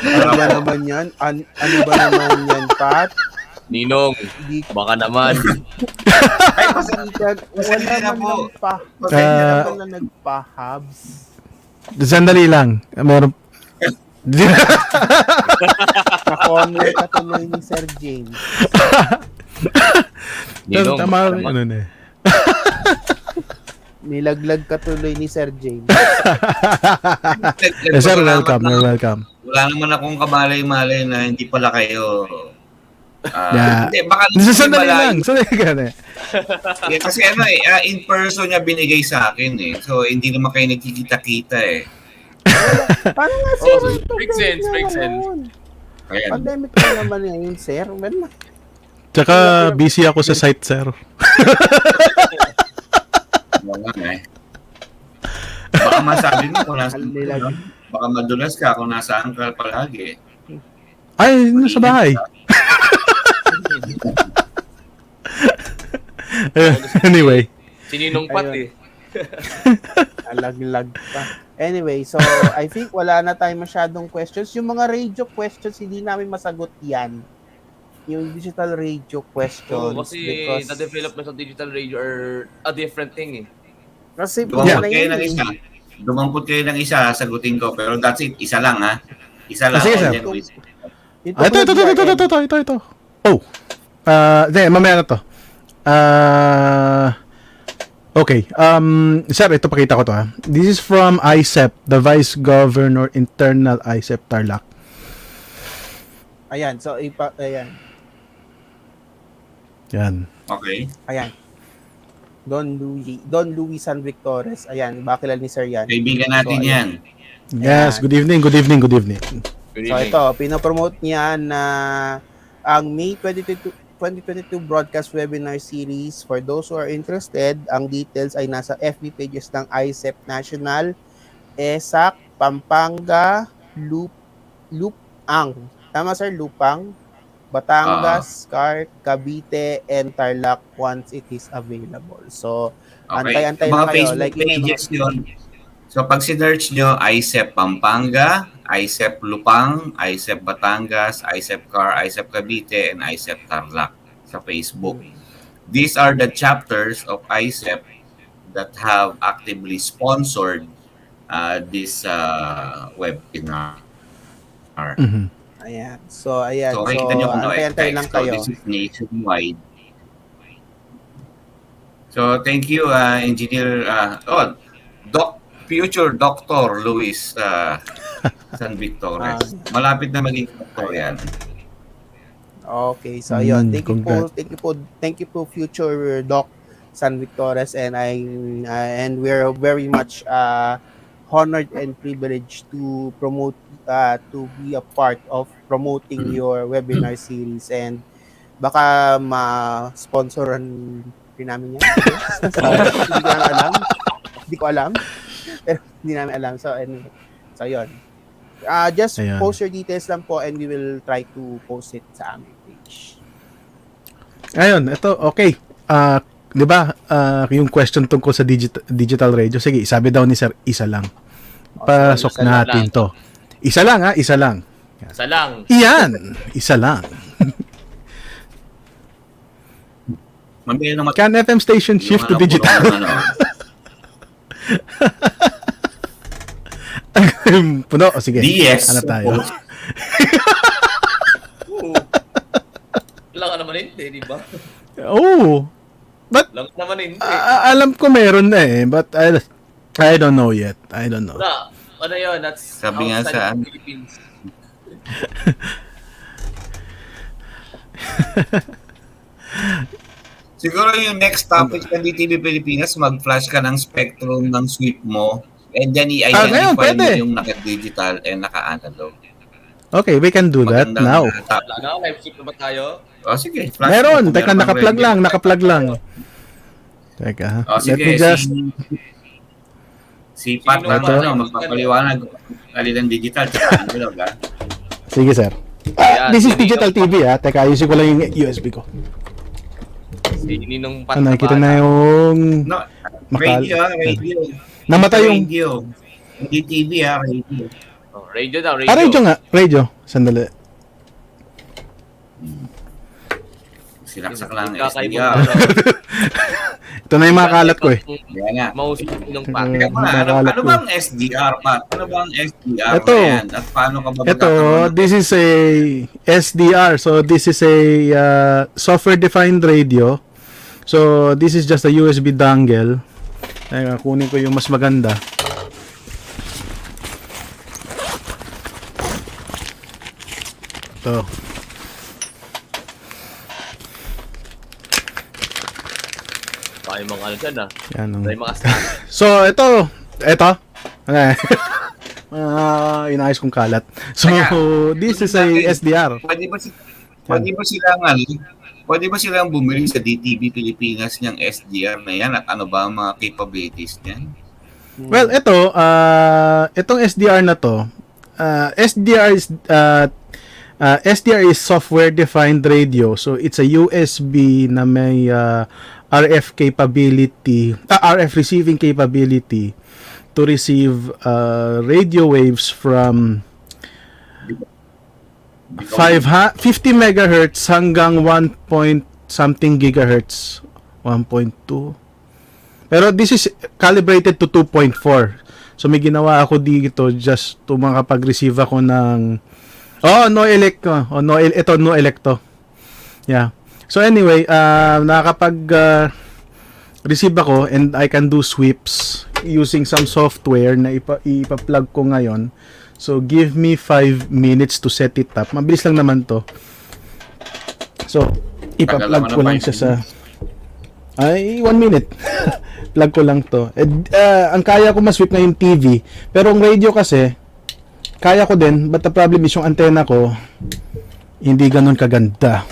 Ano ba naman yan? Ano ba naman yan, Pat? Ninong, Hindi baka naman. Ay, wala na naman po. wala naman na nagpa-hubs. Sandali lang. Meron... Na-corner ka tuloy ni Sir James. Ninong, Tama, baka naman. ano na eh. Nilaglag ka tuloy ni Sir James. Yes, sir, welcome. You're welcome. Wala naman akong kamalay-malay na hindi pala kayo. Yeah. Hindi, baka Sandali malayo. lang. Sandali ka na. Yeah, kasi in person niya binigay sa akin eh. So, hindi naman kayo nagkikita-kita eh. Paano nga, Oh, sir? so, Ito, makes sense, pandemic makes na sense. ngayon. Ayan. Pandemic na naman ngayon, sir. Well, Tsaka busy ako sa site, sir. Wala nga eh. Baka masabi mo kung nasaan Nilag- ka. Baka madulas ka kung nasaan ka palagi. Ay, nasa bahay. Anyway. Si Ninong Pat Ayun. eh. alaglag pa. Anyway, so I think wala na tayong masyadong questions. Yung mga radio questions, hindi namin masagot yan. Yung digital radio questions. Oh, kasi the development of digital radio are a different thing eh. Kasi Dumampot na kayo yun ng eh. isa. Dumampot kayo ng isa, sagutin ko. Pero that's it. Isa lang ha. Isa lang. Sige, sir. All with- Ito, Ah, ito. Oh. Mamaya na to. Okay. Sir, ito pakita ko to ha. This is from ICEP, the Vice Governor Internal ICEP Tarlac. Ayan, so ayan. Yan. Okay. Ayan. Don Luis San Victores. Ayan, bakilal ni Sir yan. Kaibigan natin So, yan. Yes, Ayan. good evening. Good So evening. ito, pinopromote niya na ang May 2022 broadcast webinar series. For those who are interested, ang details ay nasa FB pages ng ICEP National, ESAC, Pampanga, Lupang. Tama sir, Lupang, Batangas, CAR, Cavite, and Tarlac once it is available. So, Okay. Antay-antay Mga na kayo. Facebook Like yun yung pages yun. So pag sinerch nyo, ICEP Pampanga, ICEP Lupang, ICEP Batangas, ICEP CAR, ICEP Cavite, and ICEP Tarlac sa Facebook. These are the chapters of ICEP that have actively sponsored this webinar. Mhm. Ayan. So, ayan. So, So, makikita nyo kung antay-antay lang kayo. this is nationwide. So, thank you, Engineer, future Dr. Luis San Victores. Malapit na maging doktor yan. Okay, so ayun. Congrats. Thank you po future Doc San Victores, and and we're very much honored and privileged to promote to be a part of promoting your webinar series, and baka ma-sponsoran rin namin yan. Hindi ko lang alam. Hindi ko alam. Pero hindi namin alam. So anyway. So yun. Just Ayan. post your details lang po, and we will try to post it sa aming page. Ayun, ito, okay. 'Di ba? Yung question tungkol sa digital radio. Sige, sabi daw ni Sir, isa lang. Pasok isa lang. natin 'to. Isa lang ha, isa lang. Isa lang. Iyan, isa lang. Mamaya naman. Can FM station shift to Yung digital? Puno, o sige. DS. Ano tayo? Oo. Lang ka naman hindi, di ba? Oh. But Lang ka naman hindi. alam ko meron na eh, but I don't know yet. I don't know. Wala. Ano yun? That's Sabi nga outside saan? the Philippines. Siguro yung next topic sa DTV Pilipinas, mag-flash ka ng spectrum ng sweep mo, and then ngayon, i-identify mo pwede. yung naka-digital and naka-analog. Okay, we can do that Magandang, now. Wala na, live stream na ba tayo? Sige, flash Meron, mo kung teka, meron naka-plug kang lang, ready. naka-plug lang. Teka, ha? Oh, Let sige, me just... si Pat Sino na ba? magpapaliwanag kalilang digital sa analog, ha? Sige, sir. Ayan, This is si digital Ninong TV, ha? Teka, ayusin ko lang yung USB ko. Si Ninong Pat Nakikita na bata. yung... No, Radio, radio. Namatay yung... Radio. Hindi TV, radio. Oh, radio daw, Ah, radio radio. nga. Radio. Sandali. Sinaksak lang ng Kakaiba SDR. na- Ito na yung mga kalat ko eh. Yan nga. Mouse ng pack. Teka muna, ano bang SDR, Pat? Ano bang SDR Ito. na yan? At paano ka ba Ito, magkakaroon? this is a SDR. So, this is a software-defined radio. So, this is just a USB dongle. Ay, kunin ko yung mas maganda. Ito. Baka yung mga ano dyan ah. Yan. Baka yung mga snack. So, ito. Inayos kong kalat. So, this is a SDR. Pwede ba silang bumili sa DTV Pilipinas niyang SDR na yan at ano ba ang mga capabilities niyan? Well, itong SDR na to, SDR is software-defined radio. So, it's a USB na may RF capability, RF receiving capability to receive radio waves from 50 megahertz hanggang 1 point something gigahertz, 1.2. Pero this is calibrated to 2.4. So may ginawa ako dito just to makapag-receive ako ng no electo. Yeah. So anyway, nakakapag receive ako and I can do sweeps using some software na ipa-plug ko ngayon. So give me 5 minutes to set it up. Mabilis lang naman to. So ipa-plug ko lang siya sa 1 minute. Plug ko lang to. Ang kaya ko ma-sweep na yung TV. Pero ang radio kasi, kaya ko din. But the problem is yung antenna ko, hindi ganun kaganda.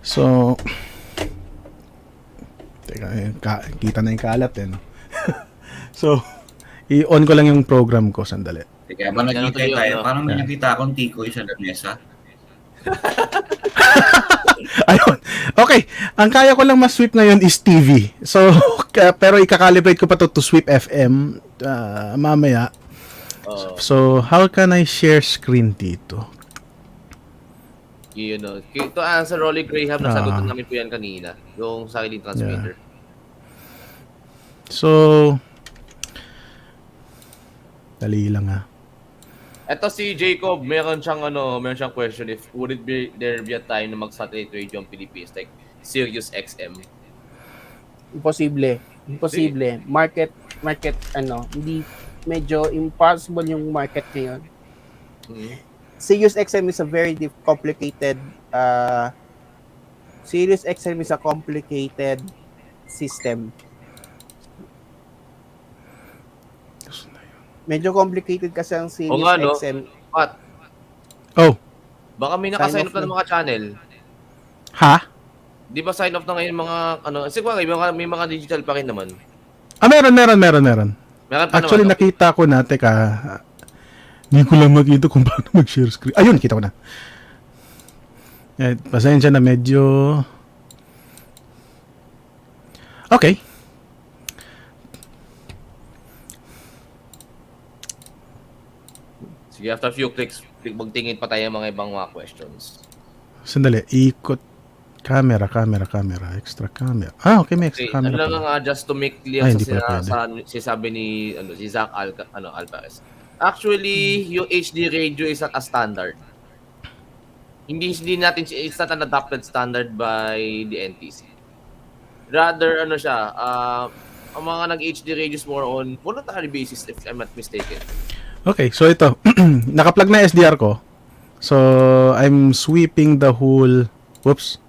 So, teka, kita na yung kalat eh. No? So, i-on ko lang yung program ko. Sandali. Teka, ba nakita tayo? Parang may nakita akong tikoy sa lamesa. Ayun. Okay. Ang kaya ko lang ma-sweep ngayon is TV. So, pero i-calibrate ko pa to sweep FM mamaya. So, how can I share screen dito? Yun o. To answer Rolly Graham, nasagutan namin po yan kanina. Yung sa akin transmitter. So, dali lang ha. Ito si Jacob, meron siyang question if would it be there be a time na mag-satellite radio ang Philippines like Sirius XM? Imposible. Market, hindi, medyo impossible yung market ngayon. Sirius XM is a very complicated, Sirius XM is a complicated system. Medyo complicated kasi ang Sirius XM. Pat, baka may naka-sign off na ng mga channel. Ha? Di ba sign off na ngayon mga siguro may mga digital pa rin naman. Meron. Meron pa Actually, naman. nakita ko na, teka, hindi ko lang makita kung paano mag-share screen. Ayun, kita ko na. Pasensya na, medyo... Okay. Sige, after a few clicks, magtingin pa tayo ng mga ibang mga questions. Sandali, ikot. Camera, extra camera. Okay, may extra Okay, camera lang pala. just to make clear Hindi pala sa sabi ni si Zach Alvarez. Actually, yung HD radio is not a standard. Hindi natin it's not an adopted standard by the NTC. Rather siya, ang mga nag-HD radios more on voluntary basis if I'm not mistaken. Okay, so ito. Naka-plug na SDR ko. So, I'm sweeping the whole... Whoops.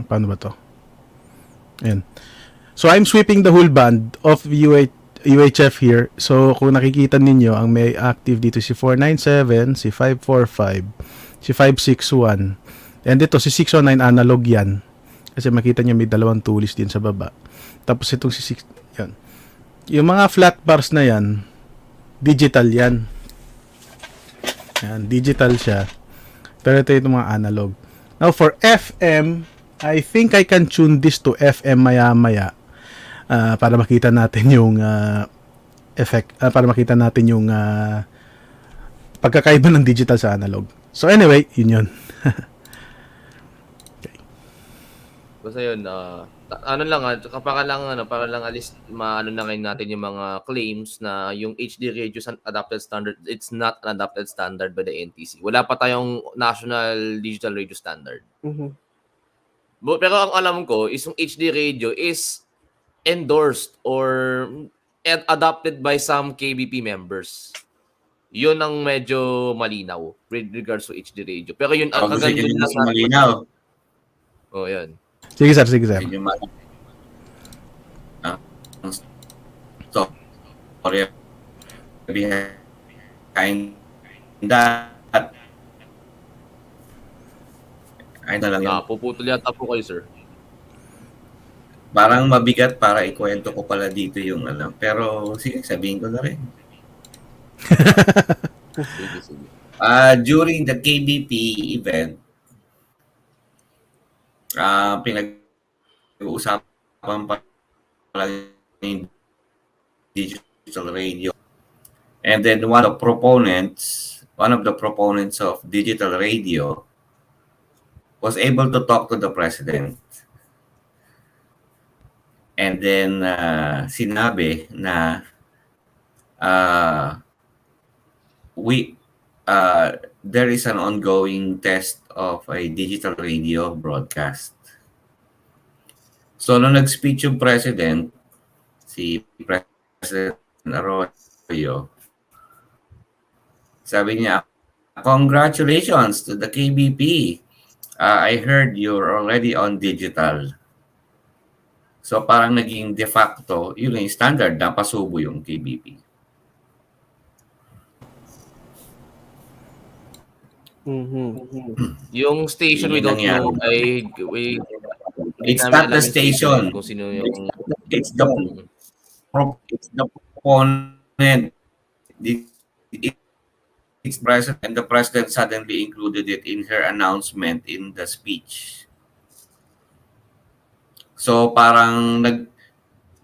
Paano ba to? Ayan. So, I'm sweeping the whole band of UHF here. So, kung nakikita ninyo, ang may active dito si 497, si 545, si 561. And ito, si 609 analog yan. Kasi makita nyo may dalawang tulis din sa baba. Tapos itong si 6... Yan. Yung mga flat bars na yan, digital yan. Yan, digital siya. Pero ito yung mga analog. Now, for FM, I think I can tune this to FM maya-maya para makita natin yung effect, para makita natin yung pagkakaiba ng digital sa analog. So anyway, yun. Basta yun, ano lang, para lang alis, maano na ngayon natin yung mga claims na yung HD radio is an adopted standard. It's not an adopted standard by the NTC. Wala pa tayong national digital radio standard. Mhm. Pero ang alam ko is yung HD radio is endorsed or adopted by some KBP members. Yun ang medyo malinaw with regards to HD radio. Pero yun, Ako kasi kagandun yun lang mas malinaw. Oh, yan. Sige sir. Medyo malinaw. Ang story behind that. Ay na lang yun. Puputol yata po kayo, sir. Parang mabigat para ikwento ko pala dito yung ano. Pero sige, sabihin ko na rin. Sige. During the KBP event, pinag-uusapan pa lang yung digital radio. And then one of the proponents of digital radio was able to talk to the president. And then sinabi na there is an ongoing test of a digital radio broadcast. So, nung nag-speech yung president, si President Arroyo, sabi niya, congratulations to the KBP. I heard you're already on digital. So, parang naging de facto, yun yung standard na pasubo yung KBP. Yung station we don't know ay It's not the station. Kung sino yung It's the proponent. It's president, and the president suddenly included it in her announcement in the speech. So parang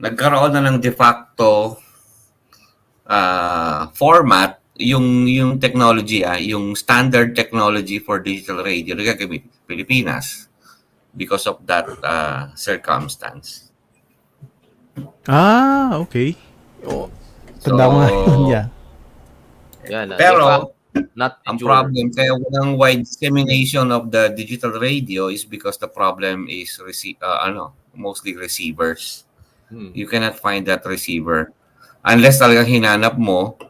nagkaroon na ng de facto format yung technology, yung standard technology for digital radio gagamit Pilipinas because of that circumstance. Okay. Tanda ko nga yun, yeah. yan. Pero Not ang sure. problem kaya walang wide dissemination of the digital radio is because the problem is mostly receivers. You cannot find that receiver unless talagang hinanap mo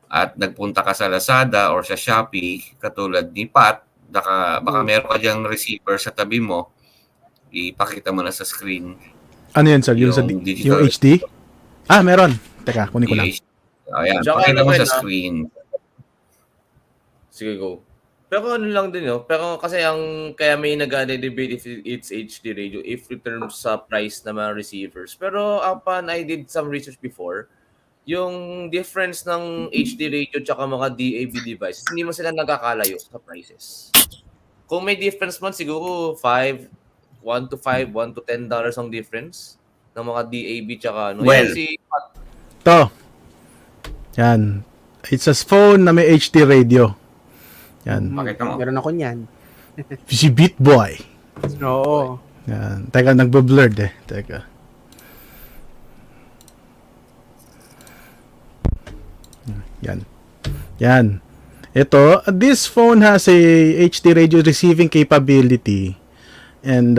at nagpunta ka sa Lazada or sa Shopee katulad ni Pat, baka meron ka diyang receiver sa tabi mo, ipakita mo na sa screen. Ano yan, sir? Yung digital HD? Meron. Teka, kunin ko lang. Ayan, Tsaka pakita mo naman, sa screen. Sige, go. Pero ano lang din, pero kasi kaya may nag-debate if it's HD radio, if in terms sa price ng mga receivers. Pero upon I did some research before, yung difference ng HD radio tsaka mga DAB devices, hindi mo sila nagkakalayo sa prices. Kung may difference man, siguro $1 to $10 ang difference ng mga DAB tsaka ano. Well, To. Yan. It's a phone na may HD radio. Yan. Pakita mo. Meron ako niyan. Si Beat Boy. Oo. Yan. Teka, nagbo-blurred eh. Teka. Yan. Yan. Ito, this phone has a HD radio receiving capability. And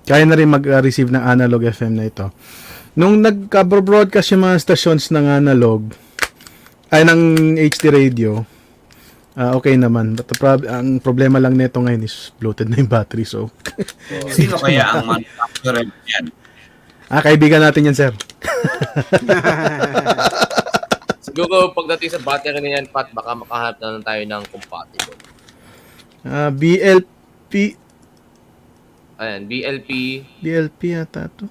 kaya na rin mag-receive ng analog FM na ito. Nung nagka-broadcast yung mga stations ng analog, ng HD radio, okay naman. But ang problema lang nito ngayon is bloated na yung battery. So, Sino kaya ang manufacturer niyan? kaibigan natin yan, sir. Siguro pagdating sa battery na yan, Pat, baka makahanap na lang tayo ng compatible. BLP. Ayan, BLP yata to.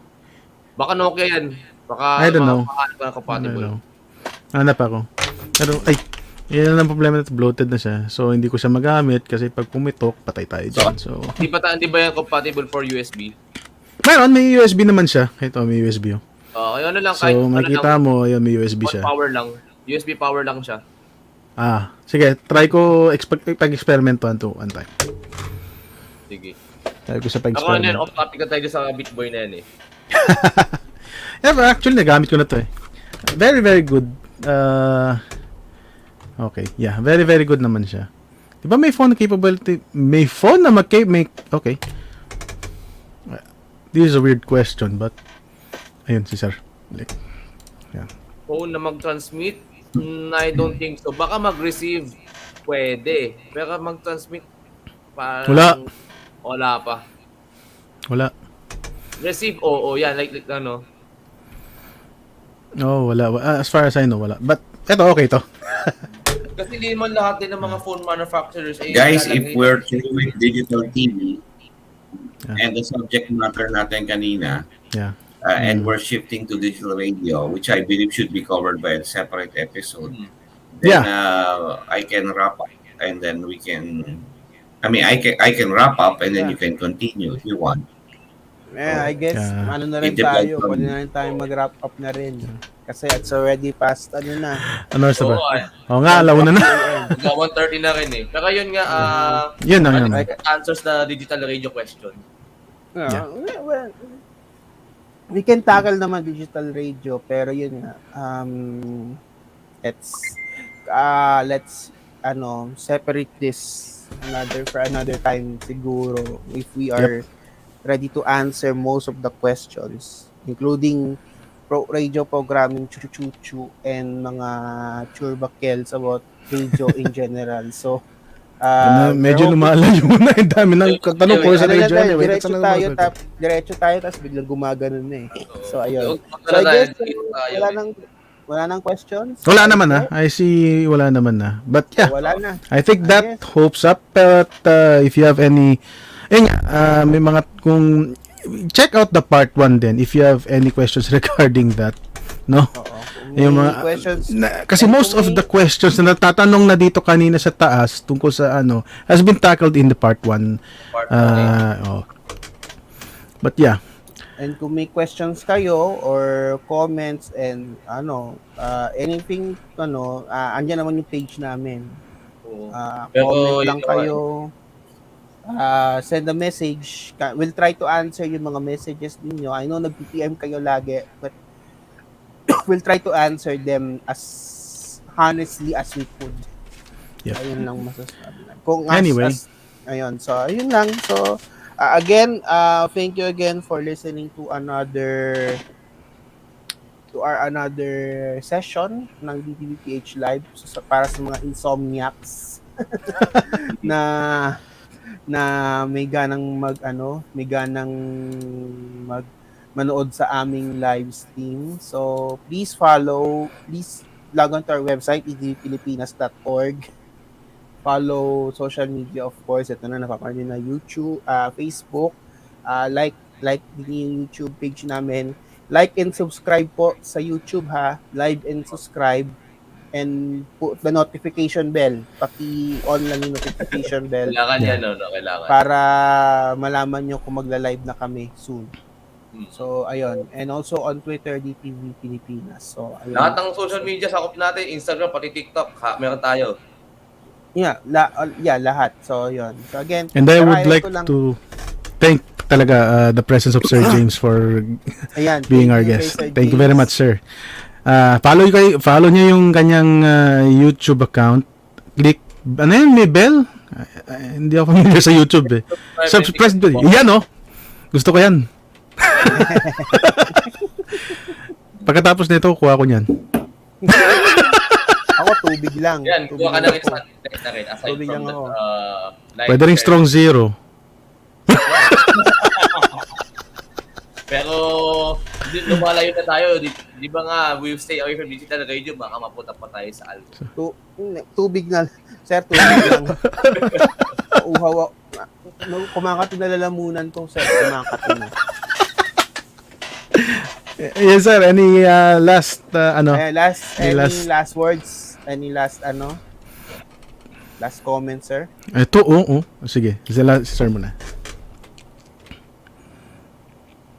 Baka Nokia yan. Baka I don't know. makahanap ka ng compatible. Hanap ako. Pero, Yan lang ang problema nito, bloated na siya. So, hindi ko siya magamit kasi pag pumitok, patay tayo dyan. So, Hindi ba yan compatible for USB? meron, may USB naman siya. Ito, may USB. Oh. Ano lang, So, kahit ano makita lang, mo, ayun, may USB on siya. power lang. USB power lang siya. Sige, try ko pag-experiment one time. Sige. Try ko sa Ako pag-experiment. off topic na tayo sa Bitboy na yan eh. Yeah, but actually, nagamit ko na to eh. Very, very good. Okay, yeah. Very, very good naman siya. Di ba may phone capability? May phone na okay. This is a weird question, but ayun, si sir. Like, yeah. Phone na mag-transmit? I don't think so. Baka mag-receive. Pwede. Pero mag-transmit, parang wala pa. Wala. Receive, oo. Yan, like ano. Oh, wala. As far as I know, wala. But, eto, okay to. Kasi hindi naman lahat din ng mga phone manufacturers Guys, lalagay- if we're through with digital TV, Yeah. and the subject matter natin kanina, Yeah. and we're shifting to digital radio, which I believe should be covered by a separate episode, then I can wrap up, and then we can. I can wrap up, and then you can continue if you want. I guess, Yeah. ano na rin It depends tayo, on- pwede na rin tayo mag-wrap up na rin. Kasi it's already past, ano na. Ano sa ba? Oo, Oo nga, alauna na. Hanggang 1:30 na rin eh. Pero yun nga, Yun lang, yun. answers the digital radio question. Yeah. Well, we can tackle naman digital radio, pero yun nga, let's separate this for another time siguro if we are ready to answer most of the questions, including radio programming, chuchu and mga churbakels about radio in general. So, Medyo lumalayo na. Ang dami ng tanong ko sa radio anyway. Diretso tayo, tapos biglang gumaganon na eh. So, ayun. Huwag So, I na guess, tayo. wala nang questions? Wala naman na. I see, wala naman na. But yeah, Wala na. I think that hopes up. But if you have any, may mga, kung, check out the part 1 then if you have any questions regarding that. No? Oo. Yung May mga questions. kasi most of the questions na natatanong na dito kanina sa taas tungkol sa has been tackled in the part 1. But yeah. And kung may questions kayo or comments and anything, andyan naman yung page namin. Oo. Pero Comment lang yun kayo. Send a message. We'll try to answer yung mga messages ninyo. I know nag-PM kayo lagi, but we'll try to answer them as honestly as we could. Yep. Ayun lang masasabi lang. Kung Anyway. ayun. So, ayun lang. So, again, thank you again for listening to our another session ng DTVPH Live para sa mga insomniacs na may ganang manood sa aming live stream. So, please log on to our website, edpilipinas.org. Follow social media, of course. Ito na, napapanood na YouTube, Facebook. Like din yung YouTube page namin. Like and subscribe po sa YouTube ha. Live and subscribe. And put the notification bell. Paki-on lang yung notification bell. Kailangan yan, kailangan. Para malaman nyo kung magla-live na kami soon. So, ayun. And also on Twitter, DTV Pilipinas. So, ayun. Lahat ng social media sakop natin, Instagram, pati TikTok, meron tayo. Yeah, lahat. So, yun. So, again, And I would highlight like ko lang. to thank talaga the presence of Sir James for Ayan, being thank our you kay guest. Sir Thank you very James. much, sir. Follow niyo yung kanyang YouTube account. Click, may bell? Hindi ako familiar sa YouTube eh. Press, yan gusto ko yan. Pagkatapos nito, kuha ko niyan. Ako, tubig lang. Yan, Tubig kuha ka lang ng ako. instant text na rin, aside Tubig from lang that, ako. live Pwede ring share. strong zero. Pero, lumalayo na tayo. Di ba nga, we'll stay away from digital radio, baka mapunta pa tayo sa algo. Tubig na. Sir, tubig lang. Uhaw. Kumakati na lalamunan ko, sir. Kumakati na. Yes, sir. Any last, Any last- last words? Any last, Last comment, sir. Ito, oo. Sige, si sir muna.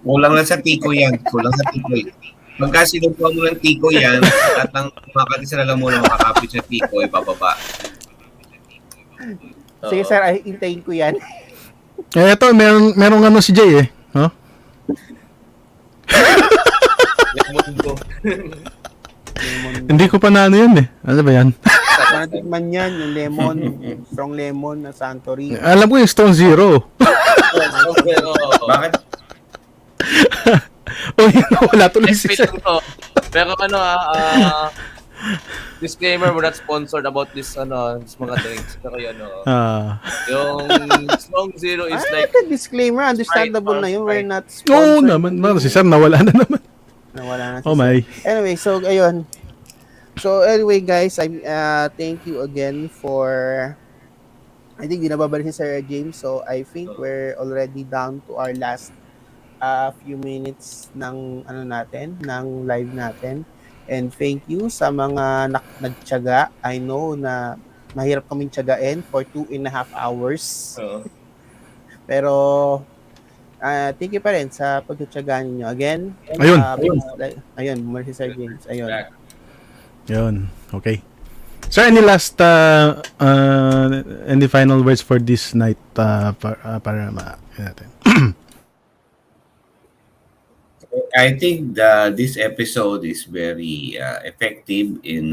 Kulang lang sa tiko yan. Kulang sa tiko yan. Pagka sinubukan mo ng tiko yan, at ang makakatisa na lang muna makakapit sa tiko, ibababa. Sige, sir, ay hintayin ko yan. Ito, merong ano si Jay eh. Huh? Lemon ko. Hindi ko pa na ano yan eh. Ano ba yan? Natikman yan, yung lemon, strong lemon na Santorini. Alam ko yung Stone Zero. Bakit? Oh, yun, wala tuloy si Wait sir. lang to. Pero disclaimer, we're not sponsored about this mga drinks. Pero yun, yung Strong Zero is like, Like a disclaimer, understandable Sprite na yun. or We're Sprite. not Oo sponsored. naman. Si sir nawala na naman. Nawala na si Oh sir. my. Anyway, so ayun. So anyway guys, I thank you again for I think di nababalik si Sir James. So I think we're already down to our last few minutes ng ng live natin. And thank you sa mga nagtiyaga. I know na mahirap kaming tiyagain for 2.5 hours. Pero thank you pa rin sa pagtitiyaga ninyo. Again, Ayun. Ayun, bumalik si Sir James. Ayun. Yun. Okay. Sir, any last any final words for this night para natin? I think this episode is very effective in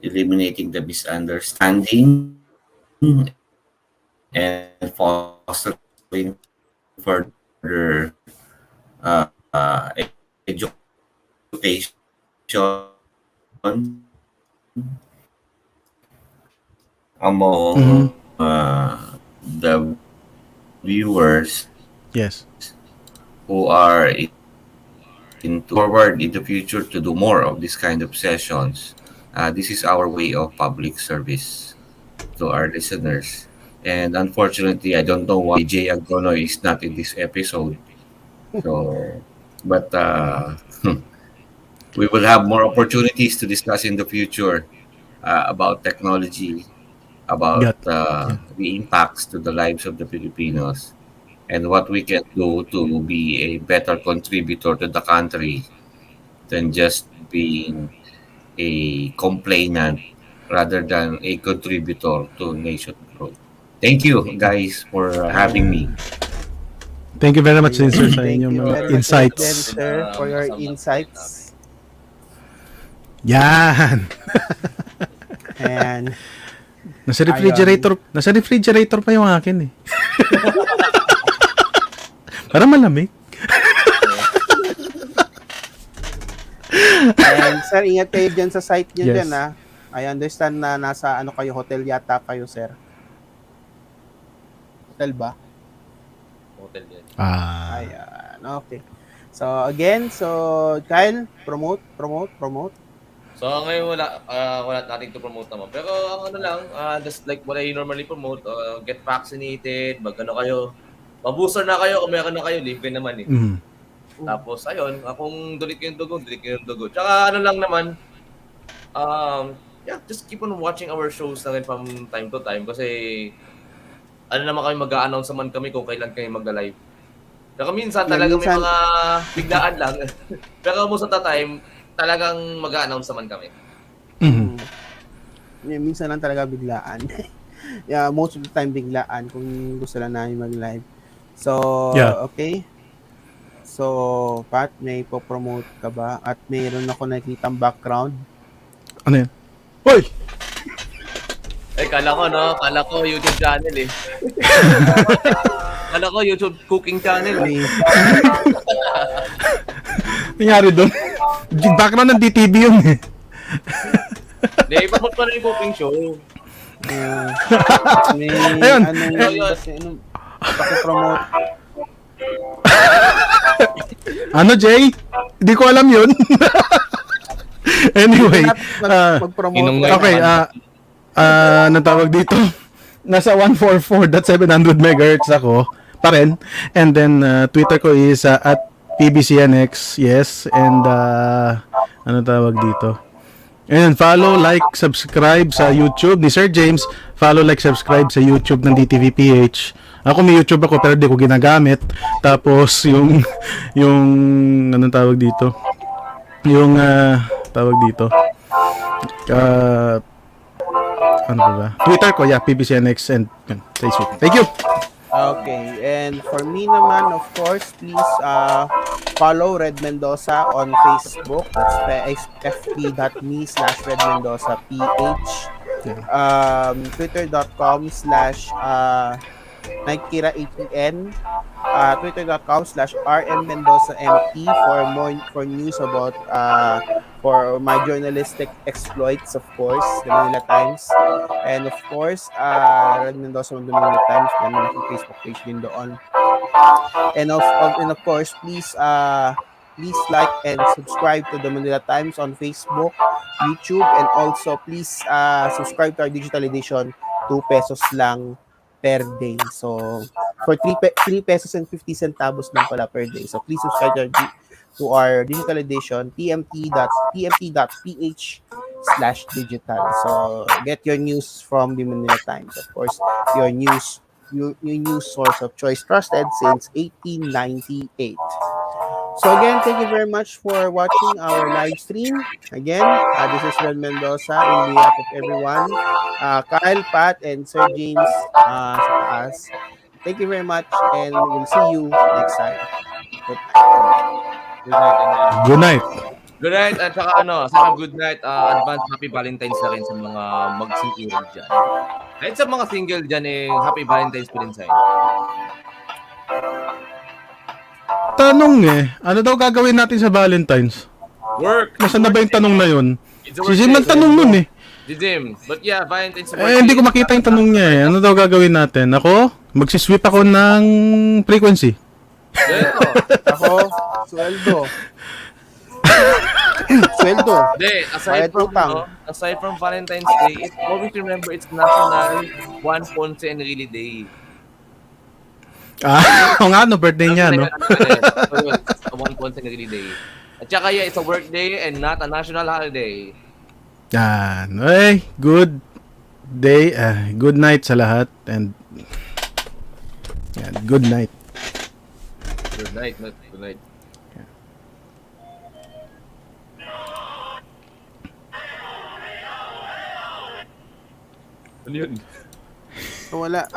eliminating the misunderstanding and fostering further education among the viewers Yes. who are forward in the future to do more of this kind of sessions. This is our way of public service to our listeners. And unfortunately, I don't know why Jay Agono is not in this episode. So, but we will have more opportunities to discuss in the future about technology, about the impacts to the lives of the Filipinos, and what we can do to be a better contributor to the country than just being a complainant rather than a contributor to nation growth. Thank you guys for having me. Thank you very much, sir, sa Thank inyong you mga very much insights. again, sir, for your insights. Yan. And Nasa refrigerator pa yung akin eh. Para malamig. And sir, ingat kayo dyan sa site nyo Yes. dyan ha. I understand na nasa kayo, hotel yata kayo, sir. Hotel ba? hotel yan. Ayan, okay. So again, Kyle, promote. So ngayon wala natin to promote naman. Pero ang just like what I normally promote, get vaccinated, kayo. Mabooster na kayo, kung meron na kayo, libre naman eh. Mm. Tapos ayun, kung dulit ko yung dugo. Tsaka naman, just keep on watching our shows na rin from time to time kasi naman kami mag-a-announce naman kami kung kailan kami magla-live. Tsaka minsan talagang may mga biglaan lang. Pero most of the time, talagang mag-a-announce naman kami. Mm. Yeah, minsan lang talaga biglaan. Yeah, most of the time biglaan kung gusto lang namin mag-live. So, Yeah. okay. So, Pat, may po-promote ka ba? At mayroon ako nakikitang background. Ano yan? Hoy! Kala ko YouTube channel eh. Kala ko YouTube cooking channel eh. May, Nangyari doon? Background ng DTV yun eh. Hindi, ipapot pa rin yung cooking show. may Ayun. paki-promote. Ano, Jay? Hindi ko alam yun. Anyway. Mag-promote. Okay, anong tawag dito? Nasa 144.700 MHz ako pa rin. And then, Twitter ko is at PBCNX, yes. And, anong tawag dito? Ayan, follow, like, subscribe sa YouTube ni Sir James. Follow, like, subscribe sa YouTube ng DTVPH. Ako may YouTube ako pero di ko ginagamit. Tapos yung anong tawag dito? Yung tawag dito. Ano ba? Twitter ko, yeah, PBCNX and Facebook. Thank you. Okay, and for me naman, of course, please follow Red Mendoza on Facebook. That's fb.me/Red Mendoza PH. Twitter.com/Nikira8EN. Twitter.com/RM Mendoza MT for news about for my journalistic exploits, of course, the Manila Times. And of course, Red Mendoza on the Manila Times, may malaking Facebook page din doon. And of course, please like and subscribe to the Manila Times on Facebook, YouTube, and also please subscribe to our digital edition. 2 pesos lang per day. So for 3 pesos and 50 centavos lang pala per day. So please subscribe to our digital edition, tmt.ph/digital. So get your news from the Manila Times. Of course, your news source of choice, trusted since 1898. So again, thank you very much for watching our live stream. Again, this is Red Mendoza in behalf of everyone. Kyle, Pat, and Sir James sa taas. Thank you very much, and we'll see you next time. Good night. And, Good night. good night at saka good night, advance happy Valentine's na rin sa mga mag-single dyan. Kahit sa mga single dyan, happy Valentine's pa rin sa inyo. Tanong ano daw gagawin natin sa Valentine's? Work! Nasaan na ba yung tanong na yun? It's a Si work Jim day, nagtanong so- nun Si Jim. But yeah, Valentine's a Hindi ko makita yung tanong niya Ano daw gagawin natin? Ako, magsisweep ako ng frequency. Ako, sweldo. Sweldo. Hindi, Bayad utang. aside from Valentine's Day, always remember it's National Juan Ponce Enrile Day. O nga, birthday niya, no? So yun, it's a Juan Ponce Enrile Day. At saka it's a work day and not a national holiday. Yan. Okay, good day. Good night sa lahat. And yan, good night. Good night. Good night. Ano yun? Wala.